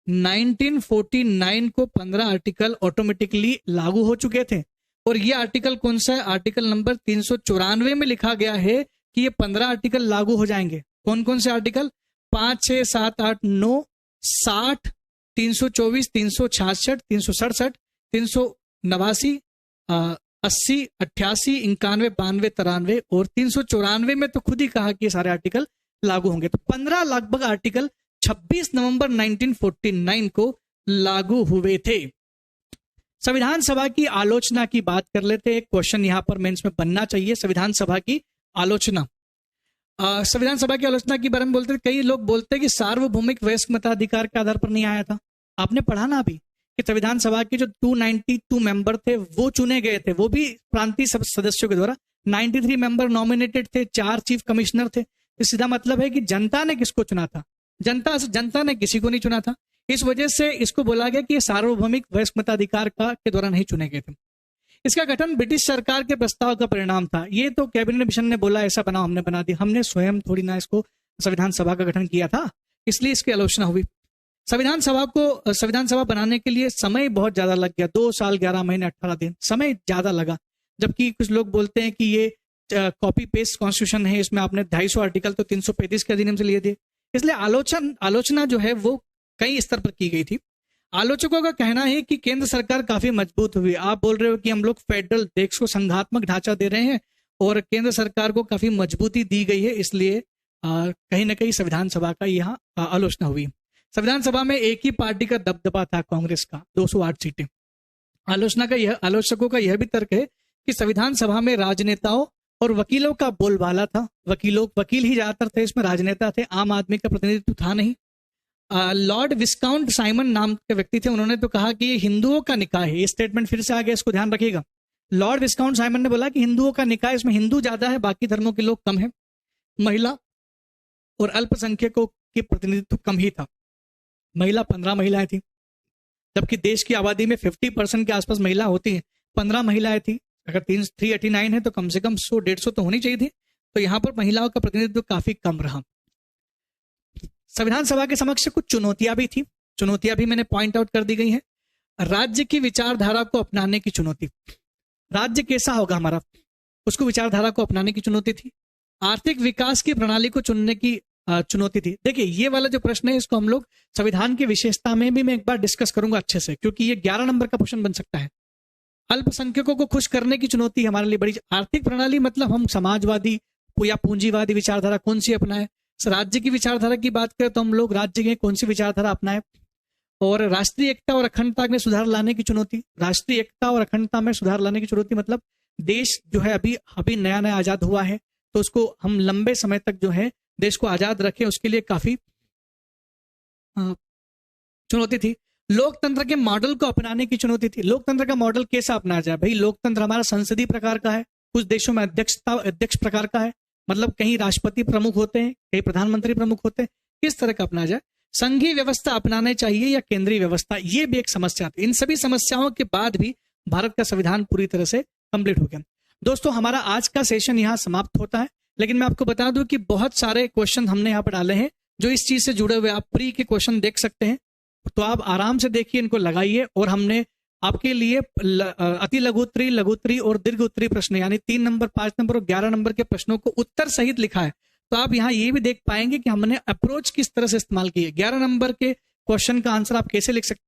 1949 को 15 आर्टिकल ऑटोमेटिकली लागू हो चुके थे। और ये आर्टिकल कौन सा है? आर्टिकल नंबर 394 में लिखा गया है कि ये 15 आर्टिकल लागू हो जाएंगे। कौन कौन से आर्टिकल? 5, 6, 7, 8, 9, 60, 324, 366, 367, 389, 80, 88, 91, 92, 93 और 394 में तो खुद ही कहा कि ये सारे आर्टिकल लागू होंगे। तो 15 लगभग आर्टिकल 26 नवंबर 1949 को लागू हुए थे। संविधान सभा की आलोचना की बात कर लेते हैं। एक क्वेश्चन यहां पर मेंस में बनना चाहिए, संविधान सभा की आलोचना। संविधान सभा की आलोचना के बारे में बोलते, कई लोग बोलते हैं कि सार्वभौमिक वयस्क मताधिकार के आधार पर नहीं आया था। आपने पढ़ा ना अभी कि संविधान सभा के जो 292 मेंबर थे वो चुने गए थे, वो भी प्रांतीय सदस्यों के द्वारा। 93 मेंबर नॉमिनेटेड थे, 4 चीफ कमिश्नर थे। तो सीधा मतलब है कि जनता ने किसको चुना था? जनता ने किसी को नहीं चुना था। इस वजह से इसको बोला गया कि ये सार्वभौमिक वयस्क मताधिकार के द्वारा नहीं चुने गए थे। इसका गठन ब्रिटिश सरकार के प्रस्ताव का परिणाम था। ये तो कैबिनेट मिशन ने बोला ऐसा बनाओ, हमने बना दिया। हमने स्वयं थोड़ी ना इसको संविधान सभा का गठन किया था, इसलिए इसकी आलोचना हुई। संविधान सभा बनाने के लिए समय बहुत ज्यादा लग गया। 2 साल 11 महीने 18 दिन समय ज्यादा लगा। जबकि कुछ लोग बोलते हैं कि ये कॉपी पेस्ट कॉन्स्टिट्यूशन है, इसमें आपने 250 आर्टिकल तो 335 के अधिनियम से लिए थे। इसलिए आलोचना जो है वो कई स्तर पर की गई थी। आलोचकों का कहना है कि केंद्र सरकार काफी मजबूत हुई। आप बोल रहे हो कि हम लोग फेडरल देश को संघात्मक ढांचा दे रहे हैं और केंद्र सरकार को काफी मजबूती दी गई है, इसलिए कहीं ना कहीं संविधान सभा का यहाँ आलोचना हुई। संविधान सभा में एक ही पार्टी का दबदबा था, कांग्रेस का, 208 सीटें। आलोचकों का यह भी तर्क है कि संविधान सभा में राजनेताओं और वकीलों का बोलबाला था। वकील ही ज्यादातर थे, इसमें राजनेता थे, आम आदमी का प्रतिनिधित्व था नहीं। लॉर्ड विस्काउंट साइमन नाम के व्यक्ति थे, उन्होंने तो कहा कि ये हिंदुओं का निकाय है। ये स्टेटमेंट फिर से आ गया, इसको ध्यान रखिएगा। लॉर्ड विस्काउंट साइमन ने बोला कि हिंदुओं का निकाय, इसमें हिंदू ज्यादा है, बाकी धर्मों के लोग कम है। महिला और अल्पसंख्यकों के प्रतिनिधित्व कम ही था। 15 महिलाएं थी, जबकि देश की आबादी में 50% के आसपास महिला होती है। 15 महिलाएं थी। अगर 389 है तो कम से कम 100-150 तो होनी चाहिए थी। तो यहाँ पर महिलाओं का प्रतिनिधित्व काफी कम रहा। संविधान सभा के समक्ष कुछ चुनौतियां भी थी। चुनौतियां भी मैंने पॉइंट आउट कर दी गई हैं। राज्य की विचारधारा को अपनाने की चुनौती। राज्य कैसा होगा हमारा, उसको विचारधारा को अपनाने की चुनौती थी। आर्थिक विकास की प्रणाली को चुनने की चुनौती थी। देखिए ये वाला जो प्रश्न है इसको हम लोग संविधान की विशेषता में भी मैं एक बार डिस्कस करूंगा अच्छे से, क्योंकि ये 11 नंबर का क्वेश्चन बन सकता है। अल्पसंख्यकों को खुश करने की चुनौती हमारे लिए बड़ी। आर्थिक प्रणाली मतलब हम समाजवादी या पूंजीवादी विचारधारा कौन सी अपनाए, राज्य की विचारधारा की बात करें तो हम लोग राज्य के कौन सी विचारधारा अपनाएं, और राष्ट्रीय एकता और अखंडता में सुधार लाने की चुनौती। राष्ट्रीय एकता और अखंडता में सुधार लाने की चुनौती मतलब देश जो है अभी अभी नया नया आजाद हुआ है, तो उसको हम लंबे समय तक जो है देश को आजाद रखें, उसके लिए काफी चुनौती थी। लोकतंत्र के मॉडल को अपनाने की चुनौती थी। लोकतंत्र का मॉडल कैसा अपनाया जाए? भाई लोकतंत्र हमारा संसदीय प्रकार का है, कुछ देशों में अध्यक्ष प्रकार का है, मतलब कहीं राष्ट्रपति प्रमुख होते हैं, कहीं प्रधानमंत्री प्रमुख होते हैं। किस तरह का अपनाया जाए? संघीय व्यवस्था अपनाने चाहिए या केंद्रीय व्यवस्था, ये भी एक समस्या थी। इन सभी समस्याओं के बाद भी भारत का संविधान पूरी तरह से कंप्लीट हो गया। दोस्तों हमारा आज का सेशन यहाँ समाप्त होता है, लेकिन मैं आपको बता दूं कि बहुत सारे क्वेश्चन हमने यहाँ पर डाले हैं जो इस चीज से जुड़े हुए। आप प्री के क्वेश्चन देख सकते हैं, तो आप आराम से देखिए, इनको लगाइए। और हमने आपके लिए अति लघुत्तरी, लघुत्तरी और दीर्घ उत्तरी प्रश्न यानी 3 नंबर, 5 नंबर और 11 नंबर के प्रश्नों को उत्तर सहित लिखा है। तो आप यहाँ ये भी देख पाएंगे कि हमने अप्रोच किस तरह से इस्तेमाल की है। 11 नंबर के क्वेश्चन का आंसर आप कैसे लिख सकते